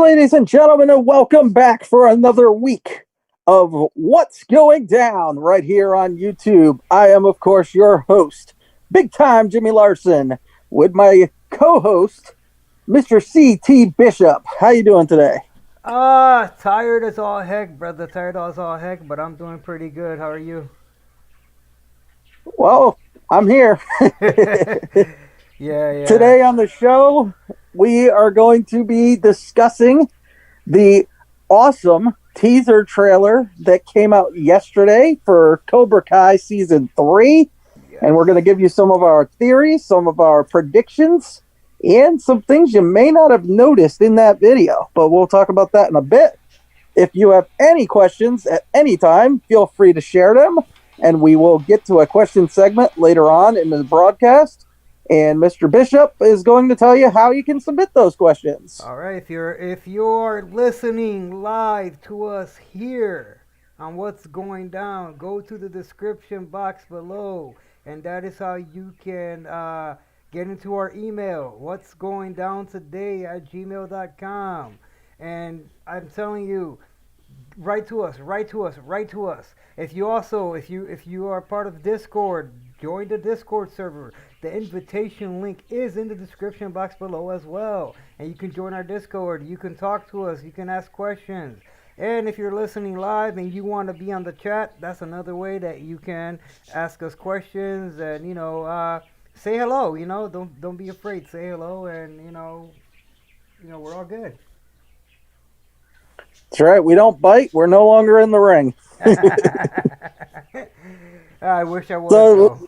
ladies and gentlemen, and welcome back for another week of What's Going Down right here on YouTube. I am, of course, your host, Big Time Jimmy Larson, with my co-host, Mr. C.T. Bishop. How you doing today? Tired as all heck, brother. Tired as all heck, but I'm doing pretty good. How are you? Well, I'm here. Yeah, yeah. Today on the show, we are going to be discussing the awesome teaser trailer that came out yesterday for Cobra Kai Season 3. And Yes. we're going to give you some of our theories, some of our predictions, and some things you may not have noticed in that video. But we'll talk about that in a bit. If you have any questions at any time, feel free to share them. And we will get to a question segment later on in the broadcast. And Mr. Bishop is going to tell you how you can submit those questions. All right. If you're listening live to us here on what's going down, go to the description box below, and that is how you can get into our email. What's going down today at gmail.com. And I'm telling you, write to us, write to us, write to us. If you are part of Discord, join the Discord server. The invitation link is in the description box below as well. And you can join our Discord. You can talk to us. You can ask questions. And if you're listening live and you want to be on the chat, that's another way that you can ask us questions and say hello. Don't be afraid. Say hello, and we're all good. That's right. We don't bite. We're no longer in the ring. I wish I was So though.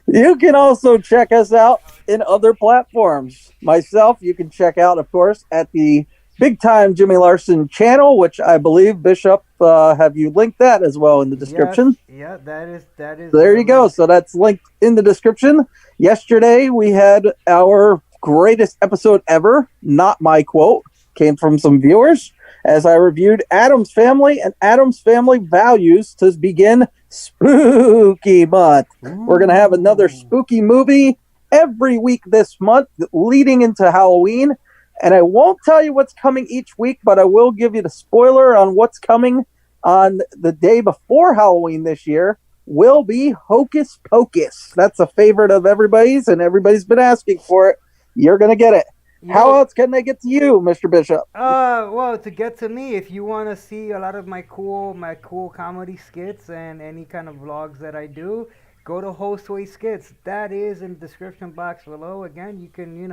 you can also check us out in other platforms. Myself, you can check out, of course, at the Big Time Jimmy Larson channel, which I believe Bishop have you linked that as well in the Yes, description. yeah, that is There the you go. link. So that's linked in the description. Yesterday we had our greatest episode ever. Not my quote. Came from some viewers as I reviewed Adam's Family and Adam's Family values to begin spooky month. We're going to have another Ooh. spooky movie every week this month leading into Halloween. And I won't tell you what's coming each week, but I will give you the spoiler on what's coming on the day before Halloween this year. Will be Hocus Pocus. That's a favorite of everybody's, and everybody's been asking for it. You're going to get it. You How know, else can they get to you, Mr. Bishop? well, to get to me, if you want to see a lot of my cool comedy skits and any kind of vlogs that I do, go to Josue Skits. That is in the description box below. Again, you can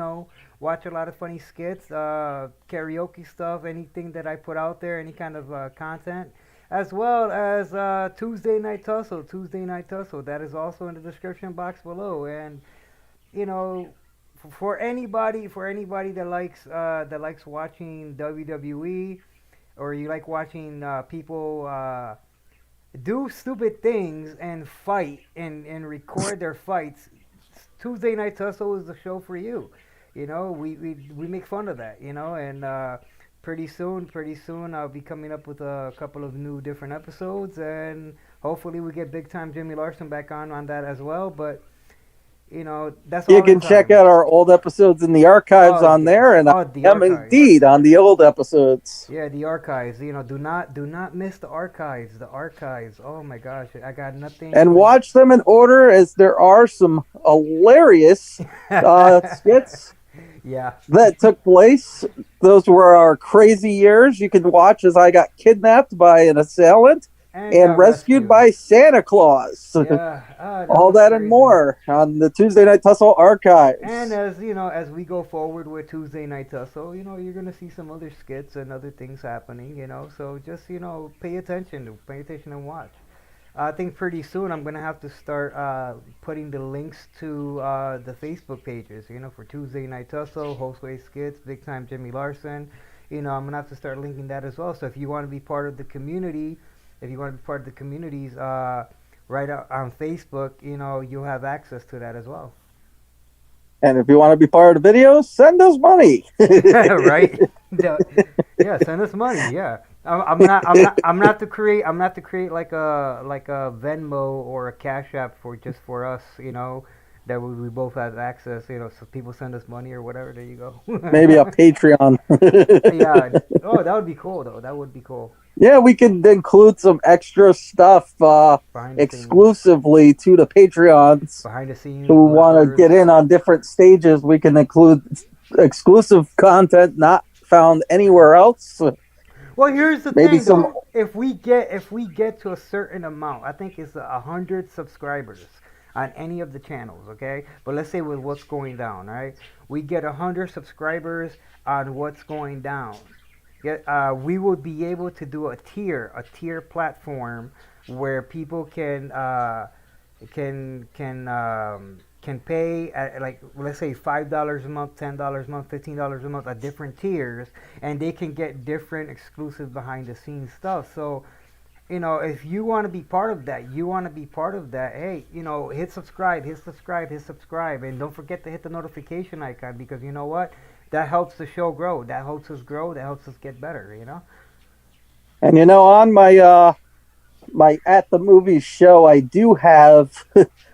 watch a lot of funny skits, karaoke stuff, anything that I put out there, any kind of content, as well as Tuesday Night Tussle. Tuesday Night Tussle. That is also in the description box below, and you know for anybody that likes watching WWE, or you like watching people do stupid things and fight and record their fights, Tuesday Night Tussle is the show for you. We make fun of that, and pretty soon I'll be coming up with a couple of new different episodes, and hopefully we get Big Time Jimmy Larson back on that as well. But that's You all in can check time. out our old episodes in the archives Oh on there, yes. and I Oh, the am archives. indeed on the old episodes. Yeah, the archives. Do not miss the archives. The archives. Oh my gosh, I got And nothing. watch them in order, as there are some hilarious skits Yeah. that took place. Those were our crazy years. You can watch as I got kidnapped by an assailant And and got rescued rescued. by Santa Claus. Yeah. That All was that and crazy. more on the Tuesday Night Tussle And archives. as we go forward with Tuesday Night Tussle, you're gonna see some other skits and other things happening. So just pay attention and watch. I think pretty soon I'm gonna have to start putting the links to the Facebook pages. For Tuesday Night Tussle, Hostway Skits, Big Time Jimmy Larson. I'm gonna have to start linking that as well. So if you want to be part of the community, if you want to be part of the communities, right out on Facebook, you'll have access to that as well. And if you want to be part of the videos, send us money. Right? Yeah, yeah, send us money. Yeah, I'm not to create. I'm not to create like a Venmo or a Cash App for just for us. that we both have access. So people send us money or whatever. There you go. Maybe a Patreon. Yeah. Oh, that would be cool though. That would be cool. Yeah, we could include some extra stuff Behind the scenes, exclusively to the Patreons behind the scenes who want to bloopers. get in on different stages. We can include exclusive content not found anywhere else. Well, here's the Maybe thing some. though. If we get to a certain amount, I think it's 100 subscribers on any of the channels, okay? But let's say with what's going down, right? We get 100 subscribers on what's going down. Yeah, we would be able to do a tier platform where people can pay at, like, let's say $5 a month, $10 a month, $15 a month at different tiers, and they can get different exclusive behind the scenes stuff. So if you want to be part of that, hey, hit subscribe, hit subscribe, and don't forget to hit the notification icon, because you know what? That helps the show grow. That helps us grow. That helps us get better. And on my at the movies show, I do have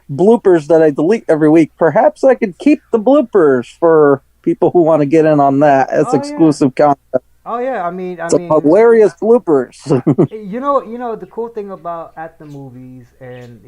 bloopers that I delete every week. Perhaps I could keep the bloopers for people who want to get in on that as Oh yeah. exclusive content. Oh yeah. I Some mean, hilarious bloopers. the cool thing about at the movies, and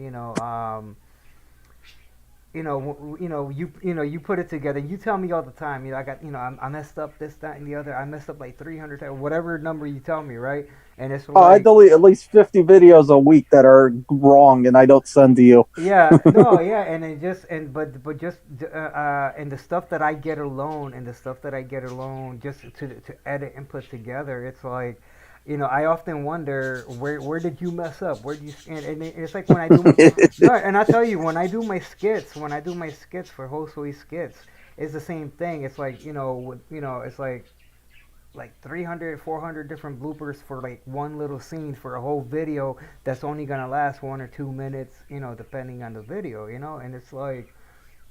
you put it together. You tell me all the time. I got, I messed up this, that, and the other. I messed up like 300 times, whatever number you tell me, right? And it's I like, delete at least 50 videos a week that are wrong and I don't send to you. yeah, no, yeah, and it just but just and the stuff that I get alone, just to edit and put together, it's like, I often wonder where did you mess up? Where do you and it's like when I do no, and I tell you, when I do my skits for Josue Skits, it's the same thing. It's like, it's like 300, 400 different bloopers for like one little scene for a whole video that's only gonna last 1 or 2 minutes, depending on the video, and it's like,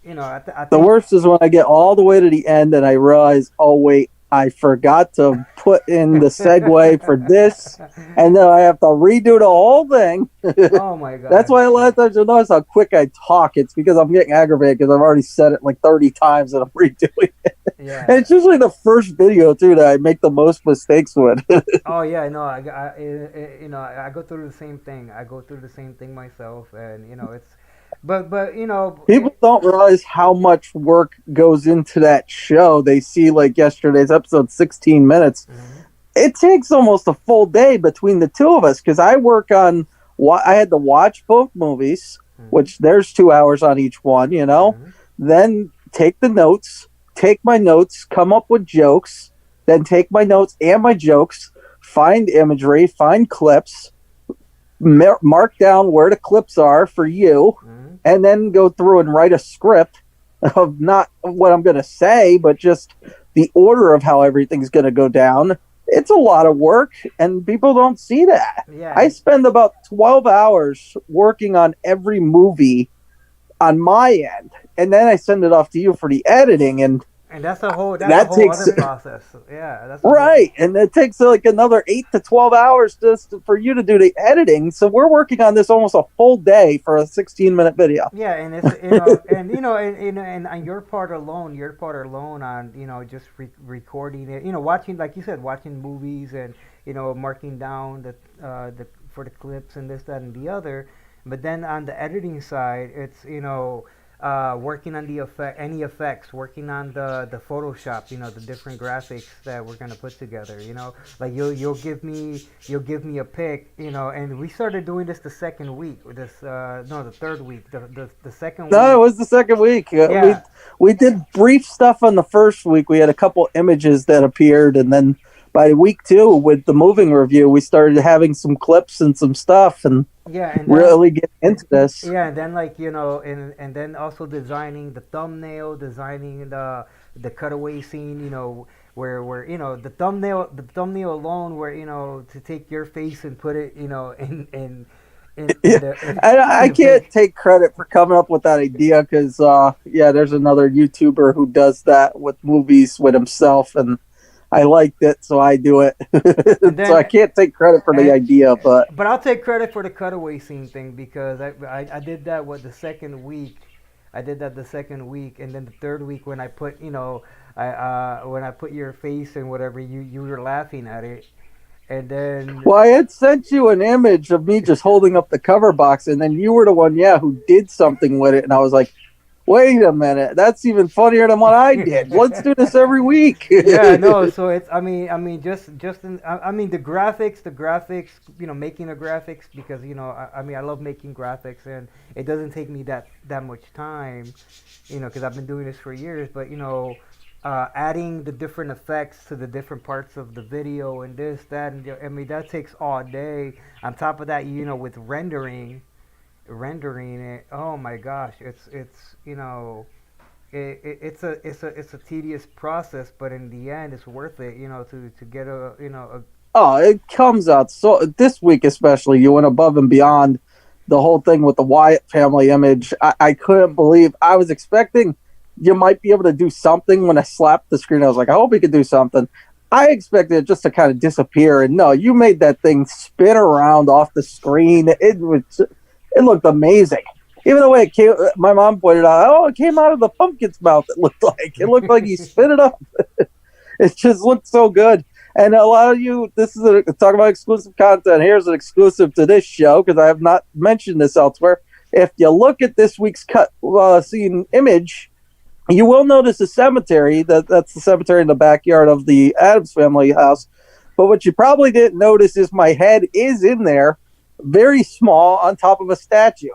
I The think. worst is when I get all the way to the end and I realize, oh, wait, I forgot to put in the segue for this. And then I have to redo the whole thing. Oh my That's god. why a lot of times you'll notice how quick I talk. It's because I'm getting aggravated because I've already said it like 30 times and I'm redoing it. And Yeah. it's usually the first video, too, that I make the most mistakes with. Oh yeah, no, I go through the same thing. I go through the same thing myself, and it's, but People don't realize how much work goes into that show. They see like yesterday's episode, 16 minutes. mhm, It takes almost a full day between the two of us because I work on what I had to watch both movies, mhm, which there's 2 hours on each one, mhm, then take the notes, take my notes, come up with jokes, then take my notes and my jokes, find imagery, find clips, mark down where the clips are for you, mhm. and then go through and write a script of not what I'm going to say, but just the order of how everything's going to go down. It's a lot of work, and people don't see that. Yeah, I spend about 12 hours working on every movie on my end, and then I send it off to you for the editing, and and that's a that whole takes other process. Yeah, that's a whole. right, and it takes like another 8 to 12 hours just for you to do the editing. So we're working on this almost a full day for a 16-minute video. Yeah, and it's, and on your part alone on, just recording it, watching, like you said, watching movies, and marking down the for the clips and this, that, and the other. But then on the editing side, it's, working on the any effects, working on the Photoshop, the different graphics that we're gonna put together. Like you'll give me a pic, and we started doing this the second week. This no, the third week. The second No, it week. was the second week. Yeah. We did brief stuff on the first week. We had a couple images that appeared, and then by week two, with the moving review, we started having some clips and some stuff, and Yeah, and then really get into this. yeah, and then, like, and then also designing the thumbnail, designing the cutaway scene, where the thumbnail alone, where, to take your face and put it, in Yeah, the I in a big. can't take credit for coming up with that idea because, yeah, there's another YouTuber who does that with movies with himself, and I liked it, so I do it. And So I then can't take credit for the and, idea, but but I'll take credit for the cutaway scene thing, because I did that with the second week. I did that the second week, and then the third week when I put, when I put your face and whatever, you were laughing at it, and then Well, I had sent you an image of me just holding up the cover box, and then you were the one, yeah, who did something with it, and I was like, wait a minute, that's even funnier than what I did. Let's do this every week. yeah, no. So it's, just I mean, the graphics, making the graphics, because I mean, I love making graphics, and it doesn't take me that much time, because I've been doing this for years. But adding the different effects to the different parts of the video and this, that, and I mean, that takes all day. On top of that, with rendering it, oh my gosh, it's it's a tedious process, but in the end, it's worth it. To get a. Oh, it comes out so. This week especially, you went above and beyond the whole thing with the Wyatt family image. I couldn't believe. I was expecting you might be able to do something when I slapped the screen. I was like, I hope we could do something. I expected it just to kind of disappear, and no, you made that thing spin around off the screen. It looked amazing. Even the way it came, my mom pointed out, oh, it came out of the pumpkin's mouth. It looked like he spit it up. It just looked so good. And a lot of you, this is talking about exclusive content. Here's an exclusive to this show, because I have not mentioned this elsewhere. If you look at this week's cut scene image, you will notice a cemetery. That's the cemetery in the backyard of the Addams family house. But what you probably didn't notice is my head is in there, very small, on top of a statue.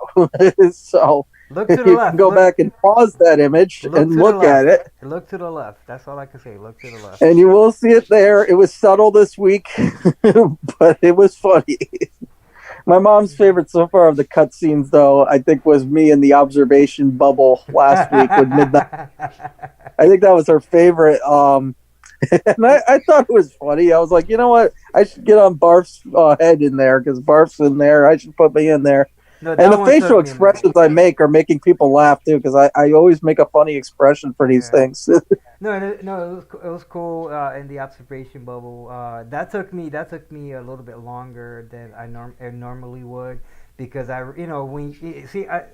So Look to the you left. can go back and pause that image and look at it. Look to the left. That's all I can say. Look to the left. And you will see it there. It was subtle this week, but it was funny. My mom's favorite so far of the cutscenes, though, I think, was me in the observation bubble last week with Midnight. I think that was her favorite. And I thought it was funny. I was like, you know what? I should get on Barf's head in there, because Barf's in there. I should put me in there. No, And the facial expressions I make are making people laugh, too, because I always make a funny expression for these things. No, it was cool in the observation bubble. That took me a little bit longer than I normally would, because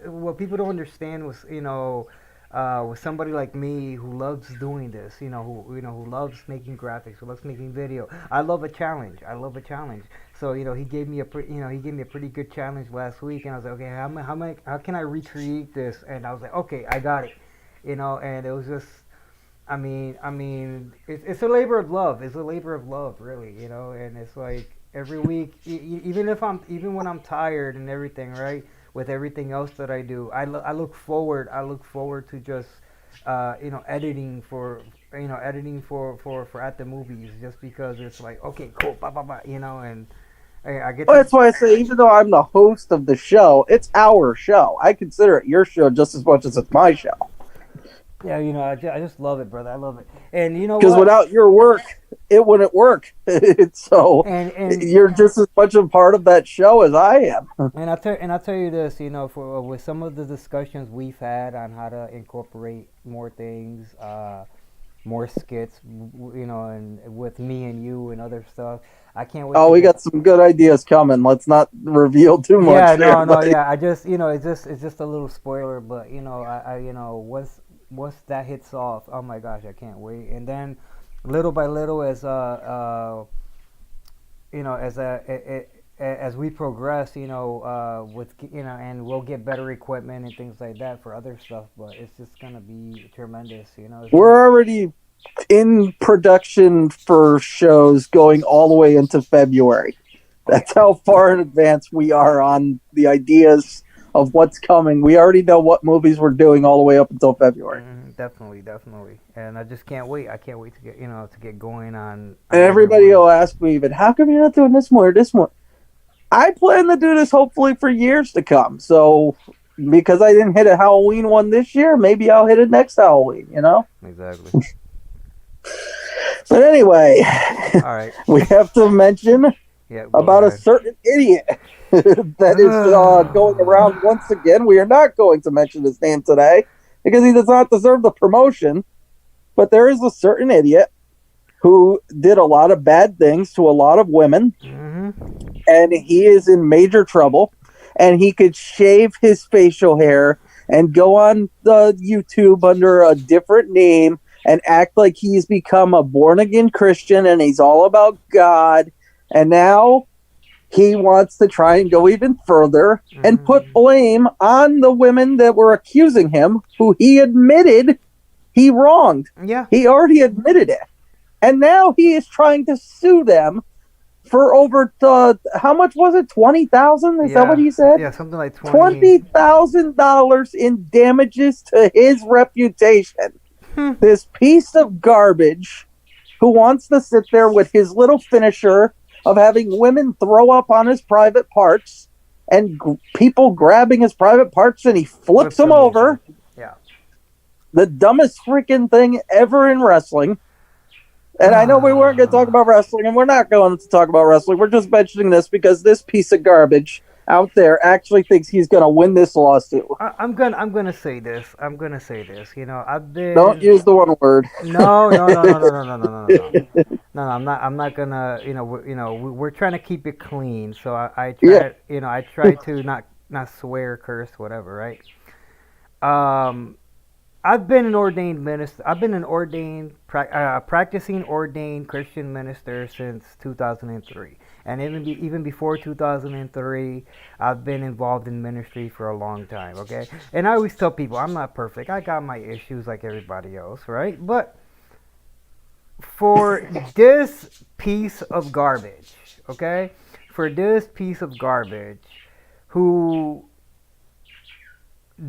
what people don't understand was, with somebody like me who loves doing this, who loves making graphics, who loves making video. I love a challenge. So he gave me a pretty good challenge last week, and I was like, okay, how can I recreate this? And I was like, okay, I got it. And it was just, it's a labor of love. It's a labor of love, really. And it's like every week, even when I'm tired and everything, right? With everything else that I do, I look forward to just editing for at the movies, just because it's like, okay, cool, blah blah blah, and I get. Well, that's why I say, even though I'm the host of the show, it's our show. I consider it your show just as much as it's my show. Yeah, I just love it, brother. I love it, and because without your work, it wouldn't work. So and you're just as much a part of that show as I am. And I'll tell you this, with some of the discussions we've had on how to incorporate more things, more skits, and with me and you and other stuff. I can't wait. Oh, we got some good ideas coming. Let's not reveal too much. Yeah, no, yeah. I just, it's just a little spoiler, but once that hits off, oh my gosh, I can't wait. And then, little by little, as we progress, with and we'll get better equipment and things like that for other stuff. But it's just gonna be tremendous, We're already in production for shows going all the way into February. That's how far in advance we are on the ideas of what's coming. We already know what movies we're doing all the way up until February. Definitely, and I just can't wait. I can't wait to get going on. And everybody will ask me, even, how come you're not doing this one or this one? I plan to do this hopefully for years to come. So because I didn't hit a Halloween one this year, maybe I'll hit it next Halloween. Exactly. But anyway, all right, we have to mention about a certain idiot that is going around once again. We are not going to mention his name today because he does not deserve the promotion. But there is a certain idiot who did a lot of bad things to a lot of women, and he is in major trouble. And he could shave his facial hair and go on the YouTube under a different name and act like he's become a born again Christian and he's all about God. And now he wants to try and go even further and put blame on the women that were accusing him, who he admitted he wronged. Yeah. He already admitted it. And now he is trying to sue them for over how much was it? 20,000? Is that what he said? Yeah, something like 20,000 in damages to his reputation. This piece of garbage who wants to sit there with his little finisher of having women throw up on his private parts and people grabbing his private parts and he flips them over. Yeah. The dumbest freaking thing ever in wrestling. And I know we weren't going to talk about wrestling, and we're not going to talk about wrestling. We're just mentioning this because this piece of garbage out there actually thinks he's going to win this lawsuit. I'm gonna say this. You know, I've been. Don't use the one word. No. No, I'm not gonna. We're trying to keep it clean. So I try. Yeah. I try to not swear, curse, whatever. Right. I've been an ordained minister. I've been an practicing ordained Christian minister since 2003, and even before 2003, I've been involved in ministry for a long time. Okay, and I always tell people I'm not perfect. I got my issues like everybody else, right? But for this piece of garbage, okay, who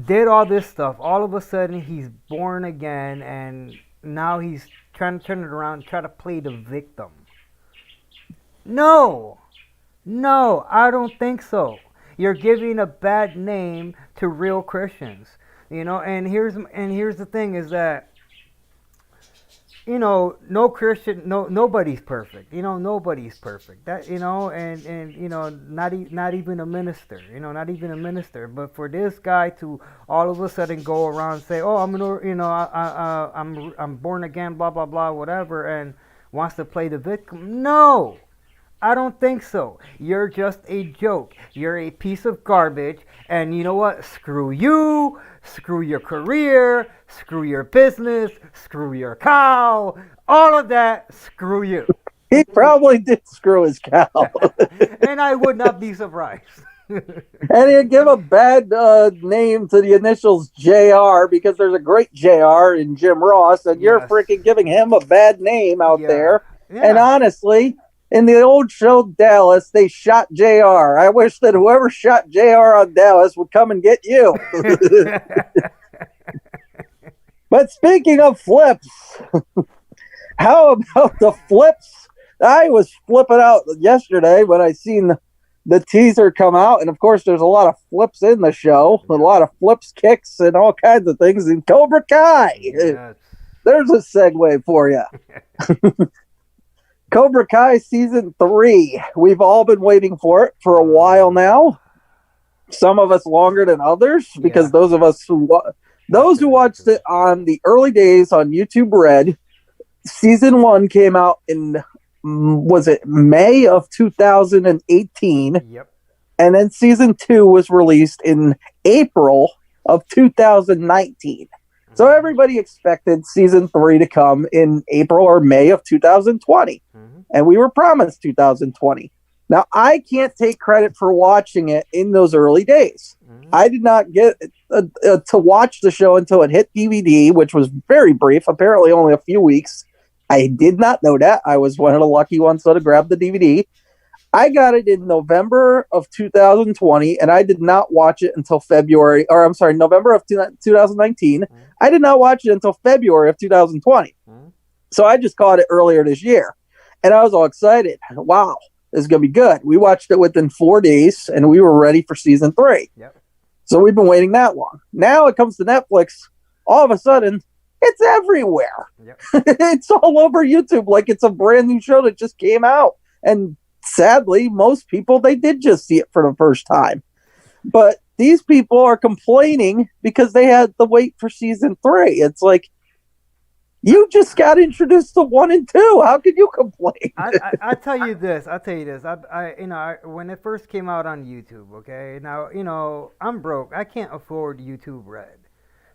did all this stuff, all of a sudden he's born again and now he's trying to turn it around, try to play the victim. No, I don't think so. You're giving a bad name to real Christians, and here's the thing is that, no Christian, nobody's perfect. Nobody's perfect. That not even a minister. Not even a minister. But for this guy to all of a sudden go around and say, "Oh, I'm born again," blah blah blah, whatever, and wants to play the victim. No, I don't think so. You're just a joke. You're a piece of garbage. And you know what? Screw you. Screw your career. Screw your business. Screw your cow. All of that. Screw you. He probably did screw his cow. And I would not be surprised. And he'd give a bad name to the initials JR because there's a great JR in Jim Ross, and you're freaking giving him a bad name out there. Yeah. And honestly, in the old show Dallas, they shot JR. I wish that whoever shot JR on Dallas would come and get you. But speaking of flips, how about the flips? I was flipping out yesterday when I seen the teaser come out, and of course there's a lot of flips in the show, a lot of flips, kicks, and all kinds of things in Cobra Kai. Yes. There's a segue for you. Cobra Kai Season 3. We've all been waiting for it for a while now. Some of us longer than others, because those who watched it on the early days on YouTube Red, Season 1 came out in, was it May of 2018? Yep. And then Season 2 was released in April of 2019. So everybody expected Season 3 to come in April or May of 2020. And we were promised 2020. Now, I can't take credit for watching it in those early days. I did not get to watch the show until it hit DVD, which was very brief, apparently only a few weeks. I did not know that. I was one of the lucky ones to grab the DVD. I got it in November of 2020, and I did not watch it until November of 2019. I did not watch it until February of 2020. So I just caught it earlier this year. And I was all excited. Wow, this is going to be good. We watched it within 4 days, and we were ready for Season 3. Yep. So we've been waiting that long. Now it comes to Netflix. All of a sudden, it's everywhere. Yep. It's all over YouTube like it's a brand new show that just came out. And sadly, most people, they did just see it for the first time. But these people are complaining because they had to wait for Season 3. It's like, You just got introduced to 1 and 2. How can you complain? I tell you this. I tell you this. When it first came out on YouTube, okay. Now, I'm broke. I can't afford YouTube Red,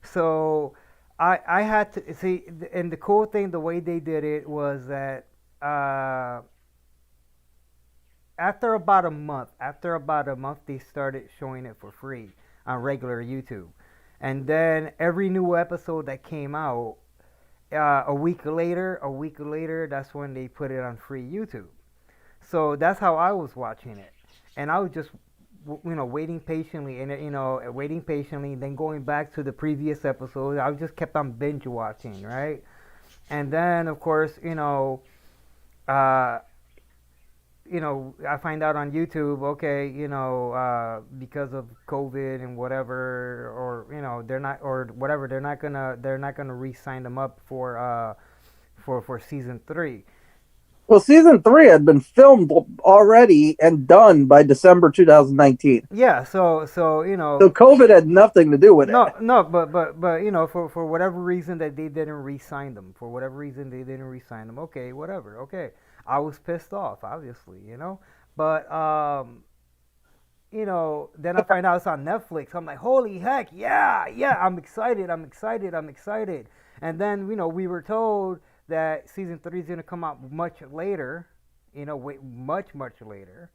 so I had to see. And the cool thing, the way they did it was that after about a month, they started showing it for free on regular YouTube, and then every new episode that came out a week later, that's when they put it on free YouTube. So that's how I was watching it, and I was just waiting patiently, and waiting patiently, then going back to the previous episode. I just kept on binge watching, right? And then of course, uh, I find out on YouTube, okay, because of COVID and whatever, or they're not, or whatever, they're not gonna re-sign them up for season 3. Well, season 3 had been filmed already and done by December 2019. Yeah, so So COVID had nothing to do with it. no, but for whatever reason that they didn't re-sign them, for whatever reason they didn't re-sign them. Okay, whatever. Okay, I was pissed off, obviously, but then I find out it's on Netflix. I'm like, holy heck, yeah, I'm excited. And then we were told that season 3 is gonna come out much later. Wait, much later.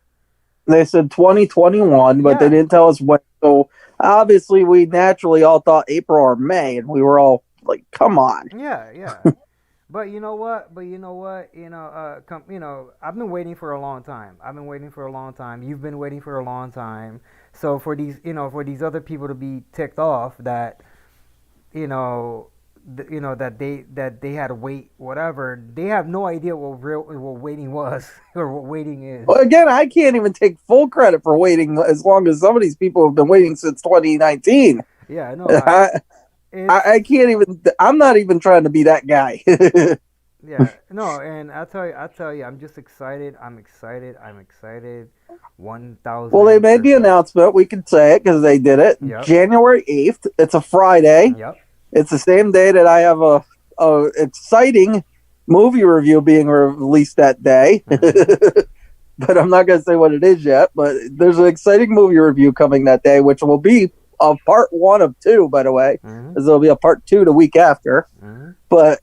They said 2021, but they didn't tell us when. So obviously, we naturally all thought April or May, and we were all like, "Come on!" Yeah. But you know what? I've been waiting for a long time. You've been waiting for a long time. So for these other people to be ticked off that, that they had to wait, whatever. They have no idea what waiting was or what waiting is. Well, again, I can't even take full credit for waiting as long as some of these people have been waiting since 2019. Yeah, no. I can't even. I'm not even trying to be that guy. Yeah, no, and I'll tell you, I'm just excited. I'm excited. 1,000. Well, they made the announcement. We can say it because they did it. Yep. January 8th. It's a Friday. Yep. It's the same day that I have a exciting movie review being released that day. Mm-hmm. But I'm not going to say what it is yet. But there's an exciting movie review coming that day, which will be a part 1 of 2, by the way. Mm-hmm. There'll be a part 2 the week after. Mm-hmm. But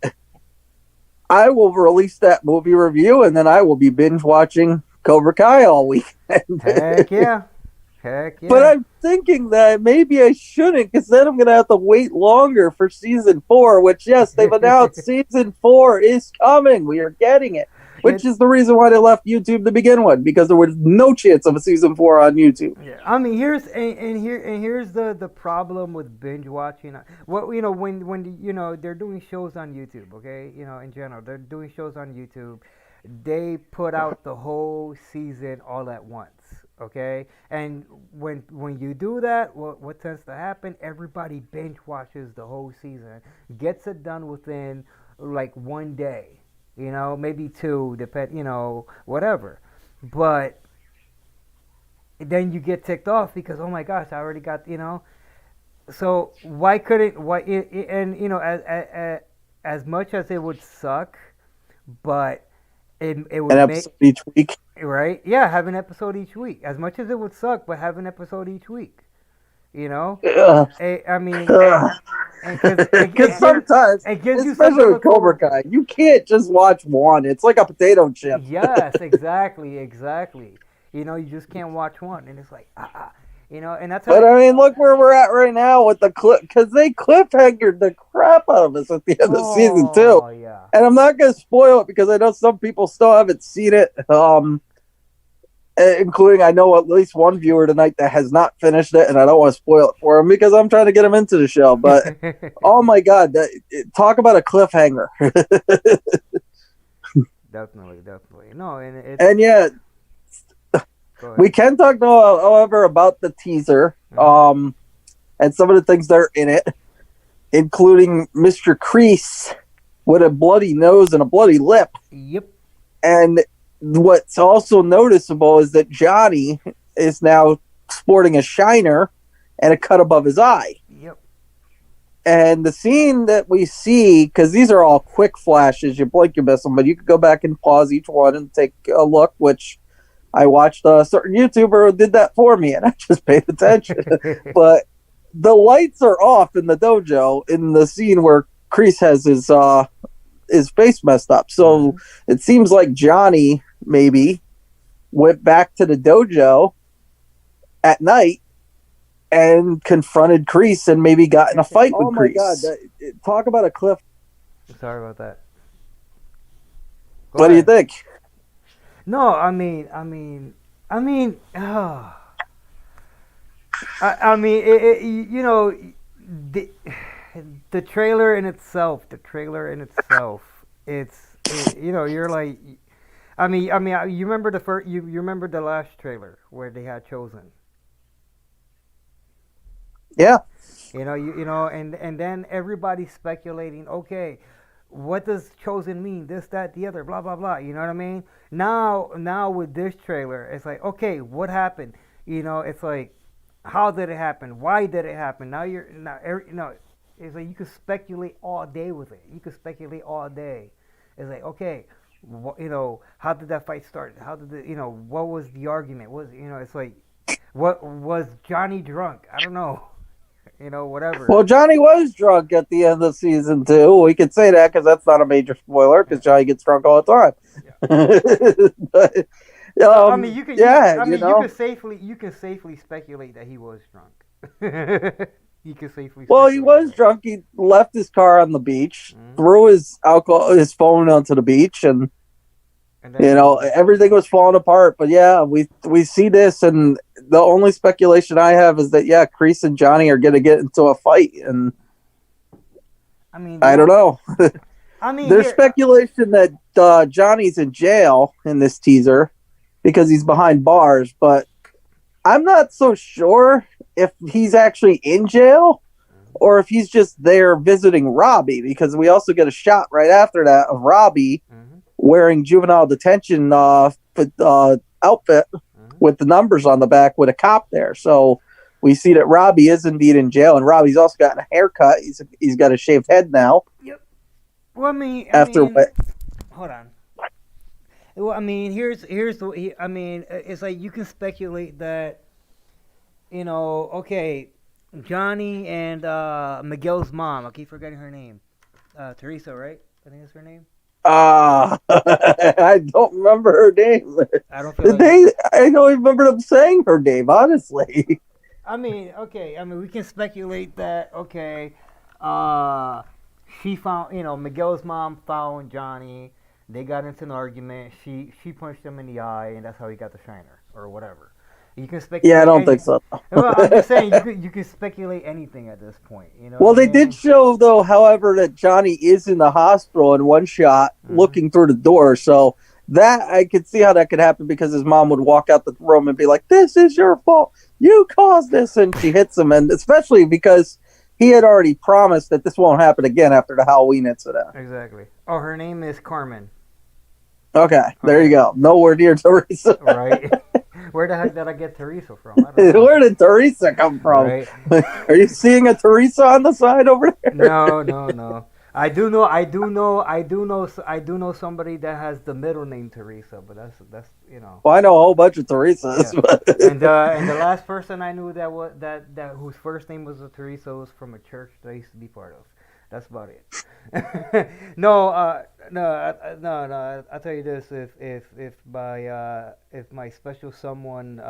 I will release that movie review, and then I will be binge watching Cobra Kai all weekend. Heck yeah. But I'm thinking that maybe I shouldn't, because then I'm going to have to wait longer for season 4, which, yes, they've announced season 4 is coming. We are getting it, which is the reason why they left YouTube to begin with, because there was no chance of a season 4 on YouTube. Yeah, I mean, here's the problem with binge watching. Well, when they're doing shows on YouTube, okay, in general, they're doing shows on YouTube. They put out the whole season all at once. Okay, and when you do that, what tends to happen? Everybody binge watches the whole season, gets it done within like 1 day, maybe 2, whatever. But then you get ticked off because, oh my gosh, I already got, So why couldn't as much as it would suck, but it would an episode each week. Right? Yeah, have an episode each week. As much as it would suck, but have an episode each week. I mean, because sometimes, especially with Cobra Kai, you can't just watch one. It's like a potato chip. Yes, exactly. You just can't watch one, and it's like and that's. But I mean, look where we're at right now with the clip, because they cliffhangered the crap out of us at the end of season 2. Yeah. And I'm not going to spoil it because I know some people still haven't seen it. Including, I know at least one viewer tonight that has not finished it, and I don't want to spoil it for him because I'm trying to get him into the show. But oh my god, talk about a cliffhanger! Definitely. No, and yeah, we can talk however about the teaser, and some of the things that are in it, including Mr. Kreese with a bloody nose and a bloody lip. Yep. And what's also noticeable is that Johnny is now sporting a shiner and a cut above his eye. Yep. And the scene that we see, because these are all quick flashes, you blink, you miss them, but you could go back and pause each one and take a look, which I watched a certain YouTuber who did that for me, and I just paid attention. But the lights are off in the dojo in the scene where Kreese has his face messed up. So it seems like Johnny maybe went back to the dojo at night and confronted Kreese and maybe got in a fight with Kreese. Oh my God! Talk about a cliff. Sorry about that. What do you think? No, I mean, I mean, you know, the trailer in itself, you know, you're like, you remember the first, you remember the last trailer where they had Chosen. Yeah. You know, and then everybody's speculating. Okay, what does Chosen mean? This, that, the other, blah blah blah. You know what I mean? Now with this trailer, it's like, okay, what happened? You know, it's like, how did it happen? Why did it happen? Now it's like you could speculate all day with it. You could speculate all day. It's like, okay, you know, how did that fight start? How did you know, what was the argument? It's like, what was Johnny drunk? I don't know. You know, whatever. Well, Johnny was drunk at the end of season 2. We could say that because that's not a major spoiler because Johnny gets drunk all the time. Yeah. But, I mean, you can safely speculate that he was drunk. You can safely. Well, he was drunk. He left his car on the beach, threw his phone onto the beach, and you know, everything was falling apart. But yeah, we see this, and the only speculation I have is that Kreese and Johnny are going to get into a fight, and I mean, I don't know. I mean, there's speculation that Johnny's in jail in this teaser because he's behind bars, but I'm not so sure if he's actually in jail or if he's just there visiting Robbie, because we also get a shot right after that of Robbie wearing juvenile detention outfit with the numbers on the back with a cop there. So we see that Robbie is indeed in jail, and Robbie's also gotten a haircut. He's got a shaved head now. Yep. Well, hold on. Well, I mean, here's the. I mean, it's like you can speculate that, you know, okay, Johnny and Miguel's mom. I keep forgetting her name. Teresa, right? I think that's her name. I don't remember her name. I don't feel like I don't remember them saying her name, honestly. I mean, okay. I mean, we can speculate that. Okay, she found, you know, Miguel's mom found Johnny. They got into an argument. She punched him in the eye, and that's how he got the shiner or whatever. You can speculate. Yeah, I don't think so. Well, I'm just saying you can speculate anything at this point. You know. Well, they did show though, however, that Johnny is in the hospital in one shot, looking through the door. So that I could see how that could happen because his mom would walk out the room and be like, "This is your fault. You caused this," and she hits him, and especially because he had already promised that this won't happen again after the Halloween incident. Exactly. Oh, her name is Carmen. Okay, there you go. Nowhere near Teresa. Right. Where the heck did I get Teresa from? I don't know. Where did Teresa come from? Right. Are you seeing a Teresa on the side over there? No. I do know somebody that has the middle name Teresa, but that's you know. Well, I know a whole bunch of Teresas. Yeah. But and the last person I knew that whose first name was a Teresa was from a church that I used to be part of. That's about it. No. I'll tell you this: if my special someone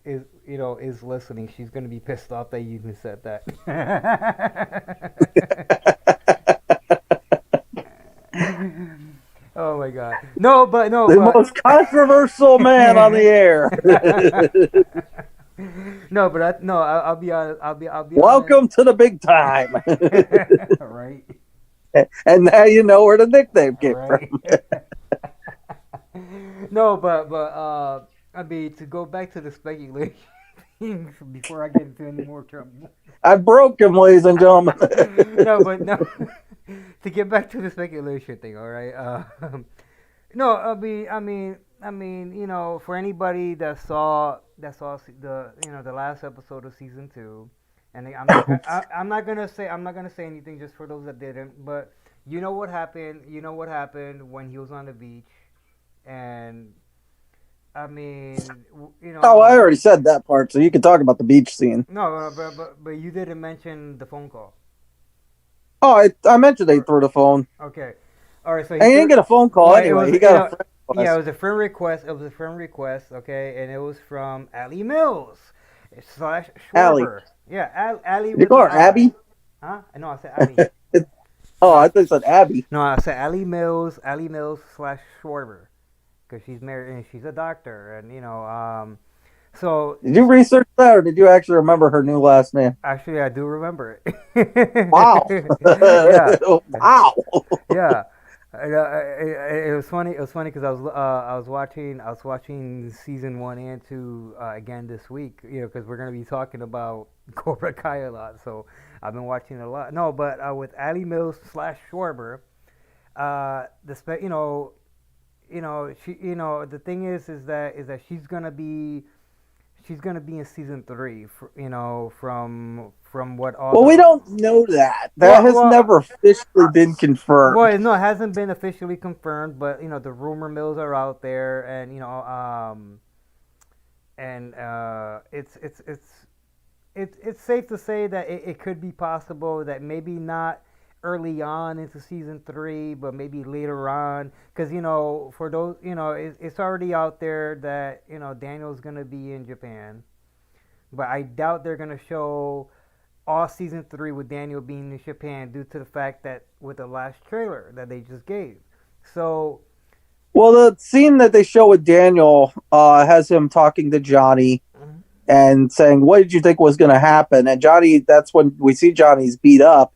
is listening, she's gonna be pissed off that you even said that. Oh my God! The most controversial man on the air. I'll be honest. I'll be Welcome honest. to the big time. Right. And now you know where the nickname came from. No, but I mean, to go back to the speculation before I get into any more trouble. I broke him, ladies and gentlemen. No. To get back to the speculation thing, all right. No, I mean, you know, for anybody that saw the last episode of season 2, And I'm not gonna say anything just for those that didn't. But you know what happened? You know what happened when he was on the beach, and I mean, Oh, I already said that part, so you can talk about the beach scene. no, but you didn't mention the phone call. Oh, I mentioned they Or threw the phone. okay, all right. So And he he didn't threw. get a phone call Well, it anyway. was He got a friend yeah, it request. was a friend request. It was a friend request. Okay, and it was from Allie Mills slash Allie. Schwarber. Yeah, Allie Did you with call an her I. Abby? Huh? No, I said Allie. Oh, No, I thought you said Abby. no, I said Allie Mills slash Schwarber, because she's married and she's a doctor, and so Did you research that, or did you actually remember her new last name? actually I do remember Wow. it. Yeah, Wow. yeah. It was funny. It was funny because I was watching season 1 and 2 again this week. Because we're gonna be talking about Cobra Kai a lot. So I've been watching a lot. No, but with Ali Mills slash Schwarber, the she the thing is that she's gonna be in season 3. From what all Well, we the don't know that. That well has well never officially been confirmed. Well, no, it hasn't been officially confirmed, but the rumor mills are out there, and it's safe to say that it could be possible that maybe not early on into season 3, but maybe later on, because for those it's already out there that Daniel's gonna be in Japan, but I doubt they're gonna show all season 3 with Daniel being in Japan due to the fact that with the last trailer that they just gave. So Well, the scene that they show with Daniel has him talking to Johnny and saying, "What did you think was going to happen?" And Johnny, that's when we see Johnny's beat up.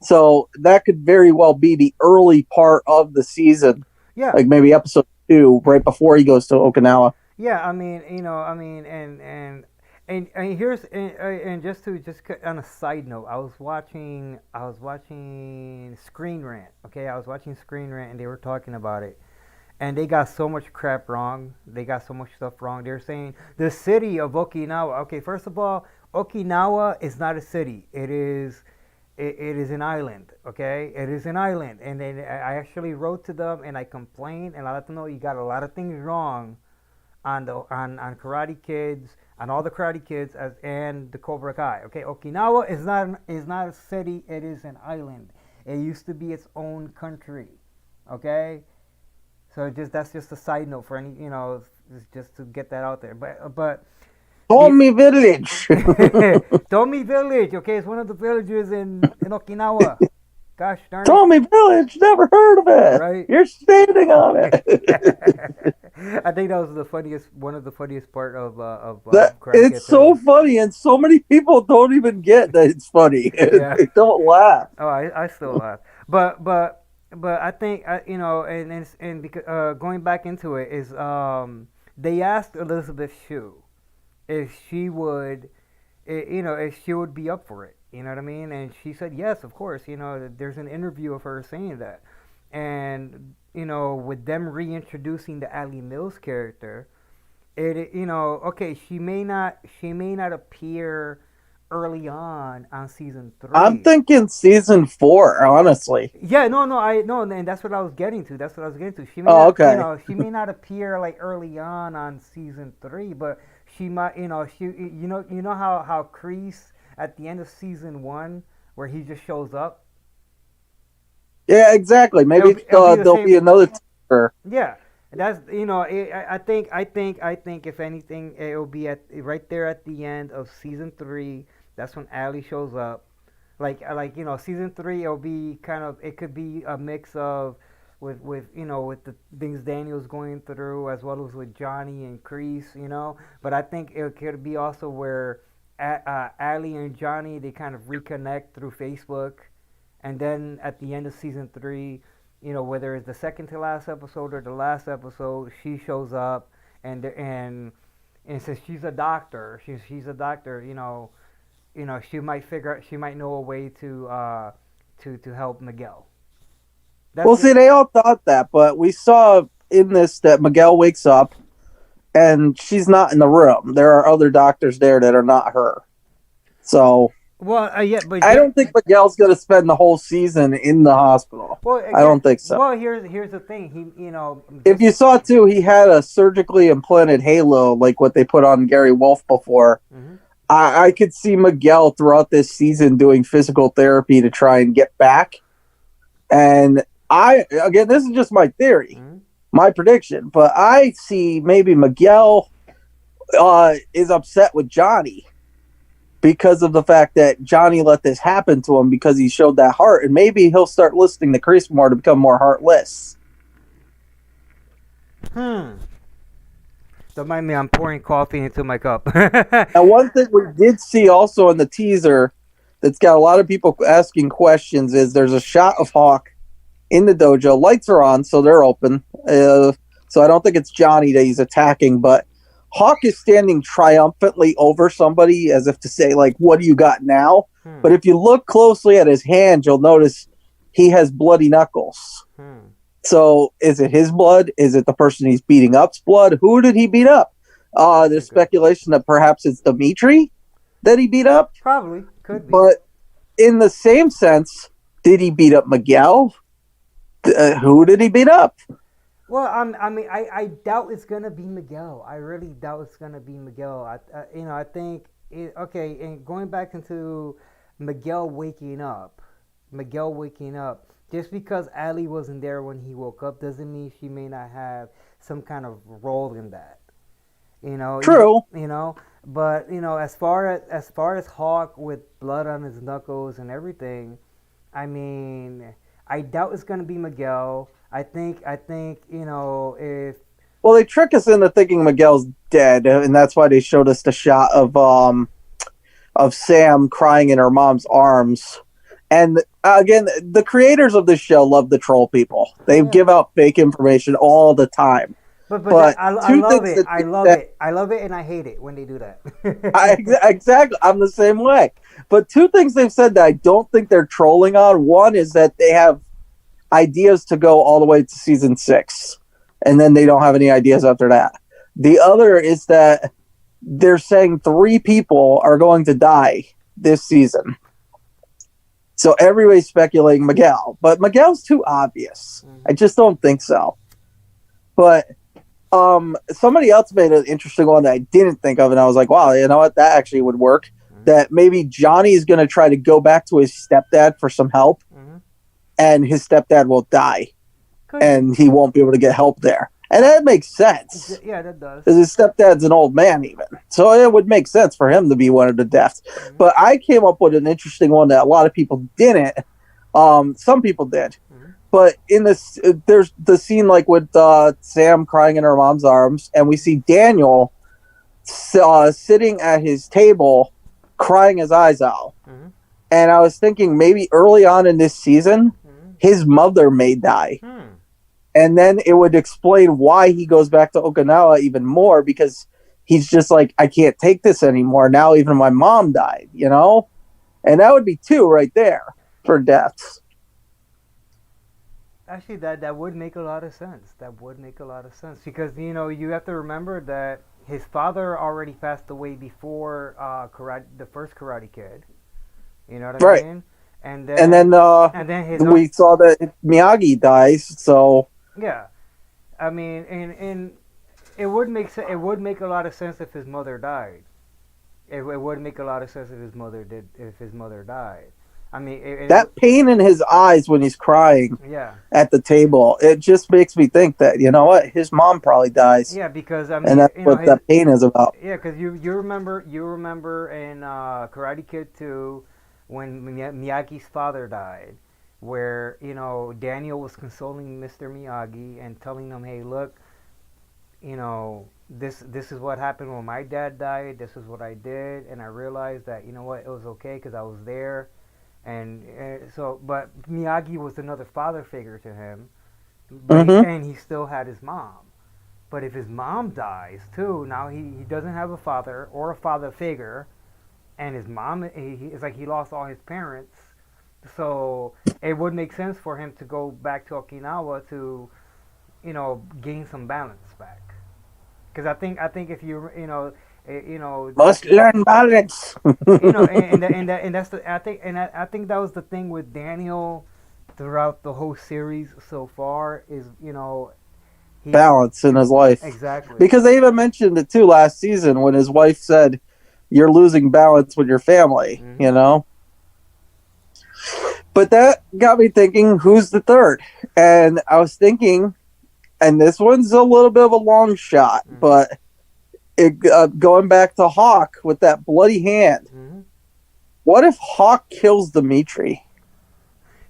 So that could very well be the early part of the season, yeah, like maybe episode 2, right before he goes to Okinawa. yeah. I mean, and here's and on a side note, I was watching Screen Rant. Okay, I was watching Screen Rant, and they were talking about it, and they got so much crap wrong. They got so much stuff wrong. They're saying the city of Okinawa. Okay, first of all, Okinawa is not a city. It is an island. Okay, it is an island. And then I actually wrote to them and I complained and I let them know you got a lot of things wrong on Karate Kids, on all the Karate Kids and the Cobra Kai. Okay, Okinawa is not a city. It is an island. It used to be its own country. Okay, so that's just a side note for any just to get that out there. But the Tommy Village. Tomi Village. Okay, it's one of the villages in Okinawa. Gosh darn it, Tommy Village. Never heard of it. right? You're standing on it. I think that was one of the funniest part of That Karate Kid it's so 3. funny, and so many people don't even get that it's funny. Yeah. They don't laugh. Oh, I still laugh, but I think and because going back into it is they asked Elizabeth Shue if she would if she would be up for it. You know what I mean? And she said yes, of course. There's an interview of her saying that, and with them reintroducing the Ali Mills character, okay, she may not appear early on season I'm 3. thinking season 4, honestly. Yeah, no, I no, and that's what I was getting to. That's what I was getting to. She may Oh, not, okay. she may not appear like early on season 3, but she might, how Kreese at the end of season 1 where he just shows up. Yeah, exactly. Maybe It'll be the there'll be same. another teaser. Yeah, that's I think if anything, it'll be at right there at the end of season 3. That's when Ali shows up. Like season 3, it could be a mix of with the things Daniel's going through as well as with Johnny and Kreese. But I think it could be also where Ali and Johnny, they kind of reconnect through Facebook, and then at the end of season 3, whether it's the second to last episode or the last episode, she shows up, and since she's a doctor, she's a doctor, she might know a way to help Miguel. That's Well, see, just they all thought that, but we saw in this that Miguel wakes up and she's not in the room. There are other doctors there that are not her. So Well, yeah, but I don't think Miguel's going to spend the whole season in the hospital. well, I again, don't think so. well, here's the thing. He, If just you saw too, he had a surgically implanted halo like what they put on Gary Wolf before. mhm. I could see Miguel throughout this season doing physical therapy to try and get back. And again, this is just my theory, Mhm. my prediction, but I see maybe Miguel is upset with Johnny because of the fact that Johnny let this happen to him because he showed that heart, and maybe he'll start listening to Chris more to become more heartless. Hmm. Don't mind me. I'm pouring coffee into my cup. Now, one thing we did see also in the teaser that's got a lot of people asking questions is there's a shot of Hawk in the dojo. Lights are on, so they're open. So I don't think it's Johnny that he's attacking, but Hawk is standing triumphantly over somebody as if to say, like, what do you got now? Hmm. But if you look closely at his hand, you'll notice he has bloody knuckles. Hmm. So is it his blood? Is it the person he's beating up's blood? Who did he beat up? There's Okay. speculation that perhaps it's Dimitri that he beat up. Probably could be. But in the same sense, did he beat up Miguel? Who did he beat up? Well, I mean, I doubt it's gonna be Miguel. I really doubt it's gonna be Miguel. I think okay. And going back into Miguel waking up, Miguel waking up. Just because Ali wasn't there when he woke up doesn't mean she may not have some kind of role in that. True. But as far as Hawk with blood on his knuckles and everything, I mean, I doubt it's gonna be Miguel. I think if Well, they trick us into thinking Miguel's dead, and that's why they showed us the shot of Sam crying in her mom's arms. And again, the creators of this show love to troll people. oh They yeah, give out fake information all the time. but But I two love things it. that I love that it. I love it, and I hate it when they do I that. exactly I'm the same way. But two things they've said that I don't think they're trolling on. One is that they have ideas to go all the way to season 6, and then they don't have any ideas after that. The other is that they're saying 3 people are going to die this season. So everybody's speculating Miguel, but Miguel's too obvious. I Mhm. just don't think so. But somebody else made an interesting one that I didn't think of, and I was like, wow, you know what? That actually would work. Mhm. That maybe Johnny is going to try to go back to his stepdad for some help, Mhm. and his stepdad will die, Could be. and he won't be able to get help there. And that makes sense Yeah, that does. because his stepdad's an old man, even. So it would make sense for him to be one of the deaths. Mhm. But I came up with an interesting one that a lot of people didn't. Some people did. Mhm. But in this, there's the scene like with Sam crying in her mom's arms, and we see Daniel sitting at his table crying his eyes out. Mhm. And I was thinking maybe early on in this season, Mhm. his mother may die. Hmm. And then it would explain why he goes back to Okinawa even more because he's just like, I can't take this anymore. Now even my mom died, you know? And that would be 2 right there for deaths. Actually, that would make a lot of sense. That would make a lot of sense because you have to remember that his father already passed away before the first Karate Kid. You know what I Right. mean? And And then then and then his we saw that Miyagi dies, so yeah. I mean, and it would make a lot of sense if his mother died. It would make a lot of sense if his mother died. I mean, that pain in his eyes when he's crying yeah. at the table, it just makes me think that, you know what, his mom probably dies. Yeah, because I And mean, that's what that pain is about. yeah, because you remember in Karate Kid 2 when Miyagi's father died, where Daniel was consoling Mr. Miyagi and telling him, "Hey, look, this is what happened when my dad died. This is what I did, and I realized that what it was okay because I was there." And but Miyagi was another father figure to him, but Mm-hmm. he still had his mom. But if his mom dies too, now he doesn't have a father or a father figure, and his mom, it's like he lost all his parents. So it would make sense for him to go back to Okinawa to, gain some balance back. Because I think if You know, Must learn balance. and that's the I think that was the thing with Daniel throughout the whole series so far is he Balance in his life. exactly. Because they even mentioned it too last season when his wife said, "You're losing balance with your family," Hmm. you know? But that got me thinking, who's the third? And I was thinking, and this one's a little bit of a long shot, Hmm. but going back to Hawk with that bloody hand. Hmm. What if Hawk kills Dimitri?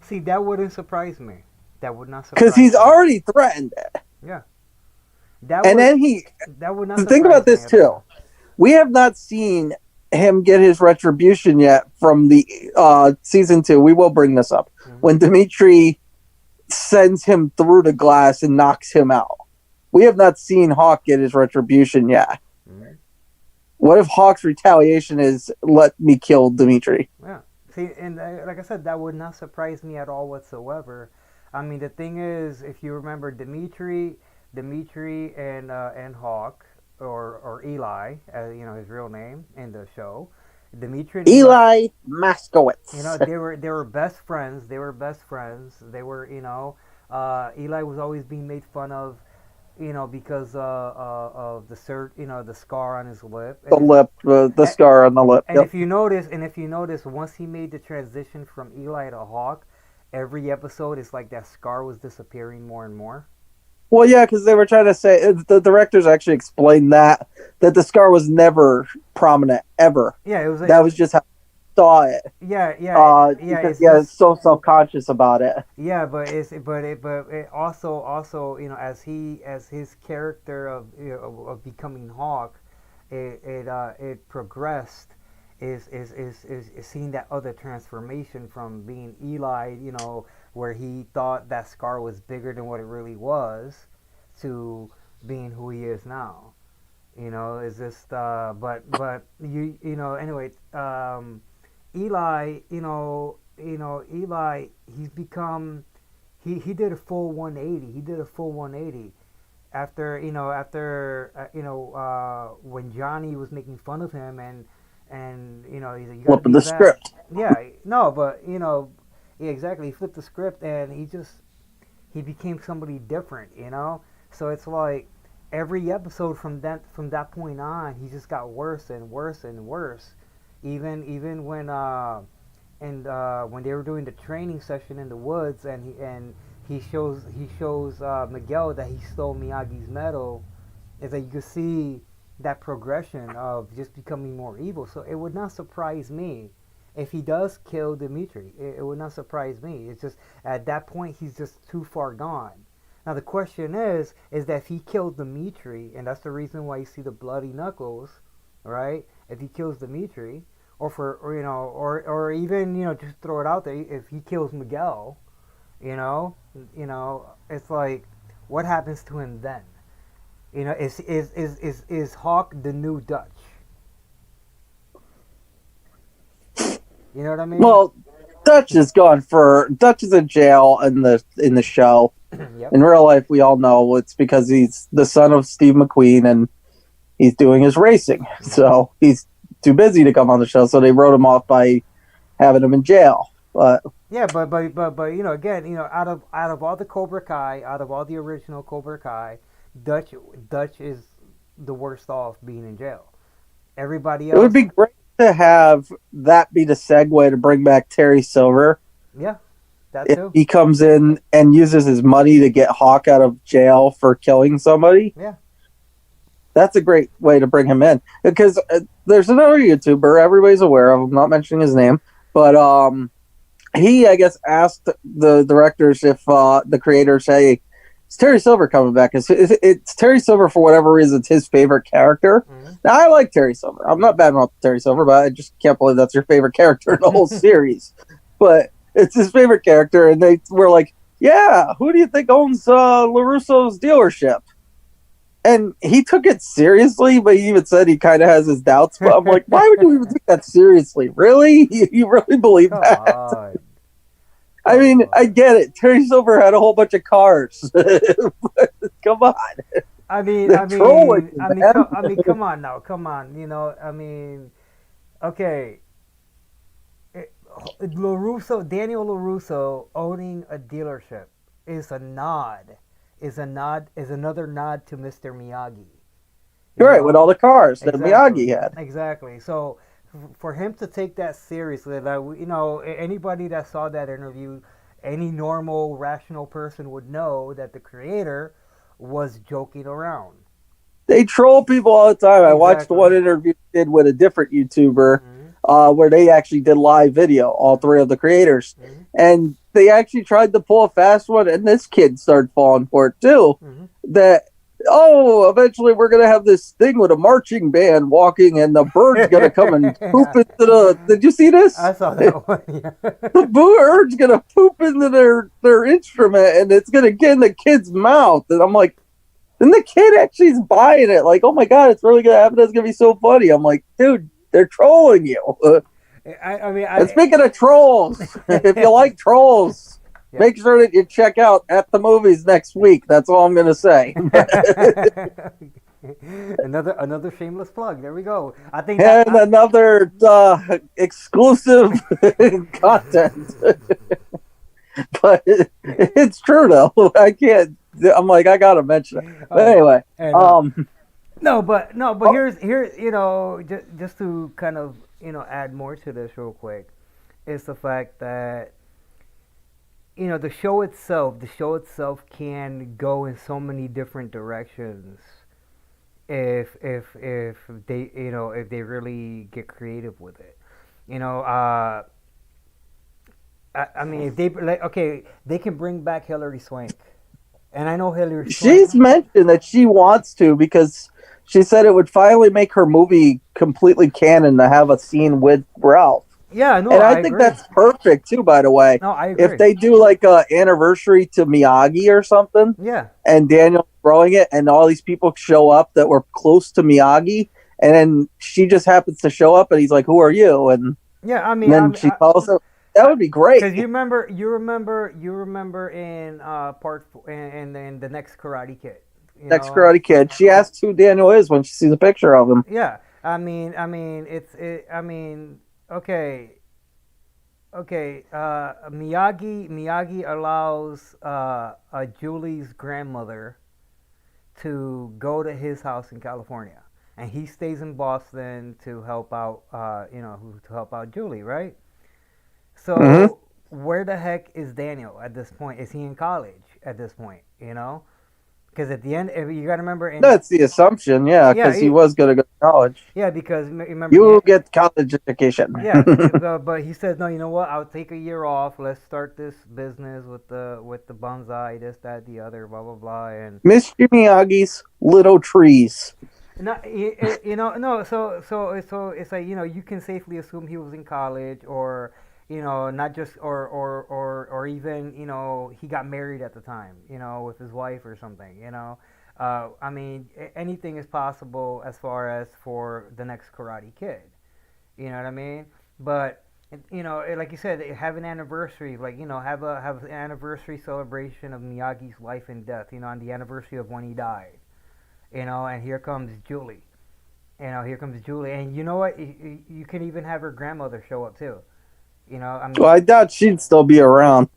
See, that wouldn't surprise me. That would not Because surprise he's me. already threatened it. Yeah, that And would then he, that would not think about surprise me this at too. all. We have not seen him get his retribution yet from the season 2. We will bring this up. Hmm. When Dimitri sends him through the glass and knocks him out. We have not seen Hawk get his retribution yet. Hmm. What if Hawk's retaliation is let me kill Dimitri? Yeah. See, and like I said, that would not surprise me at all whatsoever. I mean, the thing is, if you remember Dimitri and Hawk or Eli, his real name in the show, Dimitri and Eli, Eli you know, Maskowitz. they were best friends. They were best friends. They were, Eli was always being made fun of, because of the scar on his lip, The lip, the scar on the lip. and Yep. if you notice, once he made the transition from Eli to Hawk, every episode it's like that scar was disappearing more and more. Well, yeah, because they were trying to say the directors actually explained that the scar was never prominent ever. Yeah, it was. That was just how I saw it. Yeah, yeah. Because It's yeah, it's just. so self conscious about it. Yeah, but it also as his character of becoming Hawk, it progressed. Is seeing that other transformation from being Eli, where he thought that scar was bigger than what it really was, to being who he is now. Is just but anyway. Eli, Eli, he's become he did a full 180. He did a full 180 when Johnny was making fun of him, and he's like, you got to Flipping be the that. script. Yeah, no, but yeah, exactly. He flipped the script, and he became somebody different. So it's like every episode from that point on, he just got worse and worse and worse. Even when they were doing the training session in the woods, and he shows Miguel that he stole Miyagi's medal, is that you could see that progression of just becoming more evil. So it would not surprise me if he does kill Dimitri. It would not surprise me. It's just at that point he's just too far gone. Now the question is that if he killed Dimitri, and that's the reason why you see the bloody knuckles, right? If he kills Dimitri, or even just throw it out there, if he kills Miguel, you know, it's like, what happens to him then? Is Hawk the new Dutch? You know what I mean? Well, Dutch is in jail in the show. Yep. In real life, we all know it's because he's the son of Steve McQueen and he's doing his racing. Hmm. So he's too busy to come on the show. So they wrote him off by having him in jail. But Yeah, but again, out of all the Cobra Kai, out of all the original Cobra Kai, Dutch Dutch is the worst off being in jail. Everybody it would else, be great to have that be the segue to bring back Terry Silver yeah, that if too. he comes in and uses his money to get Hawk out of jail for killing somebody. Yeah. That's a great way to bring him in because there's another YouTuber everybody's aware of. I'm not mentioning his name, but he, I guess, asked the directors if the creators, hey, is Terry Silver coming back? It's Terry Silver for whatever reason. It's his favorite character. Hmm. Now, I like Terry Silver. I'm not bad about Terry Silver, but I just can't believe that's your favorite character in the whole series. But it's his favorite character, and they were like, yeah, who do you think owns LaRusso's dealership? And he took it seriously, but he even said he kind of has his doubts. But I'm like, why would you even take that seriously? Really? You really believe Come that? on, I come mean, I on. get it. Terry Silver had a whole bunch of cars. Come on. They're trolling you, man. come on now, come on. Okay, Daniel LaRusso owning a dealership is a nod, is another nod to Mr. Miyagi. You Right, with know, all the cars that exactly, Miyagi had. exactly. So for him to take that seriously, that anybody that saw that interview, any normal, rational person would know that the creator was joking around. They troll people all the time. I watched Exactly. one interview they did with a different YouTuber Mm-hmm. where they actually did live video, all three of the creators. Mm-hmm. And they actually tried to pull a fast one, and this kid started falling for it too. Mm-hmm. That, oh, eventually we're going to have this thing with a marching band walking, and the bird's going to come and poop into the. Did you see I this? saw that one. Yeah. The bird's going to poop into their instrument, and it's going to get in the kid's mouth. And I'm like, and the kid actually is buying it. Like, oh my God, it's really going to happen. It's going to be so funny. I'm like, dude, they're trolling you. And speaking of trolls, if you like trolls, Yeah. make sure that you check out At the Movies next week. That's all I'm going to say. another shameless plug. There we go. I think And another exclusive content. But it's true, though. I can't. I'm like, I got to mention it. But anyway. But here's just to kind of add more to this real quick, is the fact that the show itself can go in so many different directions if they really get creative with it. I mean, if they can bring back Hilary Swank, and I know Hilary Swank. She's mentioned that she wants to, because she said it would finally make her movie completely canon to have a scene with Ralph. Yeah, no, and I think agree. that's perfect too. By the way, no, I agree. If they do like a anniversary to Miyagi or something, yeah, and Daniel's throwing it, and all these people show up that were close to Miyagi, and then she just happens to show up, and he's like, "Who are you?" And yeah, I mean, then she calls him. That would be great. Because you remember in in the next Karate Kid. Next Karate Kid, she asks who Daniel is when she sees a picture of him. Yeah, okay. Miyagi allows Julie's grandmother to go to his house in California, and he stays in Boston to help out, to help out Julie, right? So where the heck is Daniel at this point? Is he in college at this point? Because at the end, you got to remember. That's the assumption, yeah, because he was going to go to college. Yeah, because remember, you will get college education. Yeah, but he says, no. You know what? I'll take a year off. Let's start this business with the bonsai, this, that, the other, blah blah blah, and Mr. Miyagi's little trees. No, so it's like you can safely assume he was in college, or not just or even he got married at the time, with his wife or something. I mean, anything is possible as far as for the next Karate Kid. You know what I mean? But like you said, have an anniversary, like have an anniversary celebration of Miyagi's life and death. On the anniversary of when he died. And here comes Julie. Here comes Julie, and you know what? You can even have her grandmother show up too. I mean, well, I doubt she'd still be around.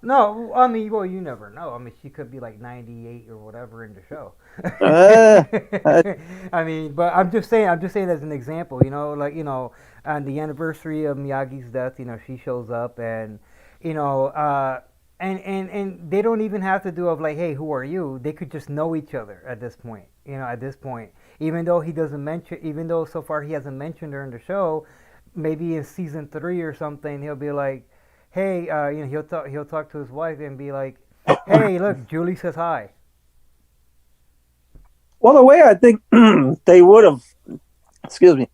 no, I mean, well, you never know. I mean, she could be like 98 or whatever in the show. I mean, but I'm just saying as an example, like, on the anniversary of Miyagi's death, she shows up, and, and they don't even have to do of like, hey, who are you? They could just know each other at this point, even though so far he hasn't mentioned her in the show. Maybe in season 3 or something, he'll be like, "Hey," he'll talk to his wife and be like, "Hey, look, Julie says hi." Well, the way I think they would have, excuse me,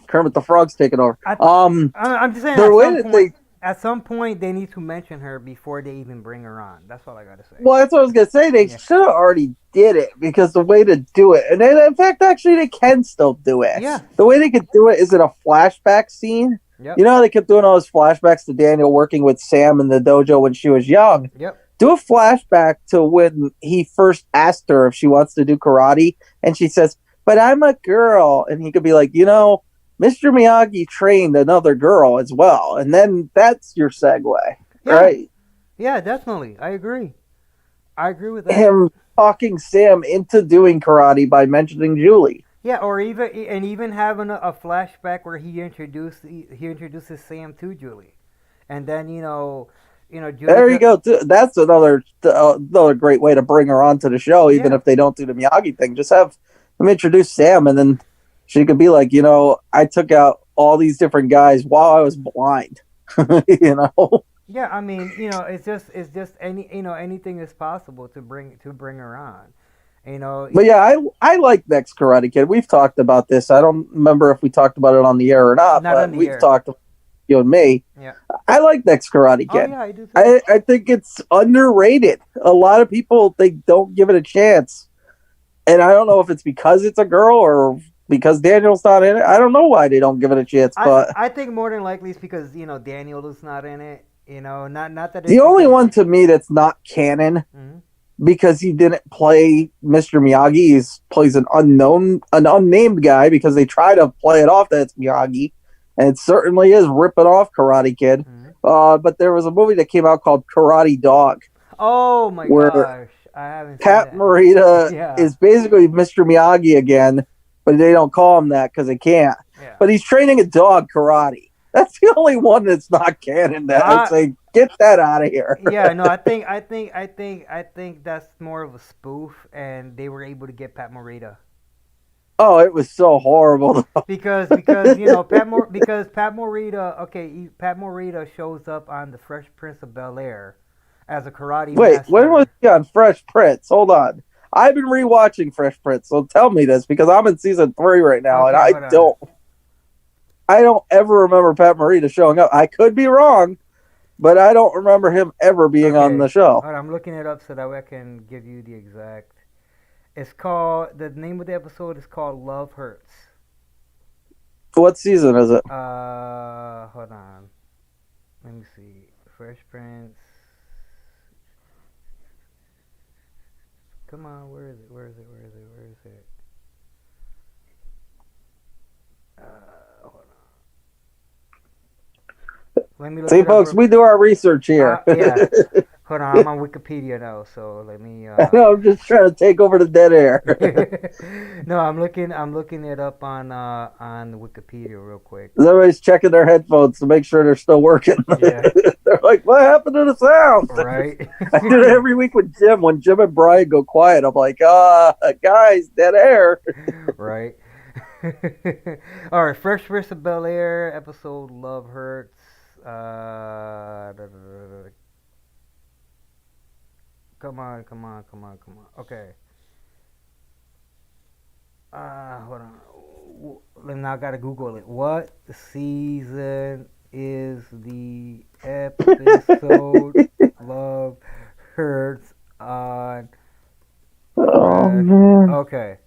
Kermit the Frog's taking over. I'm just saying. At some point, they need to mention her before they even bring her on. That's all I gotta say. Well, that's what I was gonna say. They should have already did it, because the way to do it, and then, in fact, actually, they can still do it. Yeah. The way they could do it is in a flashback scene. Yep. How they kept doing all those flashbacks to Daniel working with Sam in the dojo when she was young. Yep. Do a flashback to when he first asked her if she wants to do karate, and she says, "But I'm a girl," and he could be like, Mr. Miyagi trained another girl as well, and then that's your segue, Yeah, right? yeah, definitely. I agree. I agree with that. Him talking Sam into doing karate by mentioning Julie. Yeah, or even having a flashback where he introduces Sam to Julie, and then Julie. There you go. That's another great way to bring her onto the show, even Yeah, if they don't do the Miyagi thing. Just have them introduce Sam, and then she could be like, I took out all these different guys while I was blind. you know. yeah. I mean, it's just anything is possible to bring her on. You know, But yeah, I like Next Karate Kid. We've talked about this. I don't remember if we talked about it on the air or not, not on but the we've air. talked, you and me. Yeah. I like Next Karate Oh Kid. yeah, I do too. I think it's underrated. A lot of people they don't give it a chance, and I don't know if it's because it's a girl or because Daniel's not in it. I don't know why they don't give it a chance, I but I think more than likely it's because Daniel is not in it. Not that the it's only because. one to me that's not canon Mhm. because he didn't play Mr. Miyagi. He plays an unnamed guy because they try to play it off that it's Miyagi, and it certainly is ripping off Karate Kid. Mhm. But there was a movie that came out called Karate Dog, Oh my where gosh, I haven't seen Pat that. Morita Yeah, is basically Mr. Miyagi again, but they don't call him that because they can't. yeah. But he's training a dog karate. That's the only one that's not canon. That I'd I say, get that out of here. Yeah, no, I think that's more of a spoof, and they were able to get Pat Morita Oh, it was so horrible. because Pat Morita, okay, Pat Morita shows up on the Fresh Prince of Bel Air as a karate Wait, when was master. he on Fresh Prince? Hold on. I've been rewatching Fresh Prince, so tell me this because I'm in season 3 right now, and Okay, I hold on. don't, I don't ever remember Pat Morita showing up. I could be wrong, but I don't remember him ever being on the Okay, show. hold on. I'm looking it up so that way I can give you the exact. The name of the episode is called Love Hurts. What season is it? Hold on. Let me see. Fresh Prince. Come on, where is it? Where is it? Where is it? Where is it? Hold on. Let me look See, it up. folks, we do our research here. Yeah. Hold on, I'm on Wikipedia now, so let me. I'm just trying to take over the dead air. No, I'm looking it up on Wikipedia real quick. Everybody's checking their headphones to make sure they're still working. Yeah. They're like, "What happened to the sound?" Right. I do it every week with Jim. When Jim and Brian go quiet, I'm like, guys, dead air." Right. All right, Fresh Prince of Bel Air episode Love Hurts. Come on, come on, come on, come on. Okay. Hold on. Now I gotta Google it. What season is the episode Love Hurts on? Oh Fresh? man! Okay.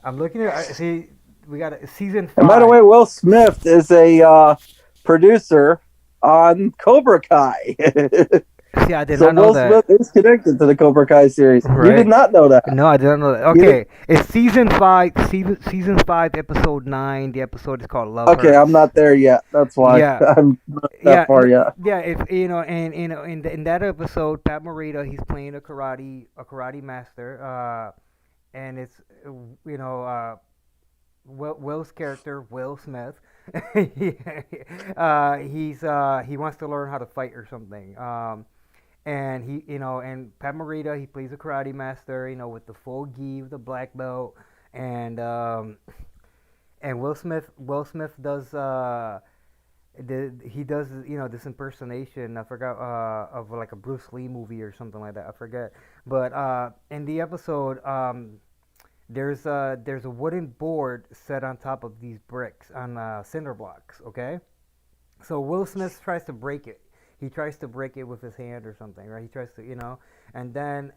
I'm looking at. See, we got season And by the 5. way, Will Smith is a producer on Cobra Kai. See, I did So not know Will that. Smith is connected to the Cobra Kai series. You did Right. not know that. No, I didn't know that. You did, Okay, it's season 5. Season 5, episode 9. The episode is called Love okay, I'm Hurts. not there yet. That's why Yeah, I'm not that yeah, far yet. yeah. If and in that episode, Pat Morita, he's playing a karate master. And it's you know Will's character, Will Smith. He wants to learn how to fight or something. And and Pat Morita, he plays a karate master, with the full gi, with the black belt, and Will Smith does he does this impersonation. I forgot of like a Bruce Lee movie or something like that. I forget, but in the episode, there's a wooden board set on top of these bricks on cinder blocks. Okay, so Will Smith tries to break it. He tries to break it with his hand or something, right? He tries to, and then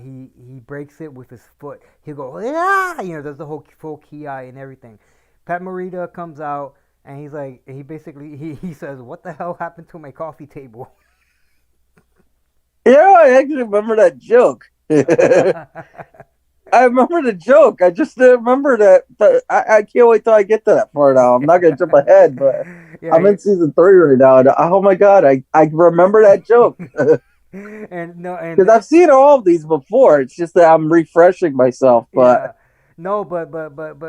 he breaks it with his foot. He'll go, yeah, does the whole full ki and everything. Pat Morita comes out and he's like, he basically he says, "What the hell happened to my coffee table?" Yeah, I actually remember that joke. I remember the joke. I just didn't remember that. I can't wait till I get to that part now. I'm not going to jump ahead, but Yeah, I'm in season 3 right now. And, oh my God, I remember that joke. and no, Because I've seen all of these before. It's just that I'm refreshing myself. But yeah, no, but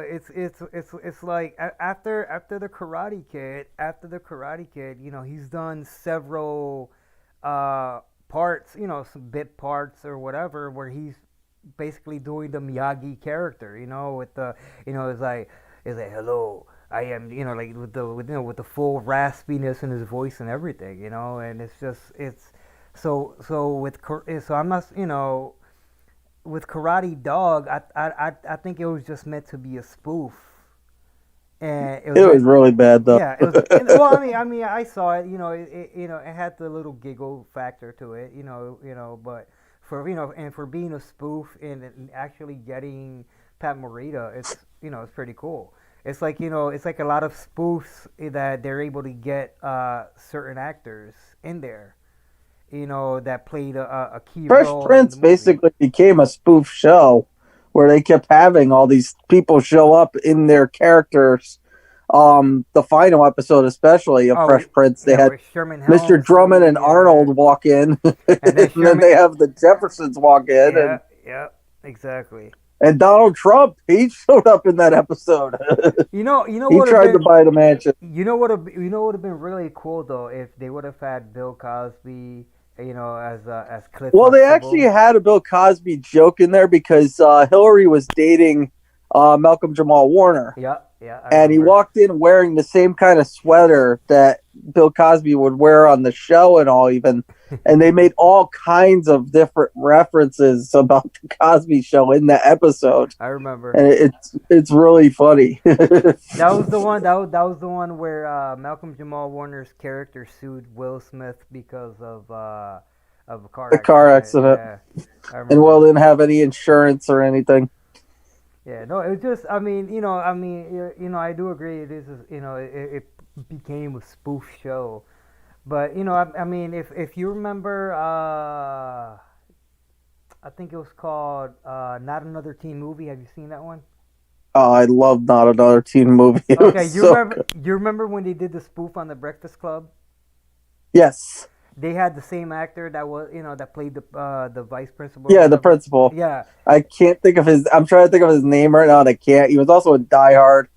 it's like after the Karate Kid, he's done several parts, some bit parts or whatever, where he's basically doing the Miyagi character, with the, it's like hello, I am, like with the full raspiness in his voice and everything, and it's just it's so I'm not, with Karate Dog, I think it was just meant to be a spoof, and it was it was meant. really bad, though. Yeah, it was. Well, I mean, I saw it. It had the little giggle factor to it. But for being a spoof and actually getting Pat Morita, it's pretty cool. It's like a lot of spoofs that they're able to get certain actors in there, that played a key Fresh role in the Prince movie. basically became a spoof show where they kept having all these people show up in their characters. The final episode, especially of Oh, Fresh Prince, they yeah, had with Sherman Mr. Drummond and Helmsley, Arnold walk in, and then and then Sherman. they have the Jeffersons walk in, Yeah, yeah, exactly. and Donald Trump, he showed up in that episode. You know He what have tried to been buy the mansion. would have been really cool though if they would have had Bill Cosby, as Cliff Well, they actually Huxtable. had a Bill Cosby joke in there because Hillary was dating Malcolm Jamal Warner, Yeah, yeah, I and he remember. walked in wearing the same kind of sweater that Bill Cosby would wear on the show and all, even. And they made all kinds of different references about the Cosby Show in the episode, I remember. and it's really funny. That was the one where Malcolm Jamal Warner's character sued Will Smith because of a car The car accident. accident, Yeah, I and Will remember. didn't have any insurance or anything. Yeah, no, it was just. I do agree. It is. It became a spoof show. But I mean, if you remember, I think it was called Not Another Teen Movie. Have you seen that one? Oh, I love Not Another Teen Movie. It was Okay, you so remember? good. You remember when they did the spoof on the Breakfast Club? Yes. They had the same actor that played the vice principal or Yeah, the whatever. principal. Yeah, I can't think of his. I'm trying to think of his name right now, and I can't. He was also in Die Hard.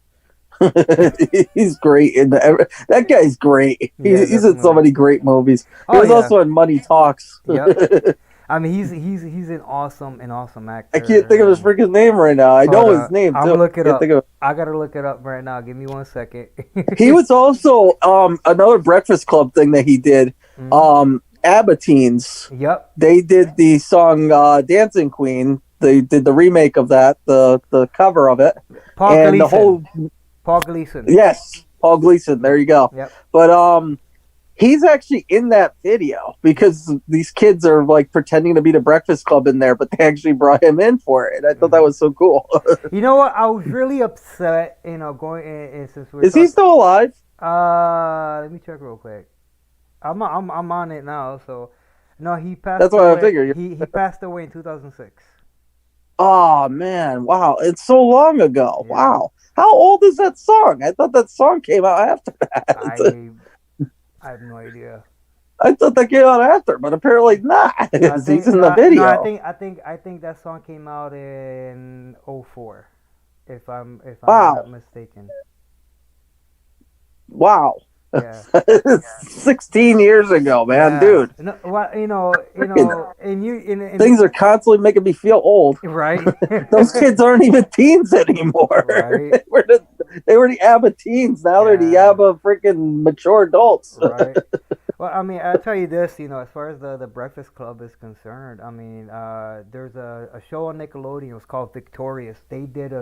He's great in that guy's great. yeah, He's in so definitely. many great movies. He Oh was yeah, also in Money Talks. yep. I I mean, he's an awesome can't think of actor. his freaking name right now. I Hold know his on, name I'm too. gonna look it Can't think up. of it. I gotta look it up right now. Give me 1 second. He was also another Breakfast Club thing that he did. Hmm. ABBA Teens. Yep. They did the song Dancing Queen. They did the remake of that, the cover of it, Paul and the Gleason. whole. Paul Gleason. Yes, Paul Gleason. There you go. Yep. But he's actually in that video because these kids are like pretending to be the Breakfast Club in there, but they actually brought him in for it. And I thought that Hmm. was so cool. You know what? I was really upset. Going since we're Is he talking. still alive? Let me check real quick. I'm on it now. So, no, he passed That's what I away. figured. He passed away in 2006. Oh man, wow! It's so long ago. Yeah. Wow, how old is that song? I thought that song came out after that. I I have no idea. I thought that came out after, but apparently not. I He's think in the no no I video. think I think I think that song came out in '04, if I'm not Wow, mistaken. wow. Yeah. 16 years ago, man, Yeah. dude. No, well, Freaking and you in things are constantly making me feel old. right. Those kids aren't even teens anymore. Right. They were the ABBA teens. Now they're the Yeah. ABBA freaking mature adults. Right. Well, I mean, I'll tell you this, as far as the Breakfast Club is concerned, I mean, there's a show on Nickelodeon. It was called Victorious. They did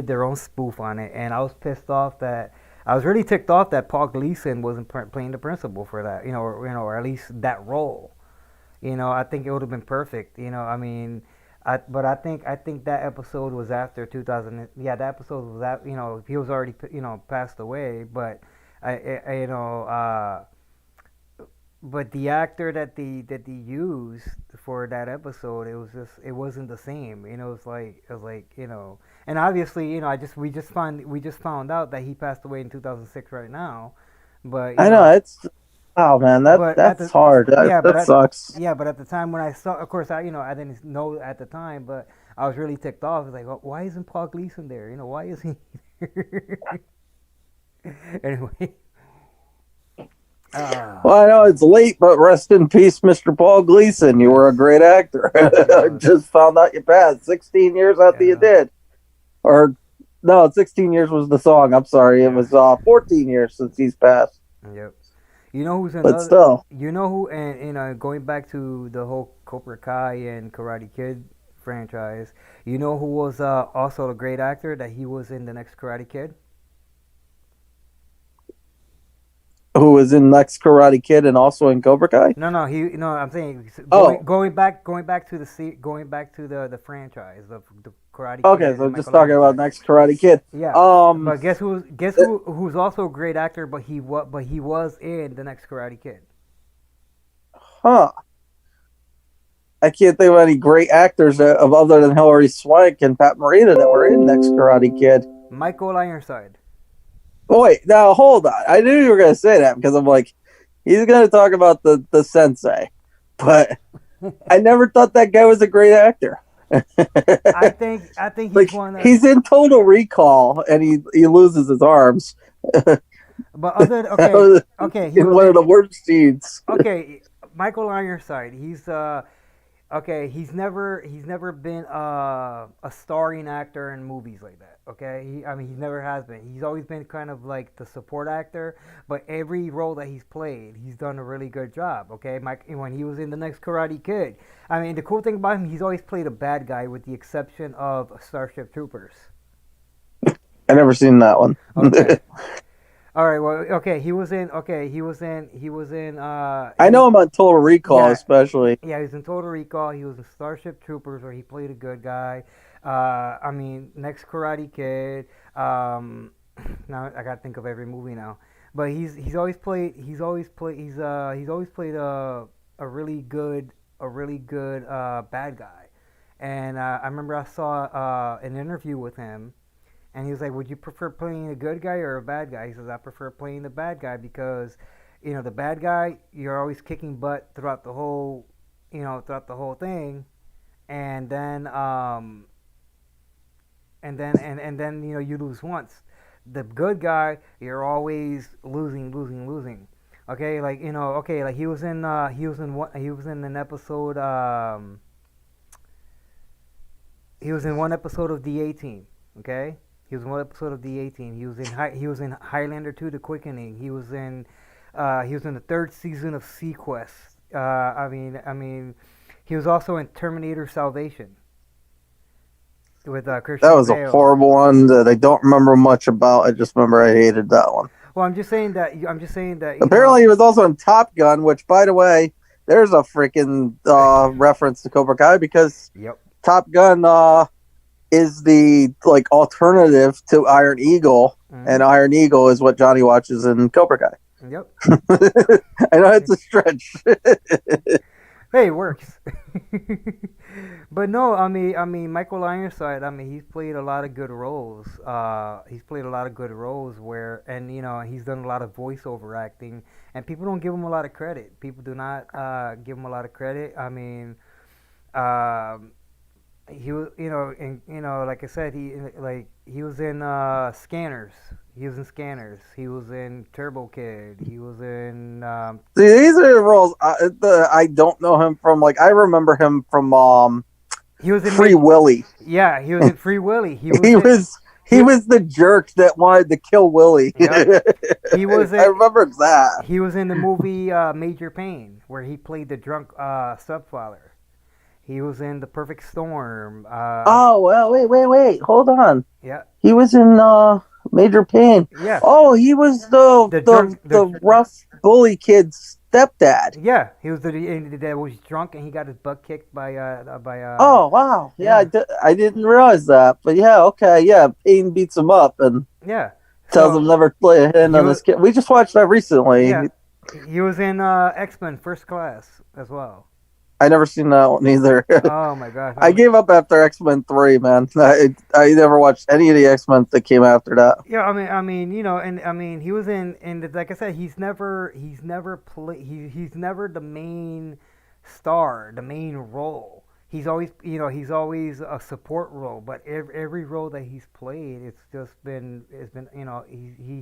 their own spoof on it, and I was really ticked off that Paul Gleason wasn't playing the principal for that, or at least that role. I think it would have been perfect. I mean, but I think that episode was after 2000. Yeah, that episode was that. He was already passed away, but I but the actor that they used for that episode, it wasn't the same. It was like and obviously we just found out that he passed away in 2006 right now, but I know it's. Oh man, but at that's the hard. yeah, but That sucks. at the time when I saw, of course I didn't know at the time, but I was really ticked off. It's like, oh, why isn't Paul Gleason there? Why is he? Anyway, Well, uh, I know it's late, but rest in peace, Mr. Paul Gleason. You were a yes, great actor. I yes, just found out you passed 16 years after you yeah, did. Or, no, 16 years was the song. I'm sorry. It yeah, was 14 years since he's passed. yep. You know who's But another? still, You know who? And going back to the whole Cobra Kai and Karate Kid franchise, you know who was also a great actor that he was in the next Karate Kid? who was in Next Karate Kid and also in Cobra Kai? No, no, he. No, I'm saying Oh, going back to the franchise of the Karate okay. Kid So and just Michael talking Irons about side. Next Karate Kid. Yeah, Um, but who's also a great actor, but he was in the next Karate Kid. huh. I can't think of any great actors of other than Hilary Swank and Pat Morita that were in Next Karate Kid. Michael Ironside. Oh, wait, now hold on. I knew you were going to say that because I'm like, he's going to talk about the sensei, but I never thought that guy was a great actor. I think he's Like one of. he's in Total Recall and he loses his arms. But other That okay, was okay, he in was one of in. the worst scenes. Okay, Michael Ironside. Okay, he's never been a starring actor in movies like that. Okay, I mean he never has been. He's always been kind of like the support actor, but every role that he's played, he's done a really good job. Okay, Mike, when he was in the next Karate Kid, I mean the cool thing about him, he's always played a bad guy with the exception of Starship Troopers. I never seen that one. Okay. All right. Well, okay. He was in. I He know him on Total Recall, yeah. especially. Yeah, he was in Total Recall. He was in Starship Troopers, where he played a good guy. I mean, next Karate Kid. Now I gotta think of every movie now. But he's always played a really good bad guy. And I remember I saw an interview with him, and he was like, "Would you prefer playing a good guy or a bad guy?" He says, "I prefer playing the bad guy because, the bad guy, you're always kicking butt throughout the whole, throughout the whole thing, and then you lose once. The good guy, you're always losing, losing, losing. Okay, like he was in an episode he was in one episode of the A Team. Okay, he was in one episode of the A Team. He was in Highlander 2: The Quickening. He was in the third season of Sequest. He was also in Terminator Salvation with That Christian was a Bale. horrible one that I don't remember much about. I just remember I hated that one. Well, I'm just saying that Apparently, he was also in Top Gun, which, by the way, there's a freaking reference to Cobra Kai because Yep. Top Gun is the like alternative to Iron Eagle, and Hmm. Iron Eagle is what Johnny watches in Cobra Kai. Yep. I know it's a stretch. Hey, it works. But no, Michael Ironside. I mean, he's played a lot of good roles. He's played a lot of good roles where, and he's done a lot of voiceover acting, and people don't give him a lot of credit. People do not give him a lot of credit. I mean, um, he was, like I said, he was in Scanners. He was in Scanners. He was in Turbo Kid. He was in See, these are the roles I don't know him from. Like, I remember him from he was in Free Willy. yeah, he was in Free Willy. He was he he was the jerk that wanted to kill Willie. Yep. He was I in remember that. he was in the movie Major Pain, where he played the drunk stepfather. He was in The Perfect Storm. Oh well, wait, hold on. Yeah, He was in Major Pain. yeah. Oh, he was the The the drunk, the rough bully kid's stepdad. yeah. He was the that was drunk and he got his butt kicked by Oh wow, yeah, yeah, I didn't realize that, but yeah, okay, yeah. Pain beats him up and yeah. tells him So never play a hand he on was this kid. We just watched that recently. yeah. He was in X-Men First Class as well. I never seen that one either. Oh my gosh. I gave up after X-Men 3, man. I never watched any of the X-Men that came after that. Yeah, and I mean, he was in like I said, he's never the main star, the main role. He's always a support role, but every role that he's played, it's been,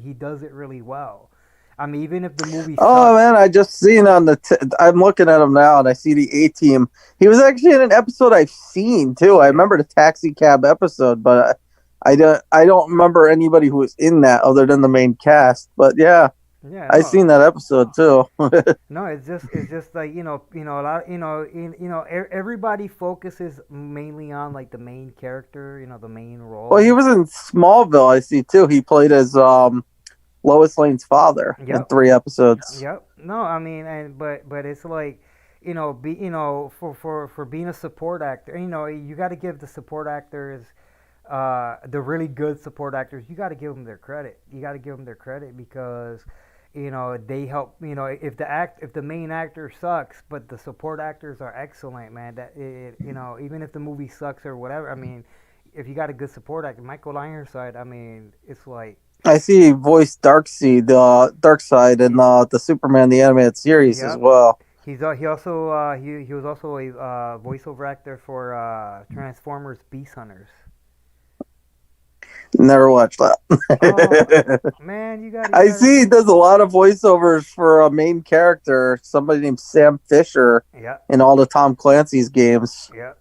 he does it really well. I mean, even if the movie Oh sucks, man, I just seen on I'm looking at him now, and I see the A Team. He was actually in an episode I've seen too. I yeah, remember the taxi cab episode, but I don't remember anybody who was in that other than the main cast. But yeah, yeah, I no, seen that episode too. no, it's just like a lot, everybody focuses mainly on like the main character, the main Well, he role. was in Smallville. I see too. He played as Lois Lane's father in Yep. 3 episodes. Yep. No, I mean, but it's like, for being a support actor, you got to give the support actors, the really good support actors, you got to give them their credit. You got to give them their credit because, they help. If the main actor sucks, but the support actors are excellent, man. Even if the movie sucks or whatever, I mean, if you got a good support actor, Michael Ironside, I mean, it's like, I see he voiced Darkseid, Darkseid in the Superman the animated series as yep. well. He was also a voiceover actor for Transformers Beast Hunters. Never watched Oh that. man, you I gotta. see he does a lot of voiceovers for a main character, somebody named Sam Fisher, Yep, in all the Tom Clancy's games. yep,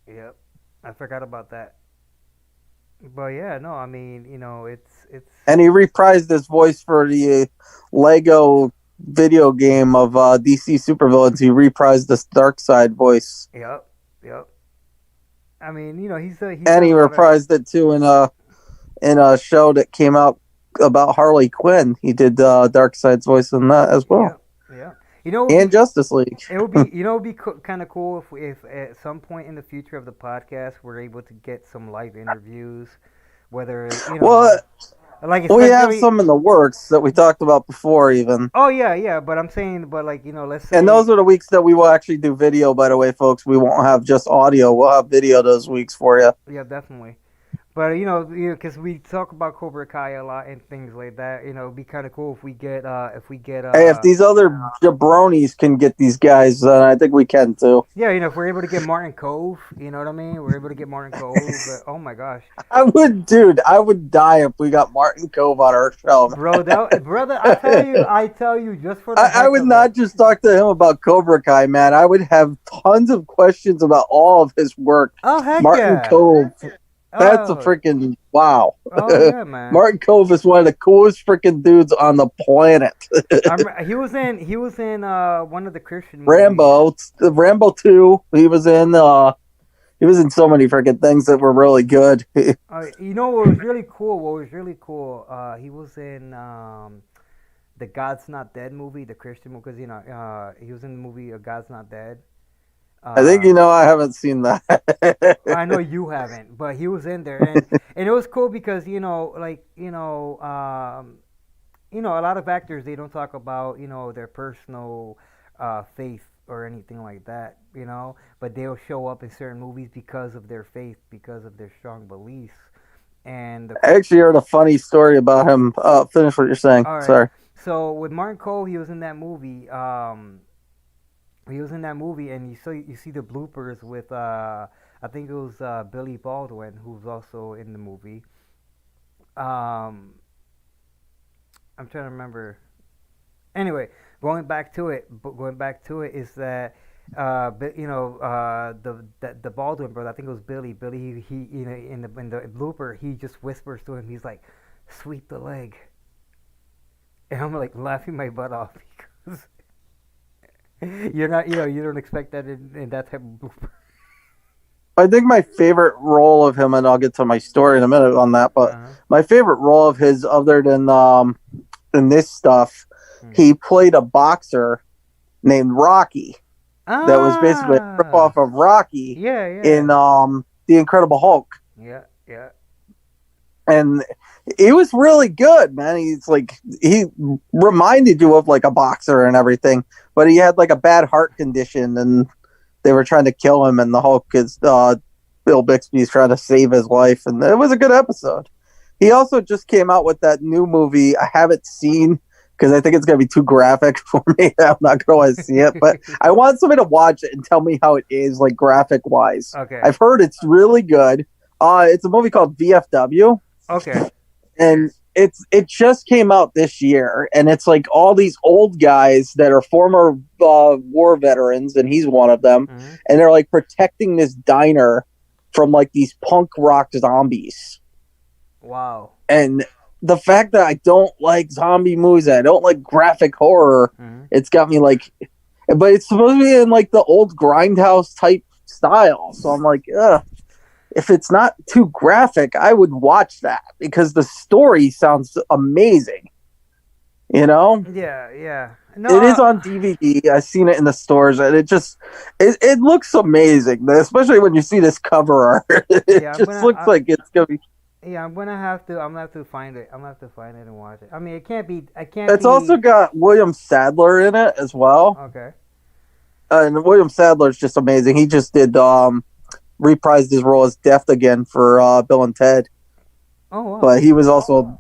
yep. I forgot about that. But yeah, no, I mean, it's And he reprised his voice for the Lego video game of DC supervillains. He reprised this Darkseid voice. yep, yep. I mean, he's And done he a lot of. reprised it too in a show that came out about Harley Quinn. He did Darkseid's voice in that as well. Yep, yep. You know, it would And be Justice League. kind of cool if at some point in the future of the podcast we're able to get some live interviews, whether Well, like we have especially. some in the works that we talked about before, even. Oh yeah, yeah. But I'm saying, but like let's And say. those are the weeks that we will actually do video, by the way, folks. We won't have just audio. We'll have video those weeks for you. Yeah, definitely. But because we talk about Cobra Kai a lot and things like that. It'd be kind of cool if we get Hey, if these other jabronis can get these guys, then I think we can too. yeah, if we're able to get Martin Cove, you know what I mean? We're able to get Martin Cove. But, oh my gosh, I would die if we got Martin Cove on our show. bro, brother, I tell you, just for the I heck would of not it. just talk to him about Cobra Kai, man. I would have tons of questions about all of his work. Oh heck Martin yeah. Cove, that's a Oh, freaking wow. oh yeah, man. Martin Cove is one of the coolest freaking dudes on the planet. He was in one of the Christian movies. Rambo 2. He was in so many freaking things that were really good. What was really cool? What was really cool? He was in the God's Not Dead movie, the Christian movie, because he was in the movie God's Not Dead. I think Uh, I haven't seen I know that. you haven't, but he was in there, and it was cool because a lot of actors they don't talk about their personal faith or anything like that, but they'll show up in certain movies because of their faith, because of their strong beliefs, and the I actually heard a funny story about him. Finish what you're saying. all right. Sorry. So with Martin Cole, he was in that movie. He was in that movie, and you see the bloopers with I think it was Billy Baldwin, who's also in the movie. Um, I'm trying to remember. Anyway, going back to it is that the Baldwin brother, I think it was Billy. Billy, he in the blooper, he just whispers to him. He's like, "Sweep the leg," and I'm like laughing my butt off because you're not, you don't expect that in that type of blooper. I think my favorite role of him, and I'll get to my story in a minute on that, but Uh-huh. my favorite role of his, other than in this stuff, Hmm. he played a boxer named Rocky that was basically a ripoff Ah, of Rocky yeah, in yeah, The Incredible Hulk. yeah, yeah. and he was really good, man. He's like, he reminded you of like a boxer and everything, but he had like a bad heart condition, and they were trying to kill him, and the Hulk is Bill Bixby's trying to save his life, and it was a good episode. He also just came out with that new movie I haven't seen because I think it's gonna be too graphic for me. I'm not gonna want to see it, but I want somebody to watch it and tell me how it is, like graphic wise. Okay. I've heard it's really good. It's a movie called VFW. Okay. And it just came out this year, and it's like all these old guys that are former war veterans, and he's one of them, Mm-hmm. and they're like protecting this diner from like these punk rock zombies. Wow. And the fact that I don't like zombie movies, and I don't like graphic horror, it's got me like, but it's supposed to be in like the old grindhouse type style, so I'm like, ugh. If it's not too graphic, I would watch that because the story sounds amazing. You know? Yeah, yeah. No, it is on DVD. I've seen it in the stores, and it looks amazing, especially when you see this cover art. It Yeah, just looks like it's gonna be. Yeah, I'm gonna have to find it. I'm gonna have to find it and watch it. I mean, it can't be. It's also got William Sadler in it as well. Okay. And William Sadler's just amazing. He just did reprised his role as Death again for Bill and Ted. Oh wow! But he was also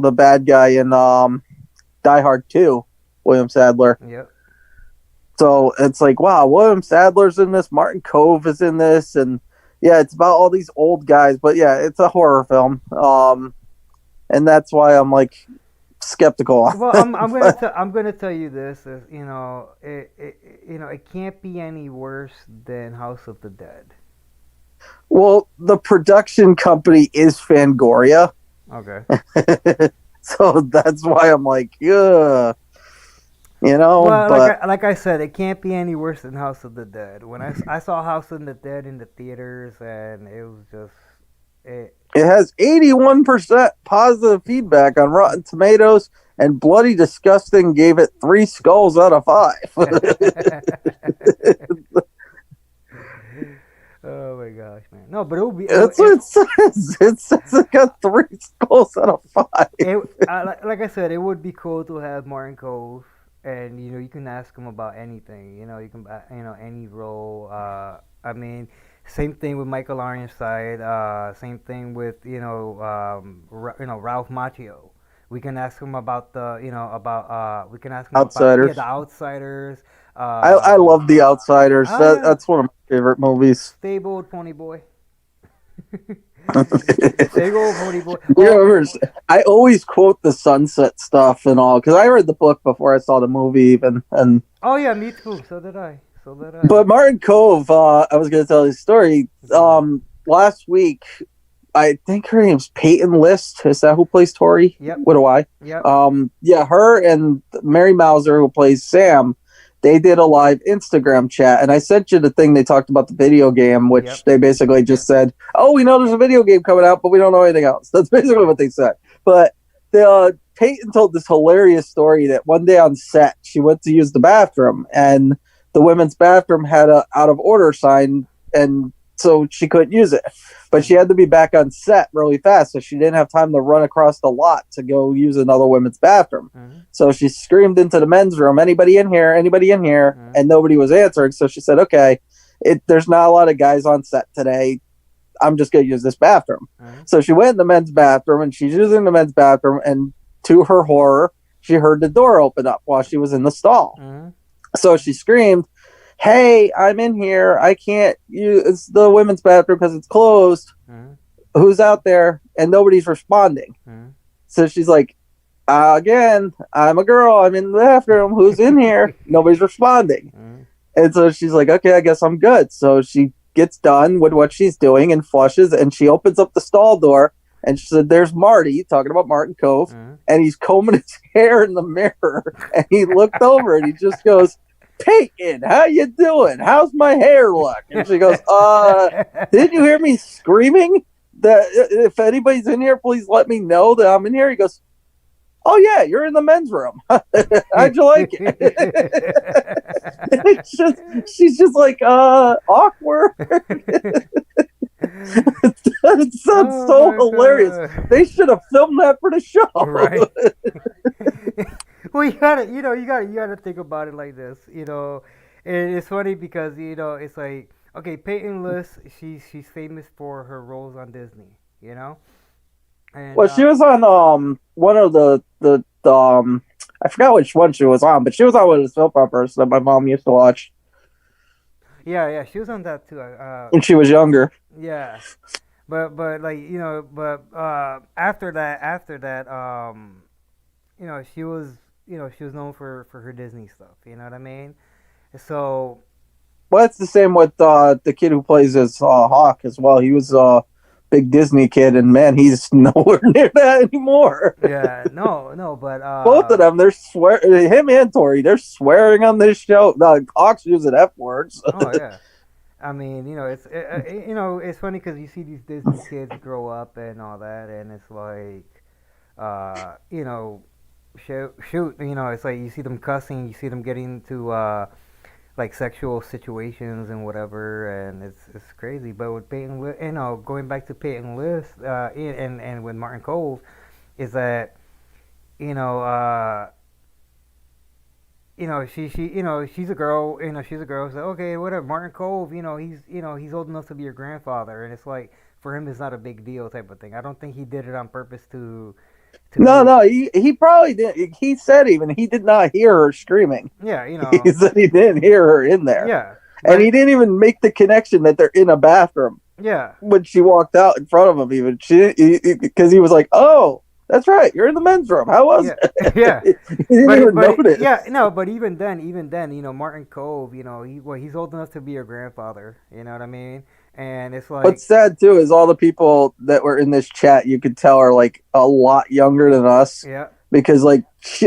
the bad guy in Die Hard 2, William Sadler. Yep. So it's like, wow, William Sadler's in this, Martin Cove is in this, and yeah, it's about all these old guys. But yeah, it's a horror film, and that's why I'm like skeptical. Well, I'm gonna tell you this: is, it can't be any worse than House of the Dead. Well, the production company is Fangoria. Okay. So that's why I'm like, yeah, Well, but like I said, it can't be any worse than House of the Dead. When I saw House of the Dead in the theaters, and it was just it has 81% positive feedback on Rotten Tomatoes, and Bloody Disgusting gave it 3 skulls out of 5. Oh my gosh, man! No, but it would be. That's what it says. It says it got 3 skulls out of 5. Like I said, it would be cool to have Martin Cove, and you can ask him about anything. You can any role. I mean, same thing with Michael Ironside. Same thing with Ralph Macchio. We can ask him about we can ask him Outsiders. about the Outsiders. I love The Outsiders. That's one of my favorite movies. Stable Pony Boy. Stable Pony Boy. I always quote the Sunset stuff and all because I read the book before I saw the movie even. And oh yeah, me too. So did I. But Martin Cove, I was going to tell his story. Last week, I think her name's Peyton List. Is that who plays Tori? Yep. What do I? Yep. Yeah, her and Mary Mauser, who plays Sam, they did a live Instagram chat, and I sent you the thing they talked about the video game, which they basically just said, oh, we know there's a video game coming out, but we don't know anything else. That's basically what they said. But Peyton told this hilarious story that one day on set, she went to use the bathroom, and the women's bathroom had a out of order sign, and so she couldn't use it. But she had to be back on set really fast, so she didn't have time to run across the lot to go use another women's bathroom. Mm-hmm. So she screamed into the men's room, anybody in here? Mm-hmm. And nobody was answering. So she said, okay, there's not a lot of guys on set today. I'm just going to use this bathroom. Mm-hmm. So she went in the men's bathroom, and she's using the men's bathroom, and to her horror, she heard the door open up while she was in the stall. Mm-hmm. So she screamed, hey, I'm in here. I can't use the women's bathroom because it's closed. Mm-hmm. Who's out there? And nobody's responding. Mm-hmm. So she's like, again, I'm a girl. I'm in the bathroom. Who's in here? Nobody's responding. Mm-hmm. And so she's like, okay, I guess I'm good. So she gets done with what she's doing and flushes, and she opens up the stall door, and she said, there's Marty, talking about Martin Cove, mm-hmm. and he's combing his hair in the mirror, and he looked over, and he just goes, Peyton, how you doing? How's my hair look? And she goes, didn't you hear me screaming that if anybody's in here, please let me know that I'm in here? He goes, oh yeah, you're in the men's room. How'd you like it? She's just like, awkward. It sounds Oh so my hilarious. god. They should have filmed that for the show. Right. Well, you gotta think about it like this, and it's funny because it's like, okay, Peyton List, she's famous for her roles on Disney, and Well, she was on one of the I forgot which one she was on, but she was on one of the soap operas that my mom used to watch yeah, yeah, she was on that too. when she was younger. Yeah, but like but after that, she was she was known for her Disney stuff. You know what I mean? So Well, it's the same with the kid who plays as Hawk as well. He was a big Disney kid, and man, he's nowhere near that anymore. yeah, no, no, but Both of them, they're swear. Him and Tori, they're swearing on this show. No, Hawk's using F words. oh yeah. I mean, it's funny because you see these Disney kids grow up and all that, and it's like, shoot, it's like you see them cussing, you see them getting into like sexual situations and whatever, and it's crazy. But with going back to Peyton List, and with Martin Cove, is that you know, uh, she's a girl, she's a girl. So okay, whatever. Martin Cove, he's old enough to be your grandfather, and it's like for him, it's not a big deal type of thing. I don't think he did it on purpose No, to, no, he probably did. He said even he did not hear her screaming. yeah, He said he didn't hear her in there, yeah, and but he didn't even make the connection that they're in a bathroom yeah, when she walked out in front of him. Even she, because he was like, "Oh, that's right, you're in the men's room. How was yeah, it?" yeah. He didn't even notice. Yeah, no, but even then, Martin Cove, he's old enough to be your grandfather. You know what I mean? And it's like, What's sad too is all the people that were in this chat you could tell are like a lot younger than us yeah, because like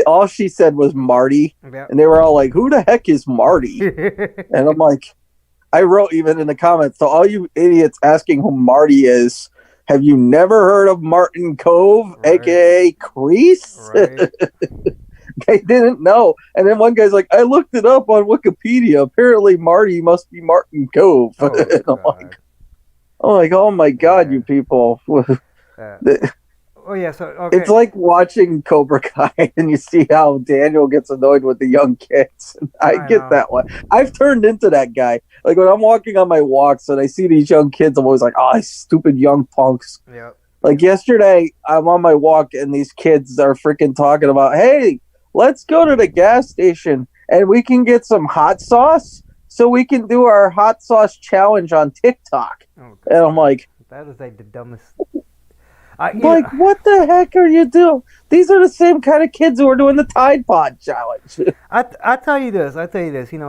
all she said was Marty, yeah. and they were all like, "Who the heck is Marty?" And I'm like, I wrote even in the comments, so all you idiots asking who Marty is, have you never heard of Martin Cove, Right, aka Crease? right. They didn't know. And then one guy's like, I looked it up on Wikipedia. Apparently Marty must be Martin Cove. Oh And God. I'm like, oh my god, Yeah. you people. Uh, oh yeah. So It's okay. like watching Cobra Kai and you see how Daniel gets annoyed with the young kids. I I get know. that one. I've turned into that guy. Like when I'm walking on my walks and I see these young kids, I'm always like, oh, stupid young punks. Yep. Like yesterday, I'm on my walk and these kids are freaking talking about, hey, let's go to the gas station and we can get some hot sauce so we can do our hot sauce challenge on TikTok. Oh And I'm God. like, That is like the dumbest. what the heck are you doing? These are the same kind of kids who are doing the Tide Pod challenge. I tell you this. I tell you this. I'm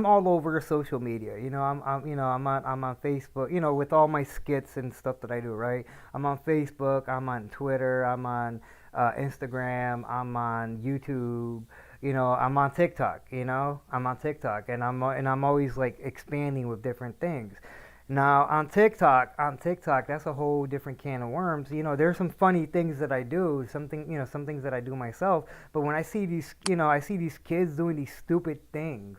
all over social media. I'm on Facebook. With all my skits and stuff that I do. Right. I'm on Facebook. I'm on Twitter. I'm on Instagram. I'm on YouTube. I'm on TikTok. I'm on TikTok, and I'm always like expanding with different things. Now on TikTok, that's a whole different can of worms. There's some funny things that I do, some things that I do myself. But when I see these kids doing these stupid things,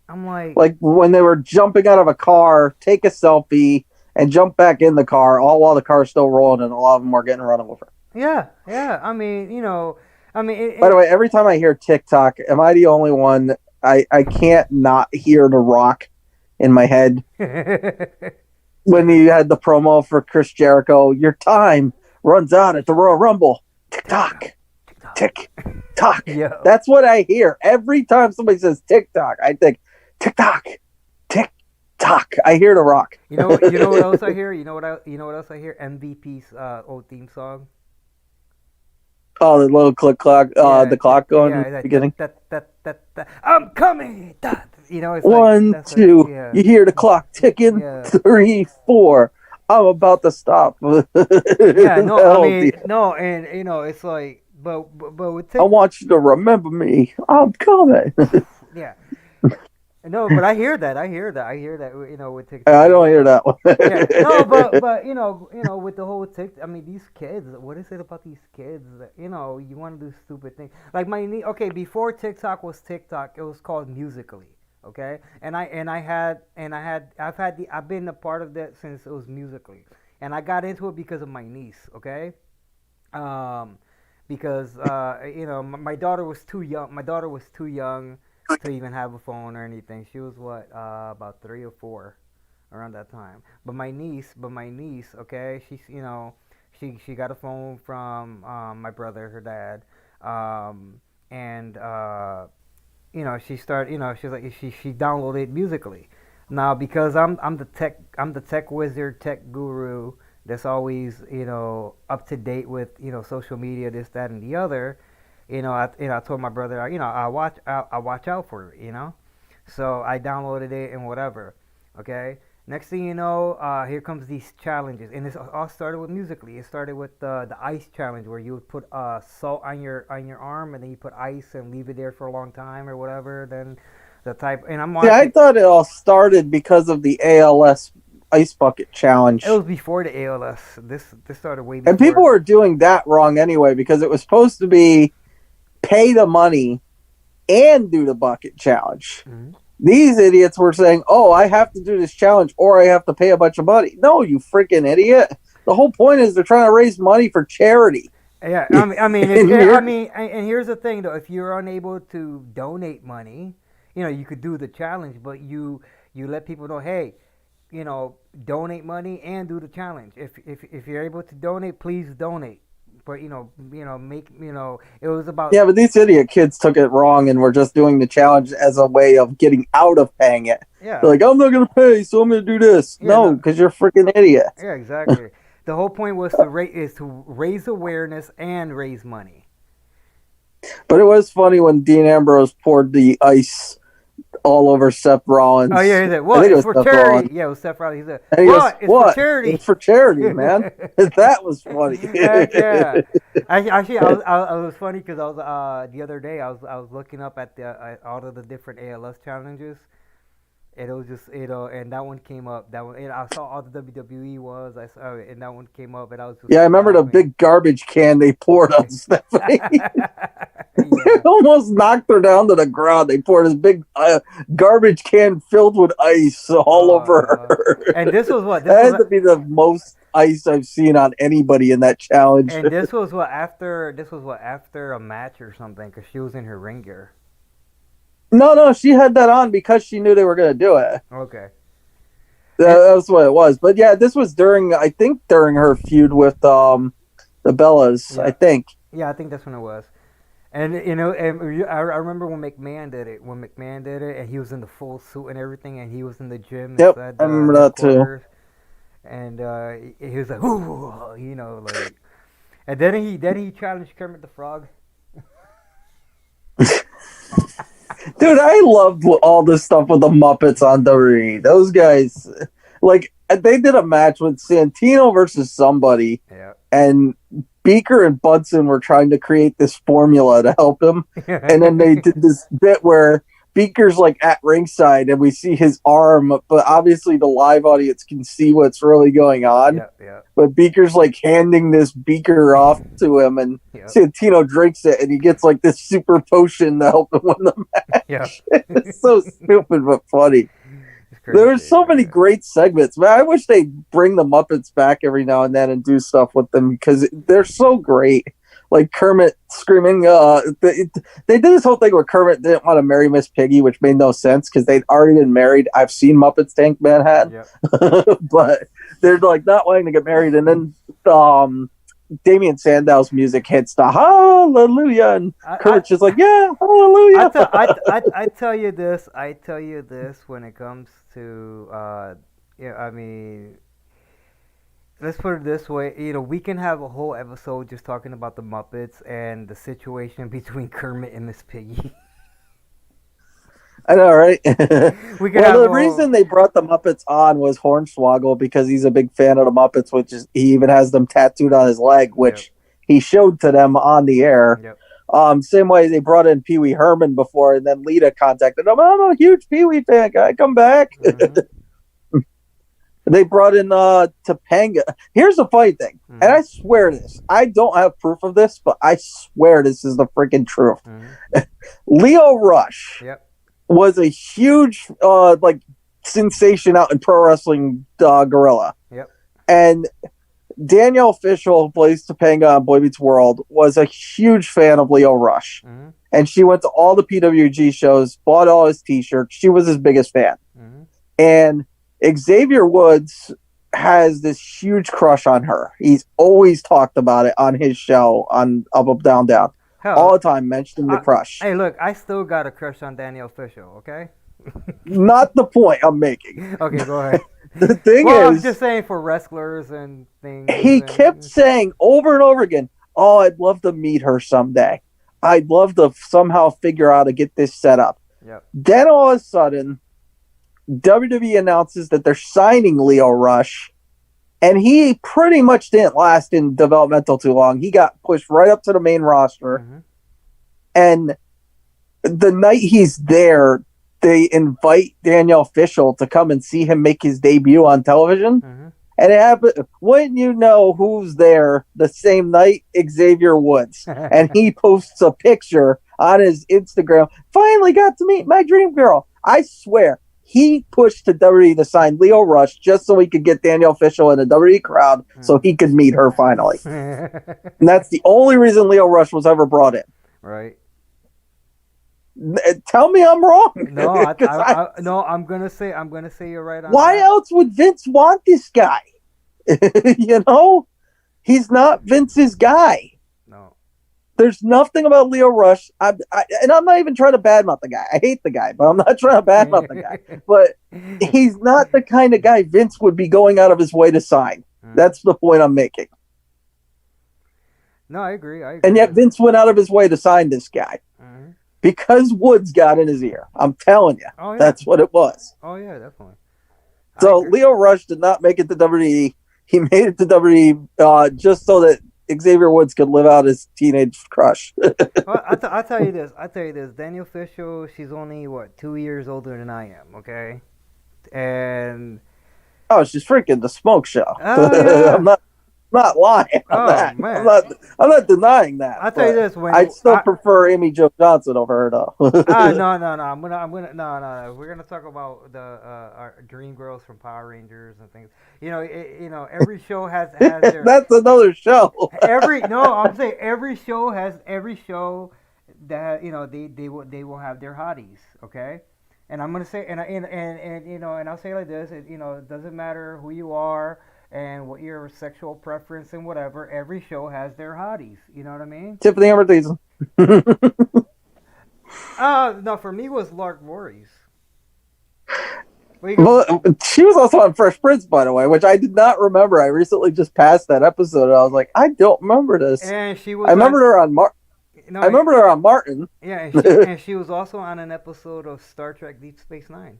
I'm like, Like when they were jumping out of a car, take a selfie, and jump back in the car, all while the car's still rolling, and a lot of them were getting run over. yeah, yeah. By the way, every time I hear TikTok, am I the only one? I can't not hear The Rock in my head when he had the promo for Chris Jericho. Your time runs out at the Royal Rumble. Tick TikTok, tock, TikTok. tick tock. Yeah. That's what I hear every time somebody says TikTok. I think tick tock, tick tock. I hear The Rock. You know what else I hear? You know what else I hear? MVP's old theme song. Oh, the little click clock, Yeah, the clock going in yeah, the that, beginning. I'm coming. It's like One, that's like, two. yeah, You hear the clock ticking. yeah, 3, 4. I'm about to stop. yeah. No, I Hell, mean, no, and it's like, but with I want you to remember me. I'm coming. yeah, no, but I hear that. With TikTok I as don't hear well. that one. Yeah, no, but with the whole TikTok, I mean, these kids. What is it about these kids that you want to do stupid things? Like my niece. Okay, before TikTok was TikTok, it was called Musically, Okay, I've been a part of that since it was Musically, and I got into it because of my niece. Okay, um, because my daughter was too young. My daughter was too young to even have a phone or anything. She was what, about 3 or 4 around that time. But my niece, okay, she got a phone from my brother, her dad, and she started, she's like she downloaded Musically. Now because I'm the tech wizard, tech guru that's always up to date with social media, this, that, and the other. I told my brother, I watch out for it. So I downloaded it and whatever. Okay. Next thing you know, here comes these challenges, and this all started with Musically. It started with the ice challenge, where you would put salt on your arm, and then you put ice and leave it there for a long time or whatever. Then the type, and I'm See, I watching. thought it all started because of the ALS ice bucket It challenge. was before the ALS. This started way And people before. were doing that wrong anyway because it was supposed to be pay the money and do the bucket challenge. Mhm. These idiots were saying, "Oh, I have to do this challenge or I have to pay a bunch of money." No, you freaking idiot. The whole point is they're trying to raise money for charity. Yeah, I mean, And I you're mean, and here's the thing though: if you're unable to donate money, you could do the challenge, but you let people know, hey, donate money and do the challenge. If you're able to donate, please donate. But make it was about. yeah, but these idiot kids took it wrong and were just doing the challenge as a way of getting out of paying it. They're Yeah, like, I'm not gonna pay, so I'm gonna do this. yeah, No, no, because you're a freaking idiot. yeah, exactly. The whole point was to raise awareness and raise money. But it was funny when Dean Ambrose poured the ice all over Seth Oh Rollins. yeah, he said, I "Well, think it it's was for Seth Rollins. charity." Yeah, it was Seth Rollins. He said, And he goes, "Well, it's for "What? It's charity." for charity, man." That was funny. Heck yeah! Actually, I was funny because I was the other day I was looking up at all of the different ALS challenges, and it was just and that one came up. That one, and I saw all the WWE was I saw it, and that one came up, and I was just Yeah, I remember the laughing. big garbage can they poured on Stephanie. Yeah. Almost knocked her down to the ground. They poured this big garbage can filled with ice all over Uh, her. and this was what this That was, had to be the most ice I've seen on anybody in that challenge. and this was what after a match or something, because she was in her ring gear. No, no, she had that on because she knew they were going to do it. Okay. And That's what it was. But yeah, this was I think, during her feud with the Bellas. I yeah, think. yeah, I think that's when it was. And I remember when McMahon did it. And he was in the full suit and everything, and he was in the gym Yep, inside I the remember that too. headquarters, and he was like, "Ooh," like, and then he challenged Kermit the Frog. Dude, I loved all this stuff with the Muppets on WWE. Those guys, like, they did a match with Santino versus somebody, Yeah. and Beaker and Budson were trying to create this formula to help him. And then they did this bit where Beaker's like at ringside and we see his arm, but obviously the live audience can see what's really going on. Yeah, yeah, But Beaker's like handing this beaker off to him, and yeah, Santino drinks it, and he gets like this super potion to help him win the yeah. match. It's so stupid but funny. It's There were crazy. so many great segments, man. I wish they'd bring the Muppets back every now and then and do stuff with them because they're so great. Like Kermit screaming. They did this whole thing where Kermit didn't want to marry Miss Piggy, which made no sense because they'd already been married. I've seen Muppets Tank Manhattan, Yep. but they're like not wanting to get married. And then Damien Sandow's music hits the hallelujah, and I, Kermit's just like, yeah, I hallelujah. tell I tell you this. I tell you this when it comes to yeah. I mean, let's put it this way. We can have a whole episode just talking about the Muppets and the situation between Kermit and Miss Piggy. I know, right? We can Well, have the a whole. reason they brought the Muppets on was Hornswoggle because he's a big fan of the Muppets, which is he even has them tattooed on his leg, Yep. which he showed to them on the air. Yep. Same way they brought in Pee Wee Herman before, and then Lita contacted him. I'm a huge Pee Wee fan. Can I come back? Mhm. They brought in Topanga. Here's the funny thing, and Mhm. I swear this. I don't have proof of this, but I swear this is the freaking truth. Mhm. Leo Rush Yep. was a huge like sensation out in pro wrestling gorilla. Yep. And Danielle Fishel, who plays Topanga on Boy Meets World, was a huge fan of Leo Rush. Mm-hmm. And she went to all the PWG shows, bought all his t-shirts. She was his biggest fan. Mm-hmm. And Xavier Woods has this huge crush on her. He's always talked about it on his show on Up Up Down Down. Hell, all the time mentioning the crush. Hey, look, I still got a crush on Danielle Fishel, okay? Not the point I'm making. Okay, go ahead. The thing well, is, I'm just saying for wrestlers and things. He kept saying over and over again, "Oh, I'd love to meet her someday. I'd love to somehow figure out how to get this set up." Yep. Then all of a sudden, WWE announces that they're signing Leo Rush, and he pretty much didn't last in developmental too long. He got pushed right up to the main roster, Mm-hmm. and the night he's there, they invite Danielle Fishel to come and see him make his debut on television. Mm-hmm. And it happened. Wouldn't you know who's there the same night? Xavier Woods. And he posts a picture on his Instagram. Finally got to meet my dream girl. I swear, he pushed to WWE to sign Leo Rush just so he could get Danielle Fishel in a WWE crowd so he could meet her finally. And that's the only reason Leo Rush was ever brought in. Right. Tell me I'm wrong. No, no, I'm gonna say you're right on. Why that. else would Vince want this guy? You know, he's not Vince's guy. No, there's nothing about Leo Rush. And I'm not even trying to badmouth the guy. I hate the guy, but I'm not trying to badmouth the guy. But he's not the kind of guy Vince would be going out of his way to sign. That's the point I'm making. No, I agree. And yet Vince went out of his way to sign this guy. Mm-hmm. Because Woods got in his ear. I'm telling you. Oh, yeah. That's what it was. Oh, yeah, definitely. So Leo Rush did not make it to WWE. He made it to WWE just so that Xavier Woods could live out his teenage crush. Well, I'll tell you this. Danielle Fishel, she's only, 2 years older than I am, okay? And... Oh, she's freaking the smoke show. Oh, yeah. I'm not lying on that. Man. I'm not denying that. I'll tell you this: I still prefer Amy Jo Johnson over her, though. No. I'm gonna no. We're gonna talk about the our dream girls from Power Rangers and things. Every show has their. That's another show. I'm saying every show that they will have their hotties. Okay. And I'm gonna say and I'll say it like this: it doesn't matter who you are. And what your sexual preference and whatever, every show has their hotties. You know what I mean? Tiffany Amber Thiessen. No, for me it was Lark Voorhees. Well, she was also on Fresh Prince, by the way, which I did not remember. I recently just passed that episode, and I was like, I don't remember this. And she was. I remember her on I remember her on Martin. Yeah, and she was also on an episode of Star Trek Deep Space Nine.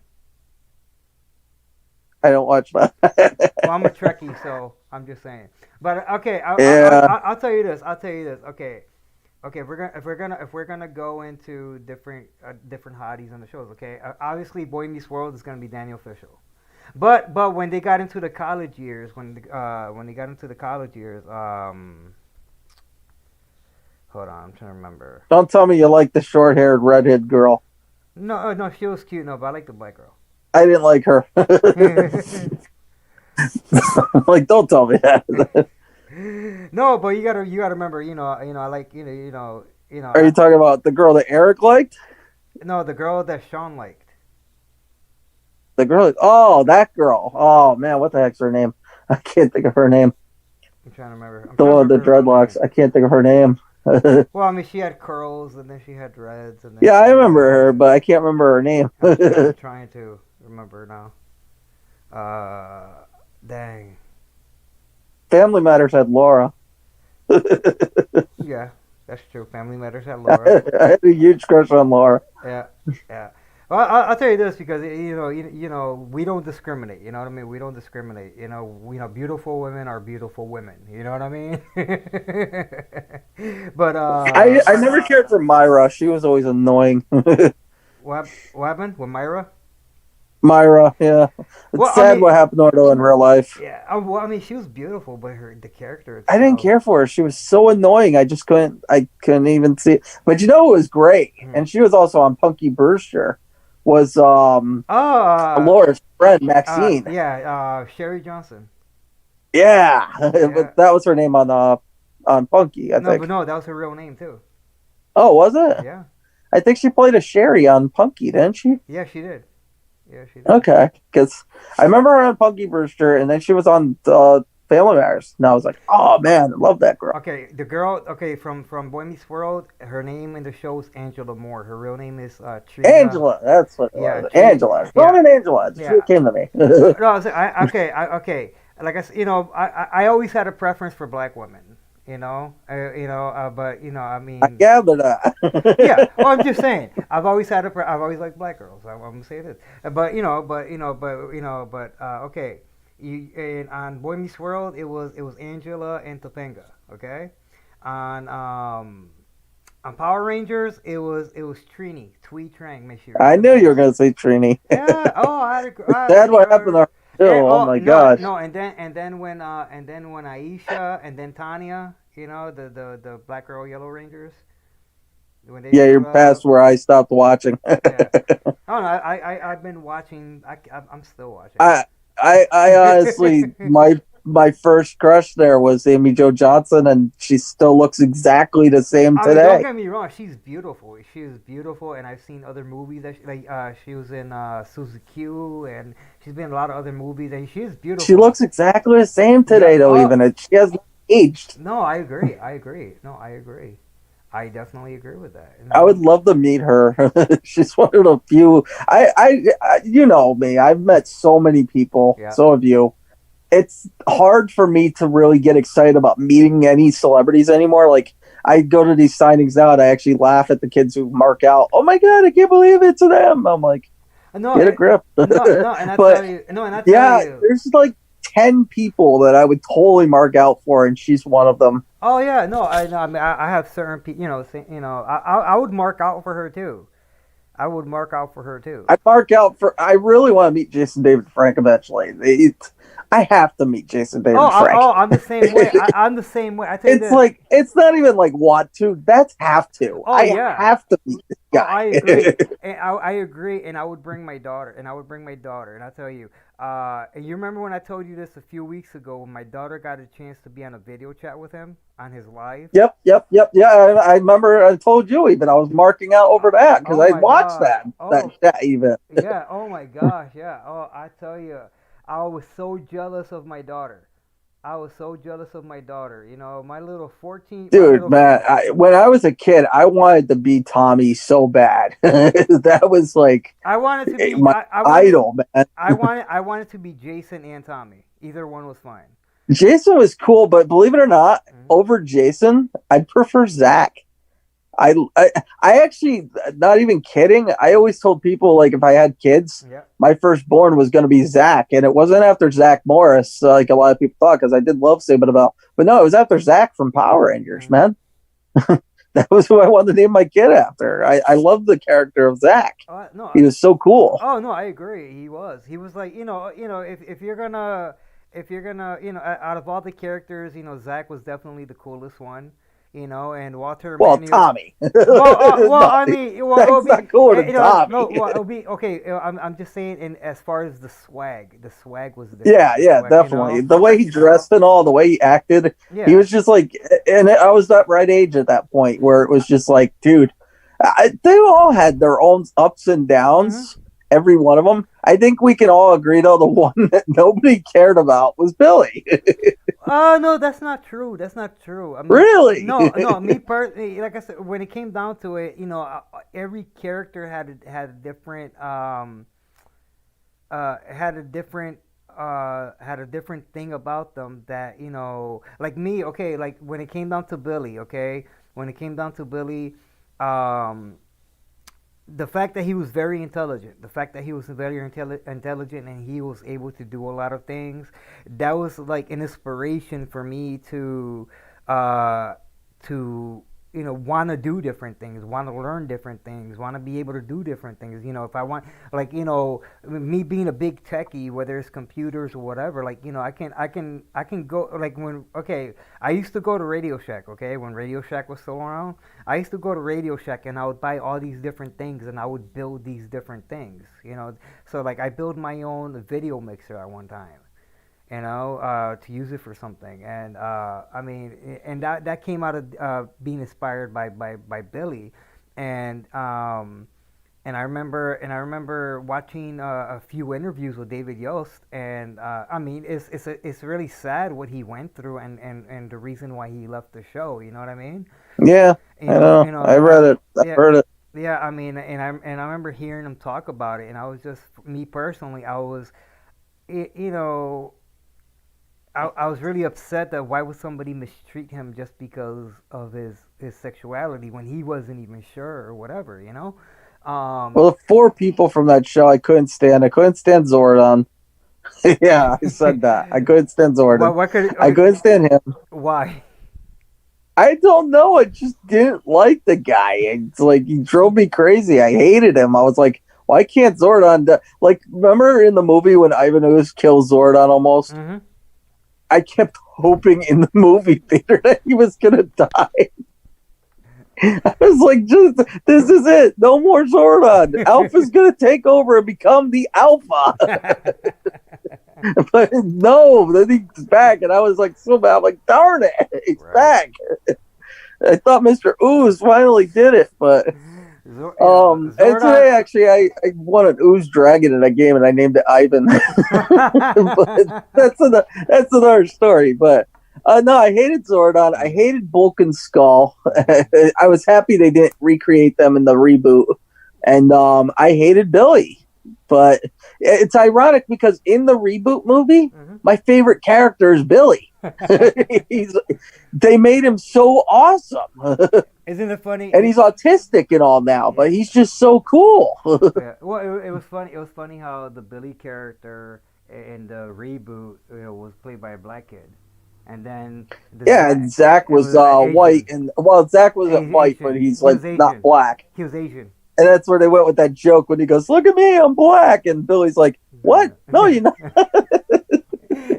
I don't watch that. Well, I'm a Trekkie, so I'm just saying. But okay, I'll tell you this. Okay. If we're gonna go into different hotties on the shows, okay. Obviously, Boy Meets World is gonna be Danielle Fishel. But when they got into the college years, hold on, I'm trying to remember. Don't tell me you like the short-haired redhead girl. No, she was cute. No, but I like the black girl. I didn't like her. Like, don't tell me that. No, but you gotta remember, I like, Are you talking about the girl that Eric liked? No, the girl that Sean liked. The girl? Oh, that girl. Oh man, what the heck's her name? I can't think of her name. I'm trying to remember. The one with the dreadlocks. I can't think of her name. Well, I mean, she had curls and then she had dreads. And then yeah, I remember her, but I can't remember her name. I'm trying to remember now. Dang. Family Matters had Laura. Yeah, that's true. Family Matters had Laura. I had a huge crush on Laura. Yeah. Well, I'll tell you this because we don't discriminate. You know what I mean? We don't discriminate. Beautiful women are beautiful women. You know what I mean? But I never cared for Myra. She was always annoying. What happened with Myra? Myra, yeah. It's sad what happened to her though in real life. Yeah, well, I mean, she was beautiful, but the character itself. I didn't care for her. She was so annoying. I couldn't even see it. But who was great? And she was also on Punky Brewster, was Oh, Laura's friend Maxine. yeah, Sherry Johnson. Yeah, Yeah. but that was her name on Punky, I No, but think. no, that was her real name too. Oh, was it? Yeah. I think she played a Sherry on Punky, didn't she? Yeah, she did. Yeah, she did. Okay, because I remember her on Punky Brewster, and then she was on Family Matters, and I was like, oh man, I love that girl. Okay, the girl. Okay, from Boy Meets World. Her name in the show is Angela Moore. Her real name is Trina. Angela, that's what it Yeah, was. Angela. Call Yeah, her Angela. She yeah. came to me. No, okay. Like I always had a preference for black women. But I I mean, gathered that. yeah. Oh, I'm just saying. I've always liked black girls. I'm gonna say this. Okay. On Boy Meets World, it was Angela and Topanga. Okay. On on Power Rangers, it was Trini, Twee Trang. May she rest I in knew you were peace. going to say Trini. Yeah. Oh, I had That's what happened to a her too. and Oh oh my no gosh. no and then when Aisha and then Tanya, the Black Girl Yellow Rangers, when they Yeah, showed you're up. past where I stopped watching. Yeah. Oh no, I've been watching. I'm still watching. I I honestly my first crush there was Amy Jo Johnson, and she still looks exactly the same I mean, don't today. get me wrong. She's beautiful. She is beautiful, and I've seen other movies that she was in Suzy Q, and she's been in a lot of other movies, and she is She beautiful. looks exactly the same Yeah. today, though. Oh Even she has not aged. no, I agree. I agree. No, I agree. I definitely agree with that. I would love to meet her. She's one of the few. You know me. I've met so many people. Yeah. So have you. It's hard for me to really get excited about meeting any celebrities anymore. Like I go to these signings now, and I actually laugh at the kids who mark out. Oh my god, I can't believe it's them. I'm like, No, get a grip. no, and I tell But you, no, and I tell yeah, you. there's like 10 people that I would totally mark out for, and she's one of them. Oh yeah, no, I know. I mean, I have certain people. I would mark out for her too. I would mark out for her too. I'd mark out for. I really want to meet Jason David Frank eventually. I have to meet Jason David Frank. I'm the same way. I'm the same way. I tell you It's this. like it's not even like want to. That's have to. Oh I yeah. have to meet this Oh, I guy. agree, and I agree, and I would bring my daughter, and I tell you, and you remember when I told you this a few weeks ago when my daughter got a chance to be on a video chat with him on his live. Yep. Yeah, I remember. I told you even I was marking out over that because Oh I my watched God. that Oh chat even. yeah. Oh my gosh. Yeah. Oh, I tell you, I was so jealous of my daughter. I was so jealous of my daughter. My little 14, my Dude, little. man, when I was a kid, I wanted to be Tommy so bad. That was like I wanted to be. my I wanted. idol, man. I wanted to be Jason and Tommy. Either one was fine. Jason was cool, but believe it or not, Mhm. over Jason, I'd prefer Zach. I actually, not even kidding. I always told people like if I had kids, Yeah. my firstborn was going to be Zach, and it wasn't after Zach Morris, like a lot of people thought, because I did love Saving About. But no, it was after Zach from Power Rangers, Mhm. man. That was who I wanted to name my kid after. I love the character of Zach. No. He was so cool. Oh no, I agree. He was. He was like if you're gonna out of all the characters, Zach was definitely the coolest one. And Walter Well, Emmanuel. Tommy. Well, No, I mean, well, it'll Zach's be, not cooler than no, Tommy. well, it'll be okay. I'm just saying, in as far as the swag was Yeah, different. The yeah, swag, definitely. The way he dressed and all, the way he acted, he yeah, was just like, and I was that right age at that point where it was just like, dude, they all had their own ups and hmm downs, every one of them. I think we can all agree, though, the one that nobody cared about was Billy. Oh no, that's not true. That's not true. I mean, Really? no. Me personally, like I said, when it came down to it, every character had a different had a different thing about them that like me. Okay, like when it came down to Billy. Okay, when it came down to Billy, um, the fact that he was very intelligent, the fact that he was very intelligent, and he was able to do a lot of things, that was like an inspiration for me uh, to want to do different things, want to learn different things, want to be able to do different things. If I want, like, me being a big techie, whether it's computers or whatever, like, I can go, like, when, okay, I used to go to Radio Shack, okay, when Radio Shack was still around. I used to go to Radio Shack and I would buy all these different things and I would build these different things, so like I built my own video mixer at one time, to use it for something. And I mean, and that came out of being inspired by Billy, and and I remember watching a few interviews with David Yost, and I mean, it's really sad what he went through, and the reason why he left the show. You know what I mean? Yeah, You I know, know. you know, I I, read it. I yeah, heard it. yeah. I mean, and I remember hearing him talk about it, and I was just, me personally, I was, y- you know, I was really upset that why would somebody mistreat him just because of his sexuality when he wasn't even sure or whatever, Well, the four people from that show I couldn't stand. I couldn't stand Zordon. Yeah, I said that. I couldn't stand Zordon. what could, I okay, couldn't stand him. why? I don't know. I just didn't like the guy. It's like he drove me crazy. I hated him. I was like, why can't Zordon? Like, remember in the movie when Ivan Ooze kills Zordon almost? Hmm. I kept hoping in the movie theater that he was gonna die. I was like, just this is it. No more Zordon. Alpha's gonna take over and become the Alpha. But no, then he's back, and I was like, so bad. I'm like, darn it, he's Right. back. I thought Mr. Ooze finally did it, but and Zordon. today actually I won an Ooze Dragon in a game, and I named it Ivan. But that's another story. But no, I hated Zordon. I hated Bulk and Skull. I was happy they didn't recreate them in the reboot, and I hated Billy. But it's ironic because in the reboot movie, Hmm. my favorite character is Billy. he's They made him so awesome. Isn't it funny? And he's autistic and all now, but he's just so cool. Yeah. Well, it was funny. It was funny how the Billy character in the reboot, was played by a black kid, and then Yeah, and Zach it was was white, Asian. and well, Zach wasn't white, but Asian. he's He like was not Asian. black. He was Asian. And that's where they went with that joke when he goes, "Look at me, I'm black," and Billy's like, "What? No, you're not."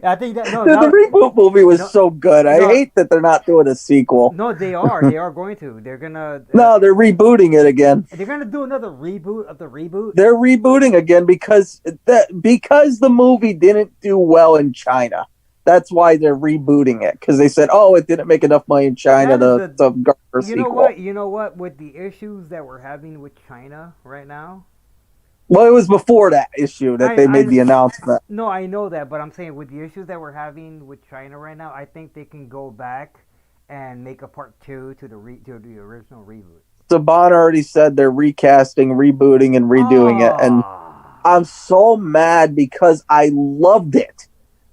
I think that no, The that, reboot movie was no, so good. I no, hate that they're not doing a sequel. no. They are. They are going to. No, they're rebooting it again. They're gonna do another reboot of the reboot. They're rebooting again because the movie didn't do well in China. That's why they're rebooting it, because they said, "Oh, it didn't make enough money in China That is to garner a You know sequel." what? You know what? With the issues that we're having with China right now, Well, it was before that issue that they made I the announcement. no, I know that, but I'm saying with the issues that we're having with China right now, I think they can go back and make a part two to the original reboot. Saban already said they're recasting, rebooting, and redoing it, and Ah, I'm so mad because I loved it.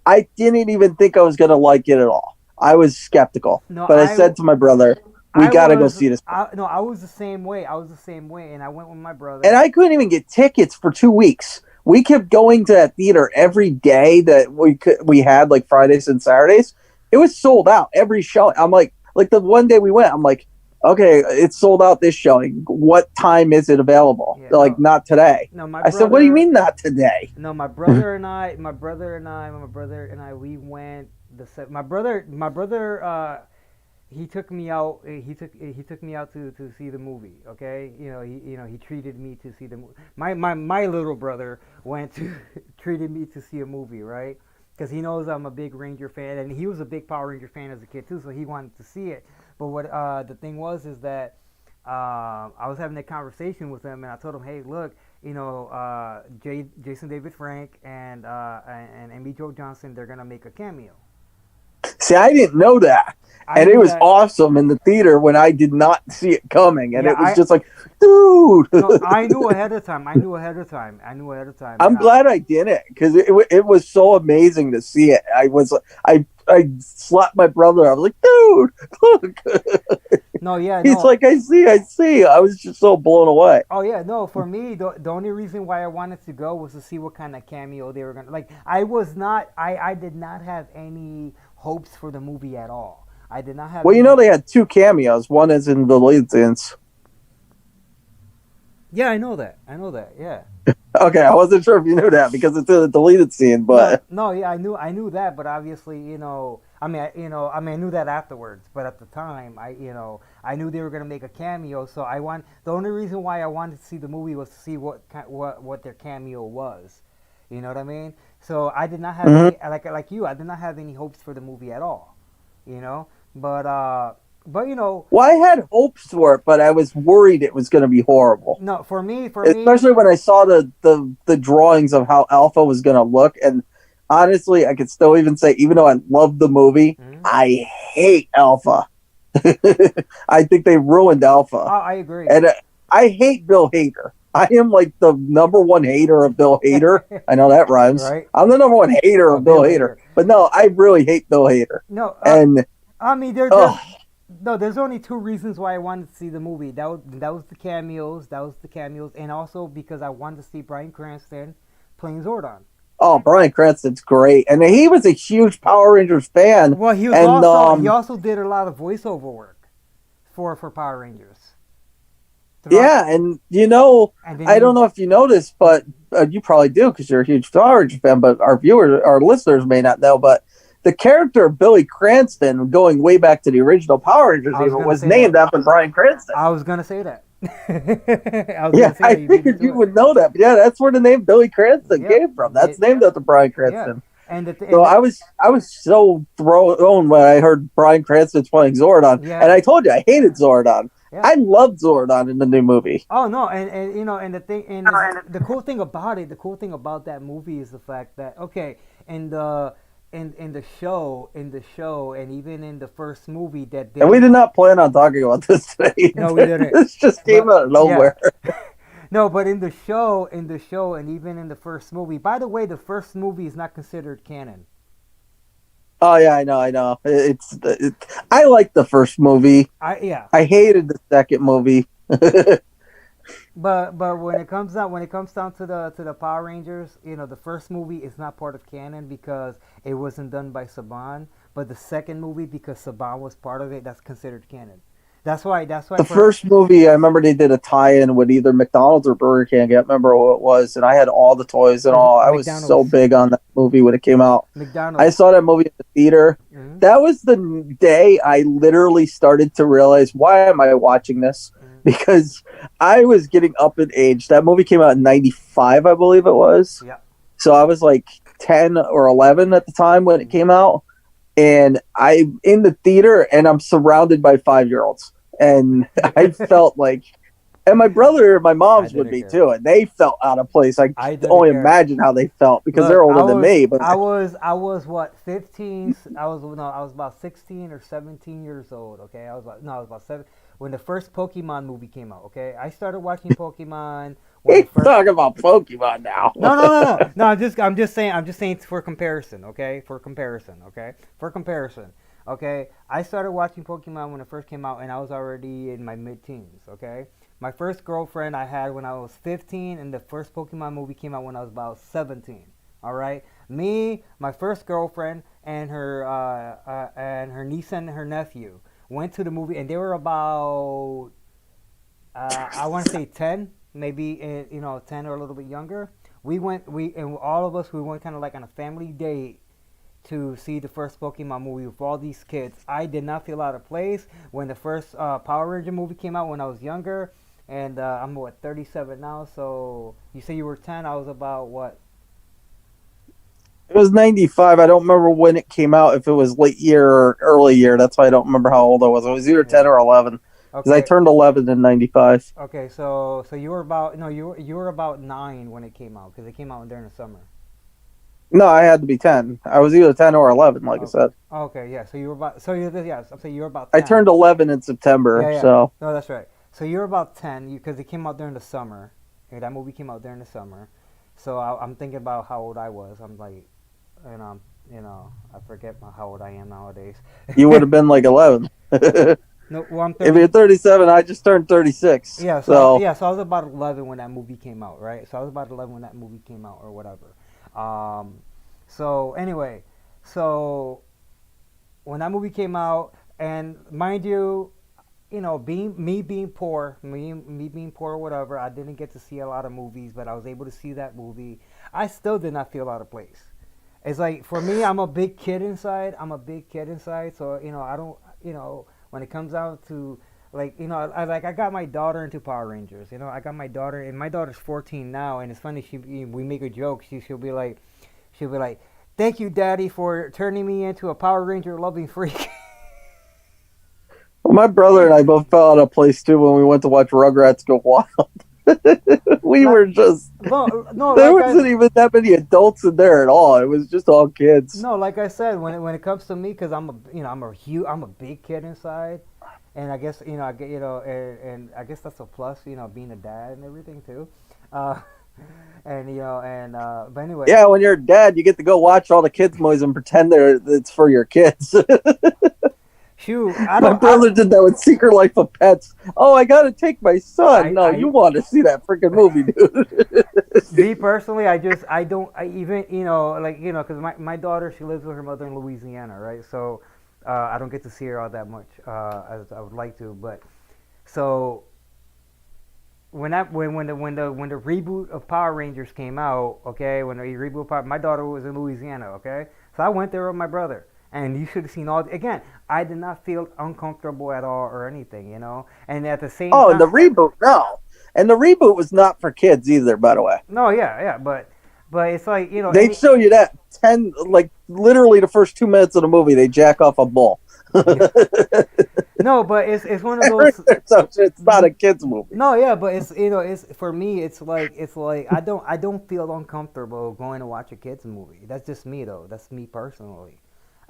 I didn't even think I was gonna like it at all. I was skeptical, no, but I said to my brother, "We gotta go see this." No, I was the same way. I was the same way, and I went with my And brother. I couldn't even get tickets for 2 weeks. We kept going to that theater every day that we had, like Fridays and Saturdays. It was sold out every show. I'm like the one day we went, I'm like, okay, it's sold out this showing. What time is it available? Yeah, They're like, not today. no, my I said, what do you brother. mean not today? No, my brother and I, we went my brother, he took me out. He took me out to see the movie. Okay, he treated me to see the movie. My little brother went to treated me to see a movie, right? Because he knows I'm a big Ranger fan, and he was a big Power Ranger fan as a kid too. So he wanted to see it. But what the thing was is that I was having a conversation with him, and I told him, hey, look, Jason David Frank and Amy Jo Johnson, they're gonna make a cameo. See, I didn't know that. I And it knew was that. awesome in the theater when I did not see it coming. And Yeah, it was just like, dude. no, I knew ahead of time. I knew ahead of time, I'm glad I did it because it was so amazing to see it. I slapped my brother. I was like, dude, look. no, yeah, He's no. like, I see. I was just so blown away. Oh yeah, no. For me, the only reason why I wanted to go was to see what kind of cameo they were gonna like. I did not have any hopes for the movie at all. I did not have Well, any. they had two cameos. One is in the lead scenes. Yeah, I know that. I know that. Yeah. Okay, I wasn't sure if you knew that because it's in the deleted scene, No, but no, yeah, I knew that, but obviously, I knew that afterwards. But at the time, I knew they were gonna make a cameo. So the only reason why I wanted to see the movie was to see what their cameo was. You know what I mean? So I did not have Mhm. any like you. I did not have any hopes for the movie at all. You know, but well, I had hopes for it, but I was worried it was going to be horrible. no, for me, Especially when I saw the drawings of how Alpha was going to look, and honestly, I could still even say, even though I love the movie, mhm. I hate Alpha. I think they ruined Alpha, I agree. and I hate Bill Hader. I am like the number one hater of Bill Hader. I know that rhymes. Right? I'm the number one hater of Bill Bill Hader. Hader. But no, I really hate Bill Hader. No, And I mean, there's oh, no, there's only two reasons why I wanted to see the movie. That was the cameos. That was the cameos, and also because I wanted to see Bryan Cranston playing Zordon. oh, Bryan Cranston's great, and he was a huge Power Rangers fan. Well, And he also did a lot of voiceover work for Power Rangers throughout, yeah, and and then I don't know if you know this, but you probably do because you're a huge Power Rangers fan. But our viewers, our listeners may not know, but the character of Billy Cranston, going way back to the original Power Rangers, I was even gonna was say that. named after Bryan Cranston. I was gonna say that. I was Yeah, gonna say I that. You beat me figured to you it. would know that. But yeah, that's where the name Billy Cranston Yep. came from. That's named after Bryan Yeah. Cranston. And So and I was so thrown when I heard Bryan Cranston's playing Zordon, and yeah, I told you I hated Zordon. yeah. I loved Zordon in the new movie. Oh no, and the thing and the cool thing about it, the cool thing about that movie is the fact that okay, in the in the show, and even in the first movie that And we they did not plan on talking about this today. no we didn't, This just came but out of yeah, nowhere. no, but in the show, and even in the first movie. By the way, the first movie is not considered canon. Oh yeah, I know. I liked the first movie. Yeah, I hated the second movie. but when it comes down to the Power Rangers, the first movie is not part of canon because it wasn't done by Saban. But the second movie, because Saban was part of it, that's considered canon. That's why The first movie, I remember they did a tie-in with either McDonald's or Burger King. I can't remember what it was, and I had all the toys and all. I was so McDonald's. big on that movie when it came out. I McDonald's. saw that movie in the theater. Hmm. That was the day I literally started to realize, why am I watching this? Hmm. Because I was getting up in age. That movie came out in '95, I believe it was. Yeah. So I was like 10 or 11 at the time when it came out, and I'm in the theater and I'm surrounded by 5-year-olds, and I felt like, and my brother and my I mom's with didn't me care. too, and they felt out of place. I I can didn't only care. imagine how they felt because Look, they're older than me. But what, 15? I was about 16 or 17 years old. Okay, I was about 7 when the first Pokemon movie came out. Okay, I started watching Pokemon when the he's first. talking about Pokemon now. No. I'm just saying for comparison. Okay, for comparison. Okay, for comparison. Okay, I started watching Pokemon when it first came out, and I was already in my mid-teens. Okay, my first girlfriend I had when I was 15, and the first Pokemon movie came out when I was about 17. All right, me, my first girlfriend, and her niece and her nephew went to the movie, and they were about I want to say 10, maybe 10 or a little bit younger. And all of us we went kind of like on a family date to see the first Pokemon movie with all these kids. I did not feel out of place when the first Power Ranger movie came out when I was younger, and I'm what 37 now. So you say you were 10, I was about what? It was '95. I don't remember when it came out. If it was late year or early year, that's why I don't remember how old I was. It was either 10 Yeah. or 11 because I Okay. turned 11 in '95. Okay. So you were about no you were about 9 when it came out because it came out during the summer. No, I had to be 10. I was either 10 or 11, like I Oh, said. okay. Yeah. So you were about so you yeah. I'm saying you were about I 10. turned 11 in September, Yeah. so No, that's right. So you're about 10 because it came out during the summer. Okay, that movie came out during the summer. So I'm thinking about how old I was. I'm like, you know, I forget how old I am nowadays. you would have been like 11. If No, well, I'm you're 30. 37, I just turned 36. So So I was about 11 when that movie came out, right? So I was about 11 when that movie came out or whatever. So anyway, so when that movie came out, And mind you, being poor, me being poor or whatever, I didn't get to see a lot of movies, but I was able to see that movie. I still did not feel out of place. It's like for me, I'm a big kid inside. I'm a big kid inside, so I don't, when it comes out to like, I got my daughter into Power Rangers. I got my daughter, and my daughter's 14 now, and it's funny. We make a joke. She'll be like, "Thank you, Daddy, for turning me into a Power Ranger loving freak." Well, my brother and I both fell out of place too when we went to watch Rugrats Go Wild. We like, were just no, there wasn't even that many adults in there at all. It was just all kids. no, like I said, when it comes to me, because I'm a big kid inside, and I guess I get and I guess that's a plus, being a dad and everything too, uh, and but anyway, Yeah, when you're a dad, you get to go watch all the kids' movies and pretend it's for your kids. shoot, I My don't, I brother did that with Secret Life of Pets. Oh, I gotta take my son. No, you I want to see that freaking movie, dude. me personally, I don't, I even, like, because my daughter, she lives with her mother in Louisiana, right? So, I don't get to see her all that much, as I would like to, but, so, when the reboot of Power Rangers came out, okay, when the reboot of my daughter was in Louisiana, okay? So I went there with my brother. And you should have seen again, I did not feel uncomfortable at all or anything, And at the same Oh, and time, the reboot, no. And the reboot was not for kids either, by the way. no, yeah, but it's like, They show you that 10, like literally the first 2 minutes of the movie, they jack off a bull. no, but it's one of those. So it's not a kids movie. No, yeah, but it's for me. It's like I don't feel uncomfortable going to watch a kids movie. That's just me though. That's me personally.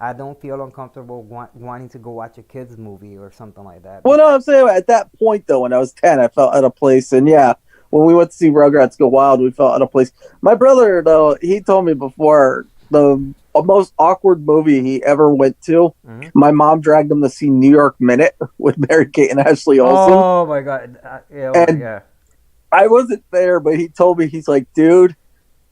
I don't feel uncomfortable wanting to go watch a kids movie or something like that. Well, no, I'm saying at that point though, when I was 10, I felt out of place, and yeah, when we went to see Rugrats Go Wild, we felt out of place. My brother, though, he told me before the most awkward movie he ever went to. Mm-hmm. My mom dragged him to see New York Minute with Mary Kate and Ashley Olsen. Oh my god! Yeah, and yeah. I wasn't there, but he told me, he's like, dude,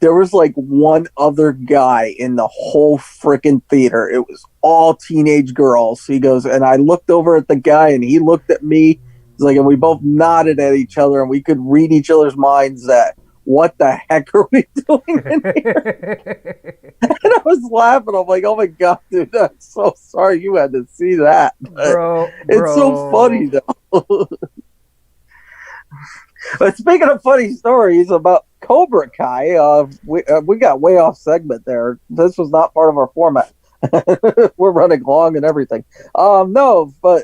there was like one other guy in the whole freaking theater. It was all teenage girls. He goes, and I looked over at the guy, and he looked at me. He's like, and we both nodded at each other, and we could read each other's minds that, what the heck are we doing in here? And I was laughing. I'm like, oh my god, dude, I'm so sorry you had to see that. Bro, it's so funny though. But speaking of funny stories about Cobra Kai, we got way off segment there. This was not part of our format. We're running long and everything. No, but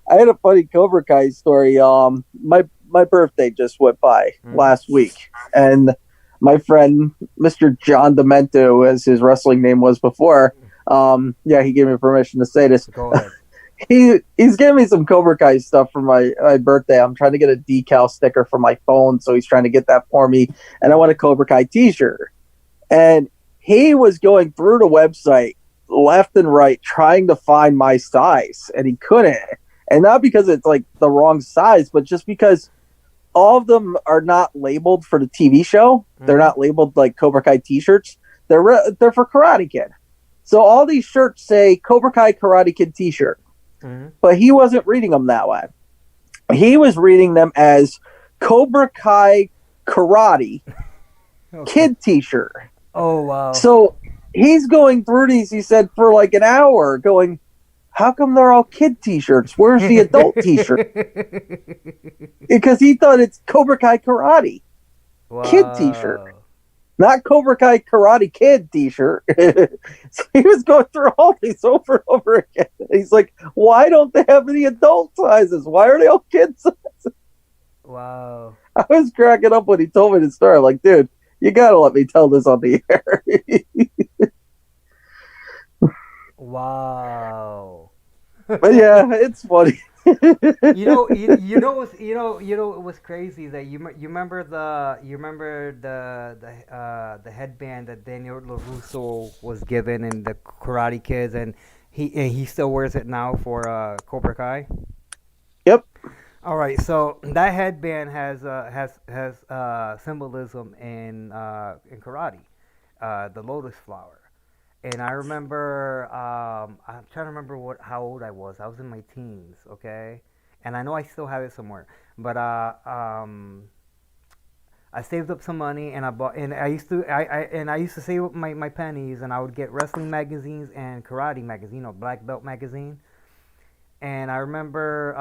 I had a funny Cobra Kai story. My birthday just went by last week, and my friend Mr. John Demento, as his wrestling name was before, he gave me permission to say this. Go ahead. He's giving me some Cobra Kai stuff for my birthday. I'm trying to get a decal sticker for my phone, so he's trying to get that for me. And I want a Cobra Kai t-shirt. And he was going through the website left and right trying to find my size, and he couldn't. And not because it's like the wrong size, but just because all of them are not labeled for the TV show. Mm-hmm. They're not labeled like Cobra Kai t-shirts. They're for Karate Kid. So all these shirts say Cobra Kai Karate Kid t-shirt. Mm-hmm. But he wasn't reading them that way. He was reading them as Cobra Kai Karate Kid t-shirt. Oh, wow. So he's going through these, he said, for like an hour, going, how come they're all kid t-shirts? Where's the adult t-shirt? Because he thought it's Cobra Kai Karate Kid t-shirt. Not Cobra Kai Karate Kid t-shirt. So he was going through all these over and over again. He's like, why don't they have any adult sizes? Why are they all kid sizes? Wow. I was cracking up when he told me the story. I'm like, dude, you got to let me tell this on the air. Wow. But yeah, it's funny. You know it was crazy that you remember the headband that Daniel LaRusso was given in the Karate Kids, and he still wears it now for Cobra Kai. Yep. All right, so that headband has symbolism in karate, the lotus flower. And I remember, I'm trying to remember how old I was. I was in my teens, okay, and I know I still have it somewhere. But I saved up some money and I bought. And I used to save up my pennies, and I would get wrestling magazines and karate magazine, black belt magazine. And I remember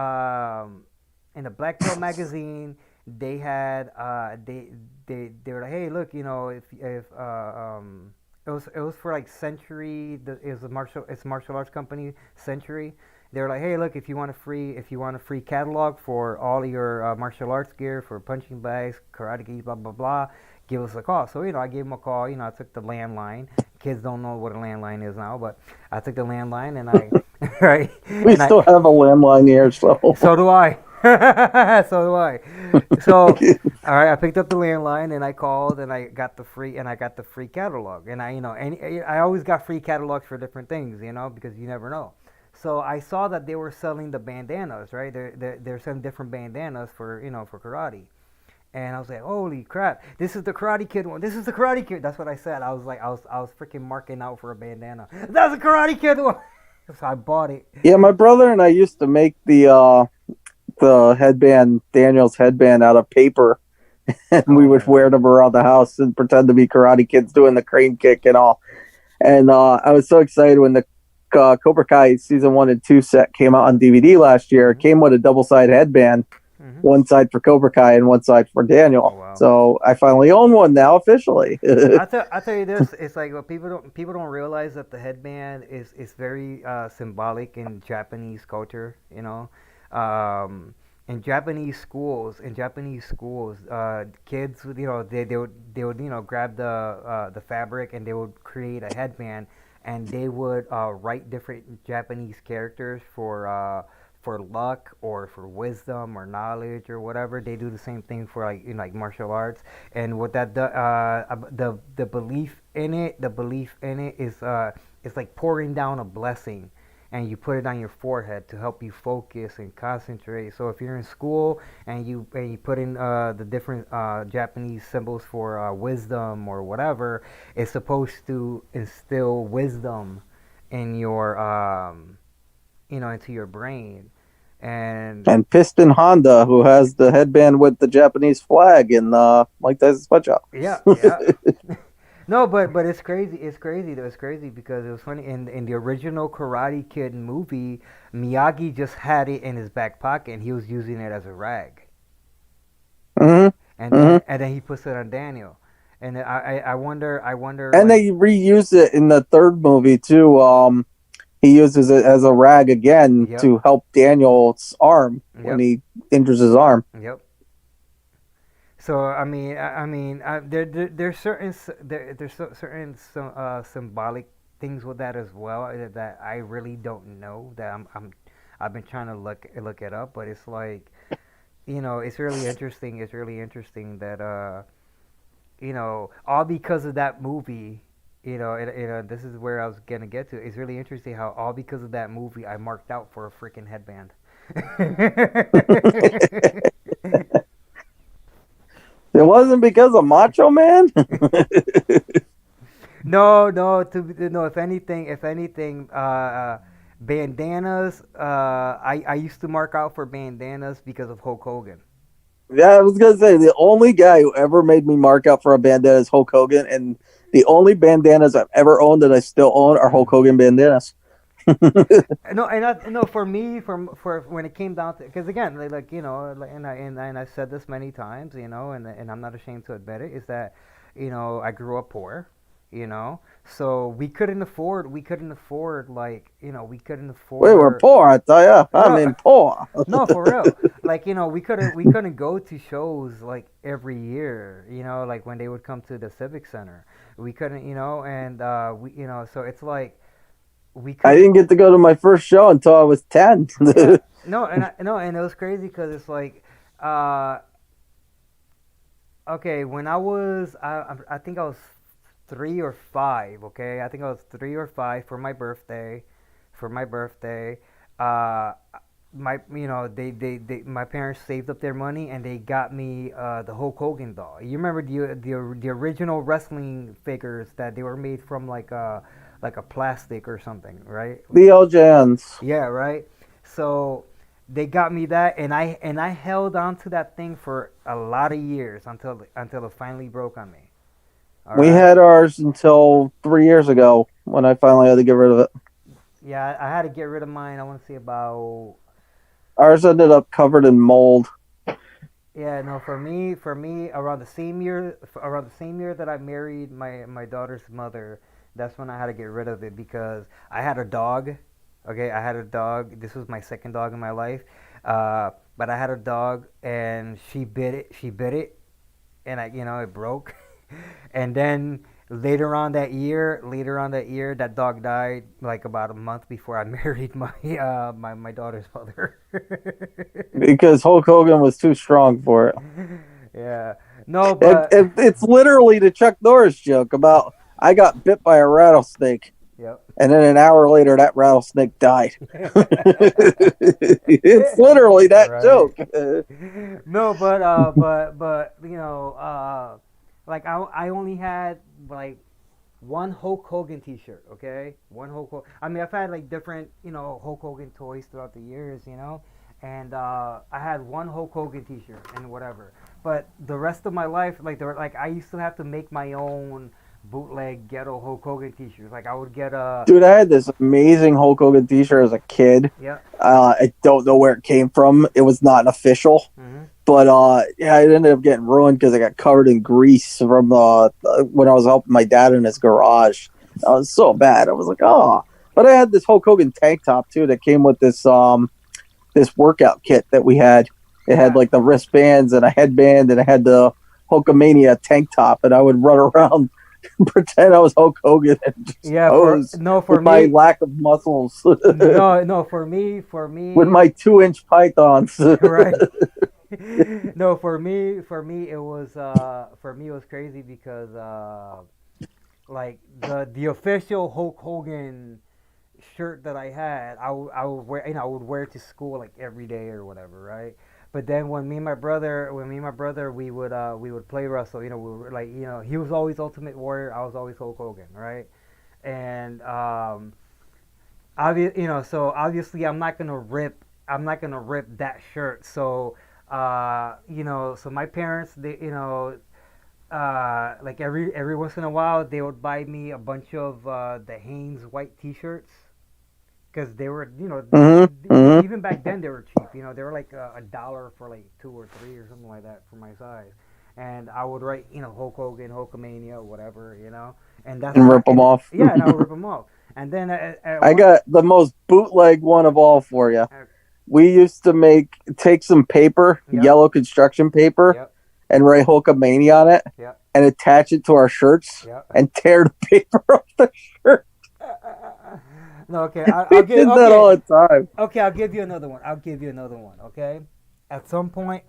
in the black belt magazine they had they were like, hey, look, if it was for like Century. It was it's a martial arts company, Century. They were like, hey, look, if you want a free catalog for all your martial arts gear, for punching bags, karate gi, blah blah blah, give us a call. So I gave them a call. I took the landline. Kids don't know what a landline is now, but I took the landline and I right, We and I still have a landline here, so. so do I. So do I. So, all right, I picked up the landline and I called and I got the free catalog. And I always got free catalogs for different things, because you never know. So I saw that they were selling the bandanas, right? They're selling different bandanas for karate. And I was like, holy crap, this is the Karate Kid one. This is the Karate Kid. That's what I said. I was freaking marking out for a bandana. That's the Karate Kid one. So I bought it. Yeah, my brother and I used to make the headband, Daniel's headband, out of paper, and we would Oh, wear them around the house and pretend to be Karate Kids doing the crane kick and all. And I was so excited when the Cobra Kai season 1 and 2 set came out on DVD last year. It mhm, came with a double side headband, mhm. one side for Cobra Kai and one side for Oh Daniel. wow. So I finally own one now officially. I tell you this, it's like what people don't realize that the headband is very symbolic in Japanese culture. In Japanese schools, kids would they would grab the fabric and they would create a headband, and they would write different Japanese characters for luck or for wisdom or knowledge or whatever. They do the same thing for like martial arts. And what the belief in it is like pouring down a blessing, and you put it on your forehead to help you focus and concentrate. So if you're in school and you put in the different Japanese symbols for wisdom or whatever, it's supposed to instill wisdom in your into your brain. And And Piston Honda, who has the headband with the Japanese flag in Mike Tyson's Punch Out. yeah, yeah. No, but it's crazy. It's crazy though. It's crazy because it was funny in the original Karate Kid movie. Miyagi just had it in his back pocket and he was using it as a rag, Hmm. and Hmm. then he puts it on Daniel. And I wonder And like, they reused it in the third movie too. He uses it as a rag again yep, to help Daniel's arm when yep, he injures his arm. yep. So there's certain symbolic things with that as well, that I really don't know, that I've been trying to look it up. But it's like, it's really interesting. It's really interesting that all because of that movie. This is where I was gonna get to. It's really interesting how all because of that movie I marked out for a freaking headband. It wasn't because of Macho Man. No, no. No. If anything, bandanas. I used to mark out for bandanas because of Hulk Hogan. Yeah, I was gonna say the only guy who ever made me mark out for a bandana is Hulk Hogan, and the only bandanas I've ever owned that I still own are Hulk Mm. Hogan bandanas. No, no. For me, for when it came down to, because again, and I said this many times, and I'm not ashamed to admit it, is that, I grew up poor, so we couldn't afford, like, we couldn't We were afford. poor, I tell ya. I No, mean, poor. no, for real. Like, we couldn't go to shows like every year, like when they would come to the Civic Center. We couldn't, and so it's like we I couldn't. didn't get to go to my first show until I was 10. Yeah, no, and it was crazy because it's like, uh, okay, when I think I was 3 or 5. Okay, I think I was 3 or 5 for my birthday. For my birthday, uh, my parents saved up their money and they got me the Hulk Hogan doll. You remember the original wrestling figures that they were made from, like like a plastic or something, right? The LJNs. Yeah, right. So they got me that, and I held on to that thing for a lot of years until it finally broke on me. All We right. had ours until 3 years ago when I finally had to get rid of it. Yeah, I had to get rid of mine. I want to say about. Ours ended up covered in mold Yeah, no, for me, around the same year that I married my daughter's mother, that's when I had to get rid of it because I had a dog. Okay, I had a dog. This was my second dog in my life. But I had a dog and she bit it. She bit it, and it broke. And then later on that year, that dog died like about a month before I married my daughter's mother. because Hulk Hogan was too strong for it. Yeah. No, And, but and it's literally the Chuck Norris joke about I got bit by a rattlesnake, yep. and then an hour later that rattlesnake died. It's literally that Right. joke. No, but like I only had like one Hulk Hogan T-shirt. Okay, one Hulk. I mean, I've had like different Hulk Hogan toys throughout the years, and I had one Hulk Hogan T-shirt and whatever. But the rest of my life, like I used to have to make my own bootleg ghetto Hulk Hogan T-shirts. Like I would get a Dude, I had this amazing Hulk Hogan T-shirt as a kid. yeah. I don't know where it came from. It was not an official, Mhm. but yeah, it ended up getting ruined because I got covered in grease from when I was helping my dad in his garage. That was so bad. I was like, oh. But I had this Hulk Hogan tank top too that came with this workout kit that we had. It had Yeah. like the wristbands and a headband, and it had the Hulkamania tank top, and I would run around and pretend I was Hulk Hogan and just Yeah, pose for with my me, lack of muscles no, for with me, my 2 inch pythons. right. No, for me it was crazy because like the official Hulk Hogan shirt that I had, I would wear, I would wear it to school like every day or whatever, right? But then when me and my brother, we would play wrestle. We were like, he was always Ultimate Warrior, I was always Hulk Hogan, right? And so obviously I'm not gonna rip that shirt. So so my parents, they like every once in a while they would buy me a bunch of the Hanes white T-shirts because they were Hmm. Hmm. even back then they were cheap. They were like a dollar for like two or three or something like that for my size. And I would write Hulk Hogan, Hulkamania, whatever, and that's And what rip them off. yeah, and I would rip them off. And then at I one got the most bootleg one of all for you. uh, We used to take some paper, yep, yellow construction paper, yep, and write Hulkamania on it, yep, and attach it to our shirts, yep. and tear the paper off the shirt. No, okay, We I'll give did that all okay, the time. okay, I'll give you another one. I'll give you another one. Okay. At some point,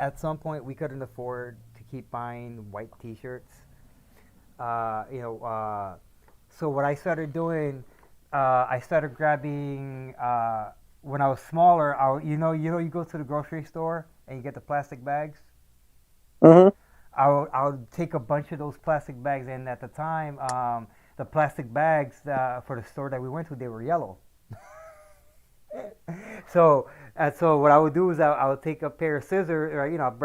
we couldn't afford to keep buying white T-shirts. Uh, you know, uh, so what I started doing, I started grabbing. When I was smaller, you go to the grocery store and you get the plastic bags. Hmm. I would take a bunch of those plastic bags, and at the time, the plastic bags for the store that we went to, they were yellow. So what I would do is I would take a pair of scissors, or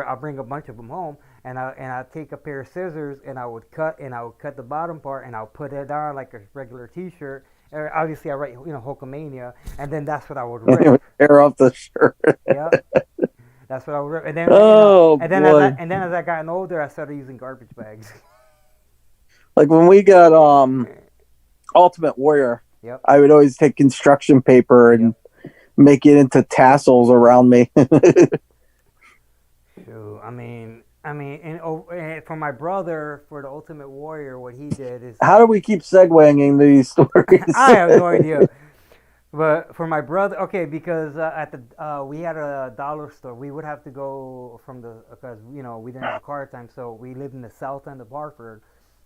I'll bring a bunch of them home, and I'd take a pair of scissors and I would cut the bottom part and I'll put it on like a regular T-shirt. Obviously, I write Hulkamania, and then that's what I would And it rip. would tear off the shirt. Yeah, that's what I would rip. And then Oh boy! as I gotten older, I started using garbage bags. Like when we got Ultimate Warrior, Yep, I would always take construction paper and yep. make it into tassels around me. Shoot, and for my brother, for the Ultimate Warrior, what he did is How do we keep segueing these stories? I have no idea. But for my brother, okay, because at the we had a dollar store. We would have to go from the because we didn't have a car at the time, so we lived in the south end of Hartford.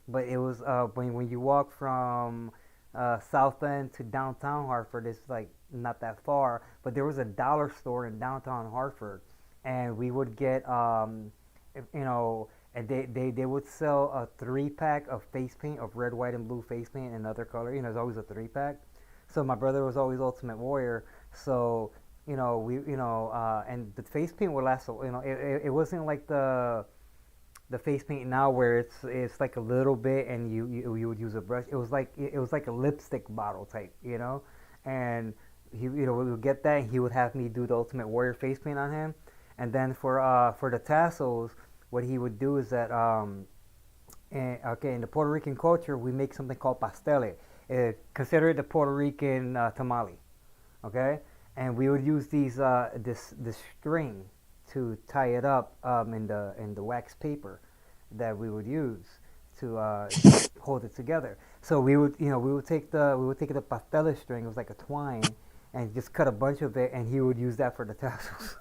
But it was when you walk from south end to downtown Hartford, it's like not that far. But there was a dollar store in downtown Hartford, and we would get you know, and they would sell a 3 pack of face paint of red, white, and blue face paint and other color. You know, there's always a 3 pack. So my brother was always Ultimate Warrior. So and the face paint would last. It wasn't like the face paint now where it's like a little bit and you would use a brush. It was like a lipstick bottle type, and we would get that and he would have me do the Ultimate Warrior face paint on him, and then for the tassels, what he would do is that in the Puerto Rican culture we make something called pastele. Consider it the Puerto Rican tamale, okay? And we would use this string to tie it up in the wax paper that we would use to hold it together. So we would take the pastele string. It was like a twine, and just cut a bunch of it, and he would use that for the tassels.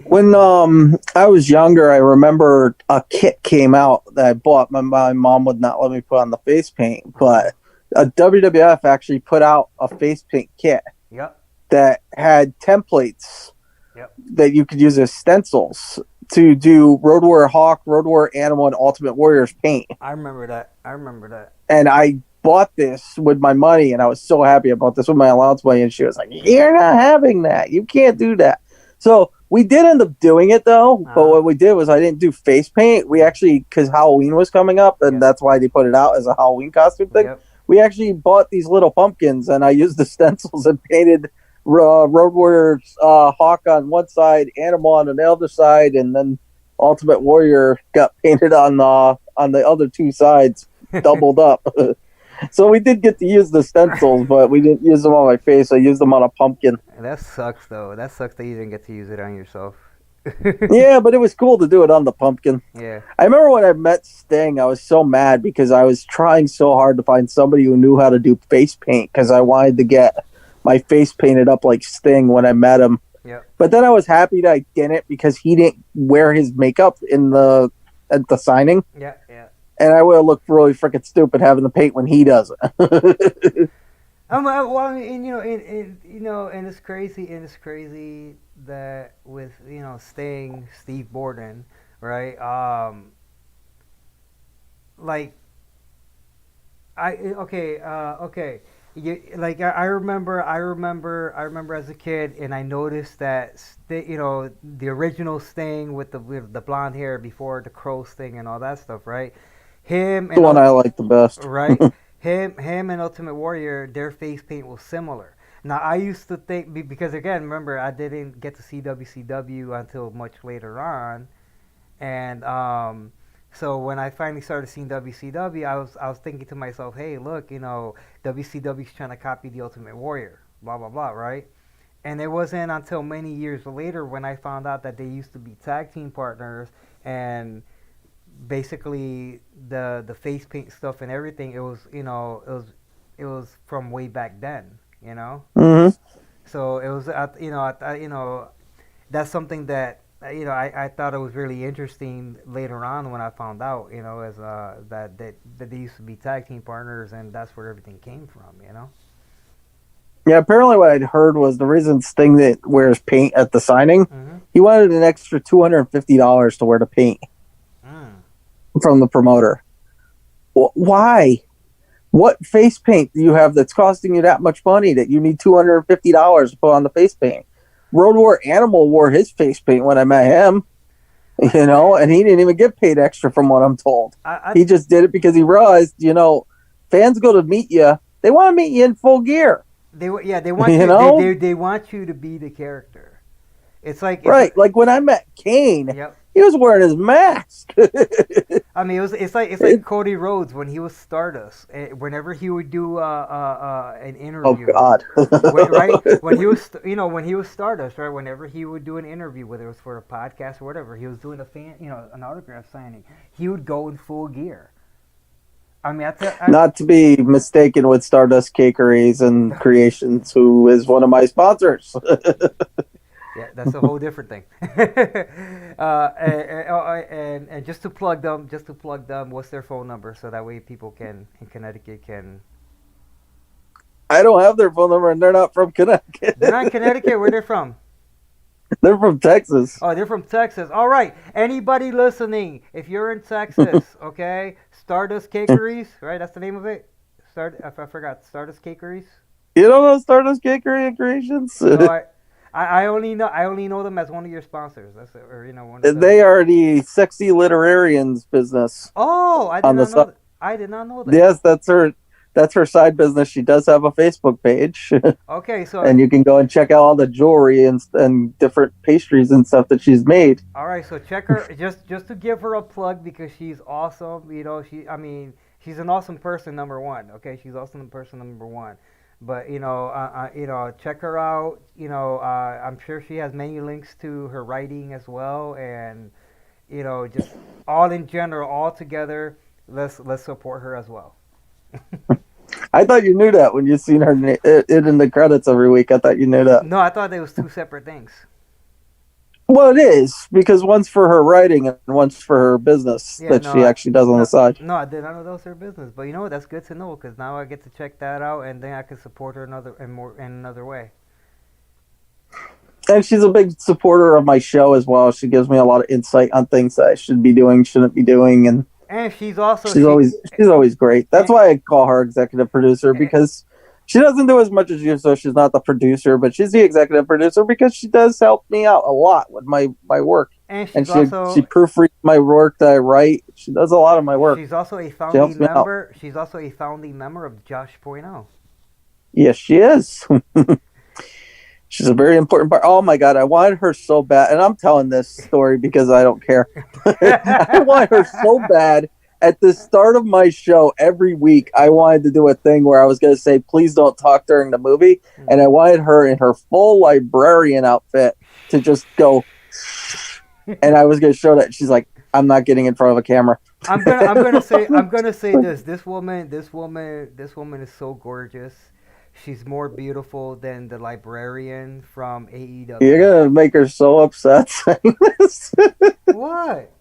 When I was younger, I remember a kit came out that I bought. My mom would not let me put on the face paint, but WWF actually put out a face paint kit Yep. that had templates Yep. that you could use as stencils to do Road Warrior Hawk, Road Warrior Animal, and Ultimate Warriors paint. I remember that. I remember that. And I bought this with my money, and I was so happy about this with my allowance money. And she was like, "You're not having that. You can't do that." So we did end up doing it though. But what we did was I didn't do face paint. We actually, because Halloween was coming up, and that's why they put it out as a Halloween costume thing. Yep. We actually bought these little pumpkins, and I used the stencils and painted Road Warrior's Hawk on one side, Animal on the other side, and then Ultimate Warrior got painted on the other two sides, doubled up. So we did get to use the stencils, but we didn't use them on my face. I used them on a pumpkin. That sucks though. That sucks that you didn't get to use it on yourself. Yeah, but it was cool to do it on the pumpkin. Yeah. I remember when I met Sting, I was so mad because I was trying so hard to find somebody who knew how to do face paint because I wanted to get my face painted up like Sting when I met him. Yeah. But then I was happy that I didn't because he didn't wear his makeup at the signing. Yeah. Yeah. And I would have looked really freaking stupid having the paint when he does it. Well, I mean, and it's crazy that with Steve Borden, right? Like okay. I remember as a kid, and I noticed that the original Sting with the blonde hair before the Crow Sting and all that stuff, right? Him The and one I like the best. right? Him and Ultimate Warrior, their face paint was similar. Now I used to think because again, remember I didn't get to see WCW until much later on, and so when I finally started seeing WCW, I was thinking to myself, hey, look, WCW's trying to copy the Ultimate Warrior, blah blah blah, right? And it wasn't until many years later when I found out that they used to be tag team partners, and basically the face paint stuff and everything, it was from way back then. Mm-hmm. So it was that's something that I thought it was really interesting later on when I found out, as that they used to be tag team partners, and that's where everything came from. Yeah, apparently what I'd heard was the reason Sting that wears paint at the signing, Mm-hmm. he wanted an extra $250 to wear the paint from the promoter. Why? What face paint do you have that's costing you that much money that you need $250 to put on the face paint? Road War Animal wore his face paint when I met him, and he didn't even get paid extra from what I'm told. He just did it because he realized, fans go to meet you. They want to meet you in full gear. They want you. They want you to be the character. It's like right, like when I met Kane. Yep. He was wearing his mask. I mean, it's like Cody Rhodes when he was Stardust. Whenever he would do an interview. Oh God! Right when he was Stardust, right? Whenever he would do an interview, whether it was for a podcast or whatever, he was doing an autograph signing. He would go in full gear. I mean, not to be mistaken with Stardust Cakeries and Creations, who is one of my sponsors. Yeah, that's a whole different thing. And just to plug them, what's their phone number so that way people in Connecticut can. I don't have their phone number, and they're not from Connecticut. They're not in Connecticut. Where they're from? They're from Texas. Oh, they're from Texas. All right. Anybody listening, if you're in Texas, okay, Stardust Cakeries, right? That's the name of it. I forgot. Stardust Cakeries. You don't know Stardust Cakery and Creations? No, I only know them as one of your sponsors. That's it, or one of the. They are the sexy literarians business Oh, I did on the not know side. that. I did not know that. Yes, that's her side business. She does have a Facebook page, Okay, so and you can go and check out all the jewelry and different pastries and stuff that she's made. all right, so check her just to give her a plug because she's awesome. I mean, she's an awesome person. Number one, okay, she's awesome person number one. But check her out. I'm sure she has many links to her writing as well, and just all in general, all together. Let's support her as well. I thought you knew that when you seen it in the credits every week. I thought you knew that. No, I thought they was two separate things. Well, it is because one's for her writing and one's for her business Yeah, that no, she actually does on the side. no, I did not know that was her business. But you know what? That's good to know because now I get to check that out, and then I can support her in another way. And she's a big supporter of my show as well. She gives me a lot of insight on things that I should be doing, shouldn't be doing, and And she's also she's she, always great. That's and, why I call her executive producer and because she doesn't do as much as you, so she's not the producer, but she's the executive producer because she does help me out a lot with my work, and and she's she also proofreads my work that I write. She does a lot of my work. she's also a She helps founding me out. member. She's also a founding member of Josh Point oh. Yes, she is. She's a very important part. Oh my god, I wanted her so bad, and I'm telling this story because I don't care. I want her so bad. At the start of my show every week, I wanted to do a thing where I was going to say, "Please don't talk during the movie," and I wanted her in her full librarian outfit to just go, and I was going to show that. She's like, "I'm not getting in front of a camera." I'm gonna say this. This woman is so gorgeous. She's more beautiful than the librarian from You're AEW. gonna make her so upset saying this. What?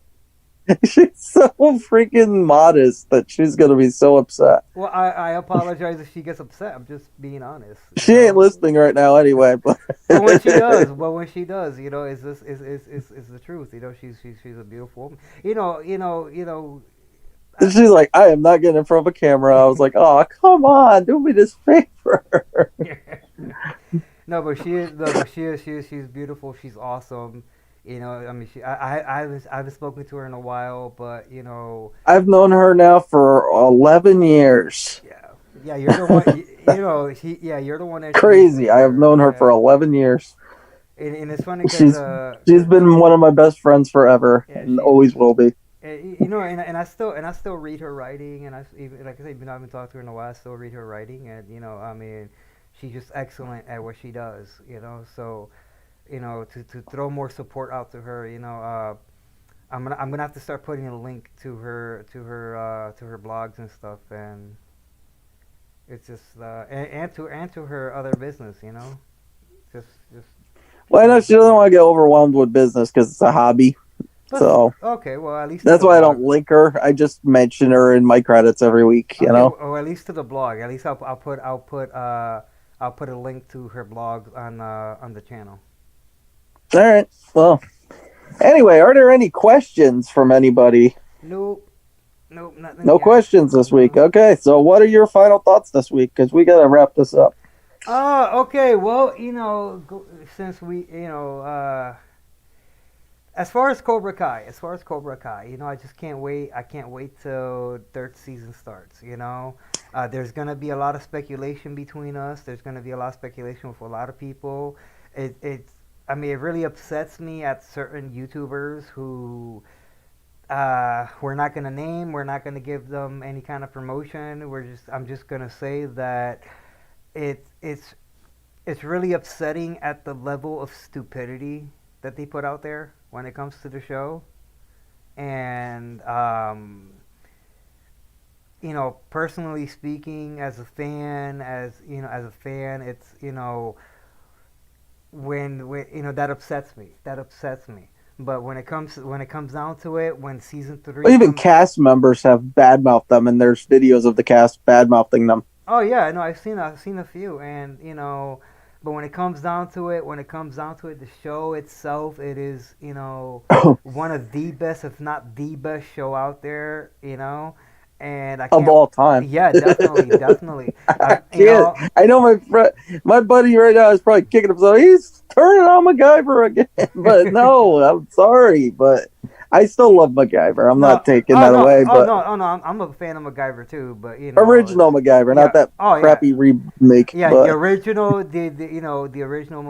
She's so freaking modest that she's gonna be so upset. Well, I apologize if she gets upset. I'm just being honest, She ain't listening right now anyway, but But when she does, is this is the truth. She's a beautiful woman. she's like, I am not getting in front of a camera. I was like, oh, come on, do me this favor. No, but she is. No, but she's beautiful. She's awesome. I mean, I haven't spoken to her in a while, but I've known her now for 11 years. yeah, yeah. You're the one. You're the one that introduced me Crazy. to I have her. known her for Yeah, 11 years. and it's funny because She's she's been one of my best friends forever yeah, and she's always will be. and I still read her writing, and even like I said, even though I haven't talked to her in a while, I still read her writing, and I mean, she's just excellent at what she does. So to throw more support out to her, I'm gonna have to start putting a link to her blogs and stuff, and it's just and to her other business, just Well, I know she doesn't want to get overwhelmed with business because it's a hobby. but So okay, well at least to that's the why I blog. don't link her. I just mention her in my credits every week, you Okay, know? or at least to the blog. At least I'll put a link to her blog on the channel. All right. Well, anyway, are there any questions from anybody? Nope, nope, nothing No yet. questions this week. No. Okay, so what are your final thoughts this week? Because we got to wrap this up. Okay. Well, since we, as far as Cobra Kai, I just can't wait. I can't wait till third season starts. There's gonna be a lot of speculation between us. There's gonna be a lot of speculation with a lot of people. I mean, it really upsets me at certain YouTubers who we're not gonna name. We're not gonna give them any kind of promotion. I'm just gonna say that it it's it's really upsetting at the level of stupidity that they put out there when it comes to the show. And personally speaking, as a fan, it's when that upsets me. That upsets me. But when it comes down to it, when season three Even comes. cast members have badmouthed them, and there's videos of the cast badmouthing them. Oh yeah, no, I've seen a few, and But when it comes down to it, the show itself, it is, one of the best, if not the best show out there, and I Of can't. all time. Yeah, definitely, definitely. I can't. I know my friend, my buddy right now is probably kicking himself. He's turning on MacGyver again, but no, I'm sorry, but I still love MacGyver. I'm not No, taking oh that no, away, oh but no, oh no. I'm a fan of MacGyver too, but original MacGyver, not yeah, that oh yeah, crappy remake. yeah. The But original, the original,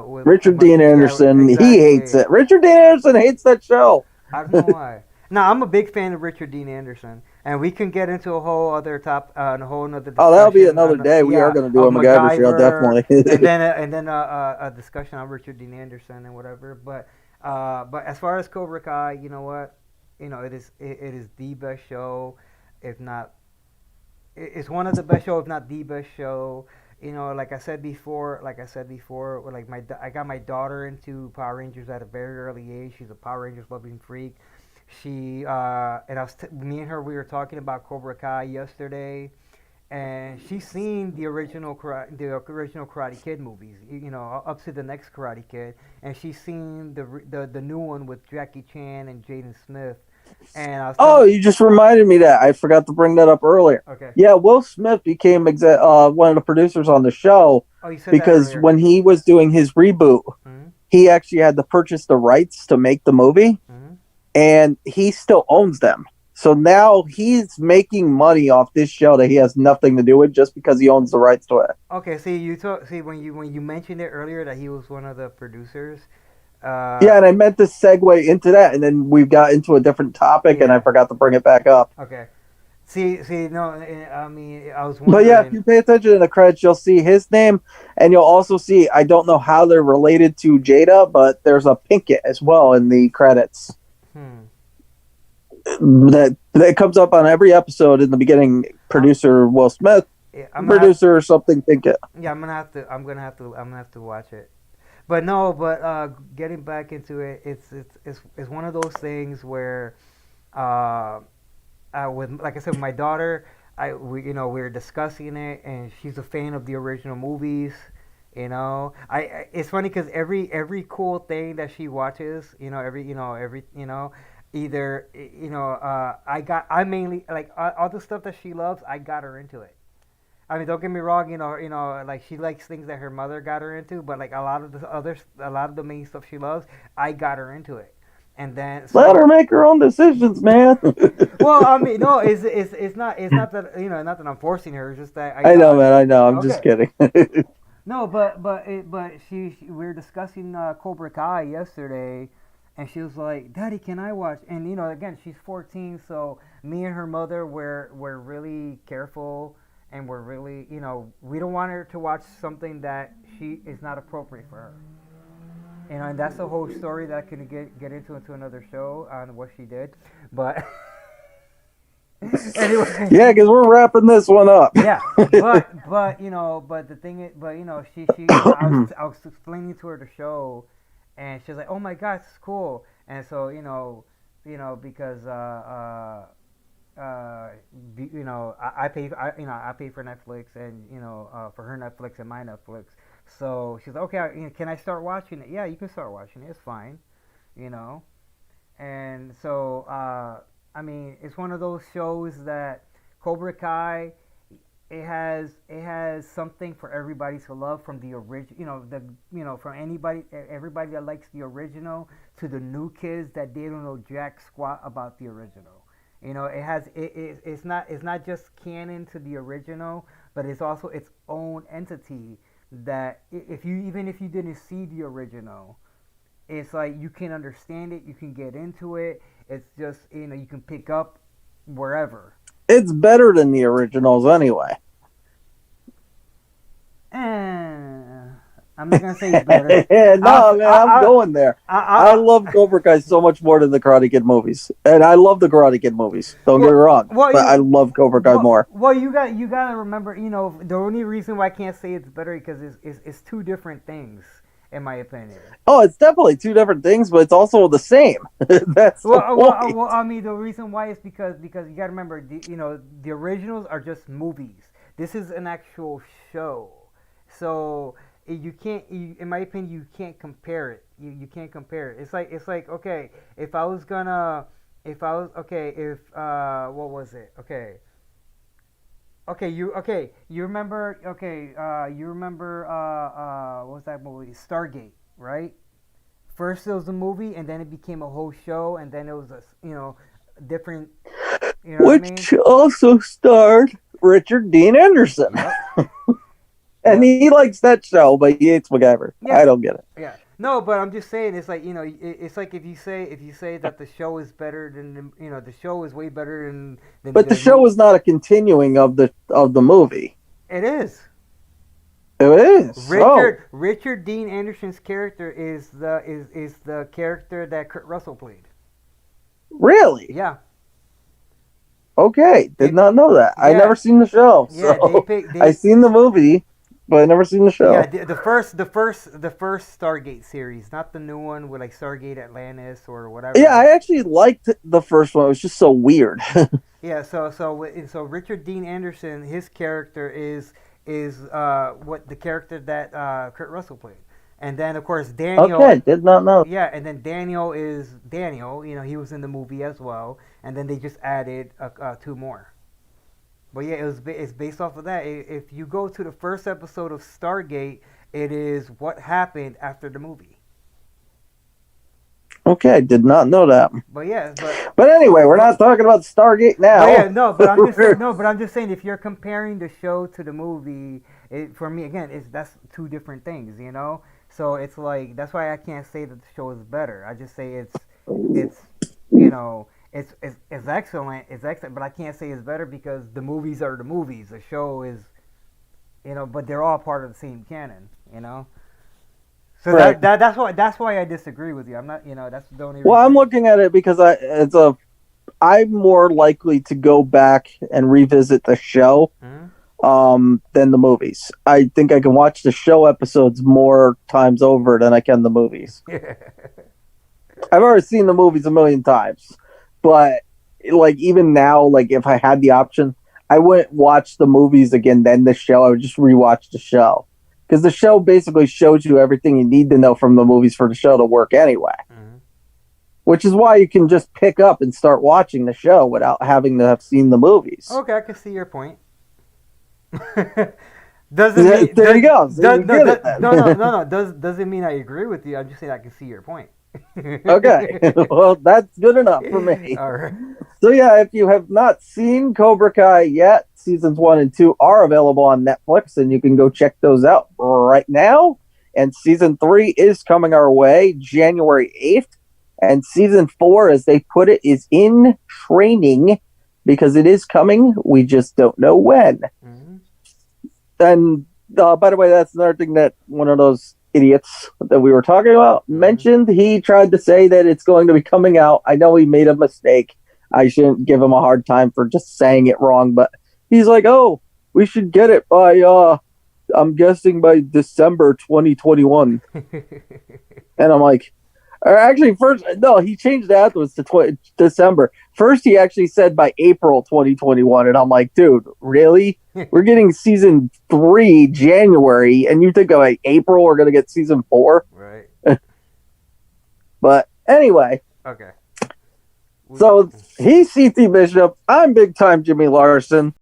with Richard Dean yeah, Anderson, he hates exactly. it. Richard Dean Anderson hates that show. I don't know why. No, I'm a big fan of Richard Dean Anderson, and we can get into a whole other a whole other Oh, that'll be discussion another on, day. We are yeah, going to do of a MacGyver show, MacGyver, and definitely. then a discussion on Richard Dean Anderson and whatever. But as far as Cobra Kai, you know what, it is the best show, if not it's one of the best show, if not the best show. I got my daughter into Power Rangers at a very early age. She's a Power Rangers loving freak. And me and her, we were talking about Cobra Kai yesterday, and she's seen the original Karate Kid movies, up to the next Karate Kid, and she's seen the new one with Jackie Chan and Jaden Smith. And I was Oh, telling, you just reminded me that. I forgot to bring that up earlier. okay, Yeah, Will Smith became one of the producers on the show oh, you said that because earlier. when he was doing his reboot, Hmm. he actually had to purchase the rights to make the movie, Hmm. and he still owns them. So now he's making money off this show that he has nothing to do with just because he owns the rights to it. Okay, see when you mentioned it earlier that he was one of the producers. Yeah, and I meant to segue into that, and then we got into a different topic, and I Yeah. forgot to bring it back up. Okay. No, I mean, I was But yeah, if wondering. you pay attention to the credits, you'll see his name, and you'll also see, I don't know how they're related to Jada, but there's a Pinkett as well in the credits. Hmm. That comes up on every episode in the beginning. I'm, Producer Will Smith, yeah, producer something Pinkett. yeah, I'm gonna have to watch it. But no, getting back into it, it's one of those things where, uh, with like I said, with my daughter, we were discussing it, and she's a fan of the original movies. It's funny because every cool thing that she watches, either I mainly like all the stuff that she loves. I got her into it. I mean, don't get me wrong. Like she likes things that her mother got her into, but like a lot of the main stuff she loves, I got her into it. And then Let her so, make her own decisions, man. well, I mean, no, it's not that not that I'm forcing her. It's just that I I know, got man. I know. I'm just okay. kidding. No, but we were discussing Cobra Kai yesterday, and she was like, "Daddy, can I watch?" And again, she's 14, so me and her mother were really careful, and we're really, we don't want her to watch something that she is not appropriate for her. And that's a whole story that I can get into another show on what she did, but anyway. Yeah, because we're wrapping this one up. Yeah, but the thing is, I was explaining to her the show, and she's like, "Oh my God, it's cool." And so because I pay for Netflix, and for her Netflix and my Netflix. So she's like, "Okay, can I start watching it?" Yeah, you can start watching it. It's fine, you know. And so I mean, it's one of those shows that Cobra Kai, it has something for everybody to love, from the original, from everybody that likes the original, to the new kids that they don't know jack squat about the original. It's not just canon to the original, but it's also its own entity that, if you didn't see the original, it's like you can understand it, you can get into it. It's just, you can pick up wherever. It's better than the originals anyway. I'm not gonna say it's better. No, man, I'm I, going there. I I, love Cobra Kai so much more than the Karate Kid movies, and I love the Karate Kid movies. Don't get me well, wrong, well, but I love Cobra Kai more. you gotta remember, the only reason why I can't say it's better because it's two different things, in my opinion. Oh, it's definitely two different things, but it's also the same. That's the point. I mean, the reason why is because you gotta remember, the originals are just movies. This is an actual show, so you can't. In my opinion, you can't compare it. You can't compare it. It's like okay, if I was gonna, if I was okay, if what was it? You remember what was that movie? Stargate, right? First it was a movie, and then it became a whole show, and then it was a different. You know what I mean? Which also starred Richard Dean Anderson. Yep. And Yep. he likes that show, but he hates MacGyver. I Yeah. don't get it. Yeah. No, but I'm just saying it's like it's like if you say that the show is better than the show is way better than But the the show movie. is not a continuing of the movie. It is. It is. Oh, Richard Dean Anderson's character is the character that Kurt Russell played. really? Yeah. Okay, did It not know that. I yeah never seen the show, yeah they so pick I they seen the movie, but I never seen the yeah show. the first Stargate series, not the new one with like Stargate Atlantis or Yeah, whatever. I actually liked the first one. It was just so weird. Yeah, so Richard Dean Anderson, his character is what the character that Kurt Russell played, and then of course Daniel, Okay, did not know. yeah, and then Daniel is Daniel. He was in the movie as well, and then they just added two more. But yeah, it's based off of that. If you go to the first episode of Stargate, it is what happened after the movie. Okay, did not know that. But yeah, But anyway, we're but not talking about Stargate But yeah, now. no, but I'm just saying, no, but I'm just saying, if you're comparing the show to the movie, for me again, that's two different things. So it's like that's why I can't say that the show is better. I just say it's it's excellent, but I can't say it's better because the movies are the movies. The show is but they're all part of the same canon. So Right. that's why I disagree with you. I'm not, that's the only Well, I'm reason. looking at it because I'm more likely to go back and revisit the show Mhm. than the movies. I think I can watch the show episodes more times over than I can the movies. I've already seen the movies a million times, but like even now, like if I had the option, I wouldn't watch the movies again. Then the show, I would just rewatch the show because the show basically shows you everything you need to know from the movies for the show to work anyway. Mhm. Which is why you can just pick up and start watching the show without having to have seen the movies. Okay, I can see your point. Doesn't mean There you go. So does you no get it does, no no then. no no doesn't mean I agree with you. I'm just saying I can see your point. Okay. Well, that's good enough for me. All right. So yeah, if you have not seen Cobra Kai yet, seasons 1 and 2 are available on Netflix, and you can go check those out right now. And season 3 is coming our way January 8th. And season 4, as they put it, is in training because it is coming. We just don't know when. Mm-hmm. And by the way, that's another thing that one of those idiots that we were talking about mentioned. He tried to say that it's going to be coming out. I know he made a mistake. I shouldn't give him a hard time for just saying it wrong, but he's like, "Oh, we should get it by I'm guessing by December 2021." And I'm like, or actually, first, no, he changed it afterwards to December. First, he actually said by April 2021. And I'm like, dude, really? We're getting season 3 January, and you think by April we're going to get season 4? Right. But anyway, Okay. so he's CT Bishop. I'm big time Jimmy Larson.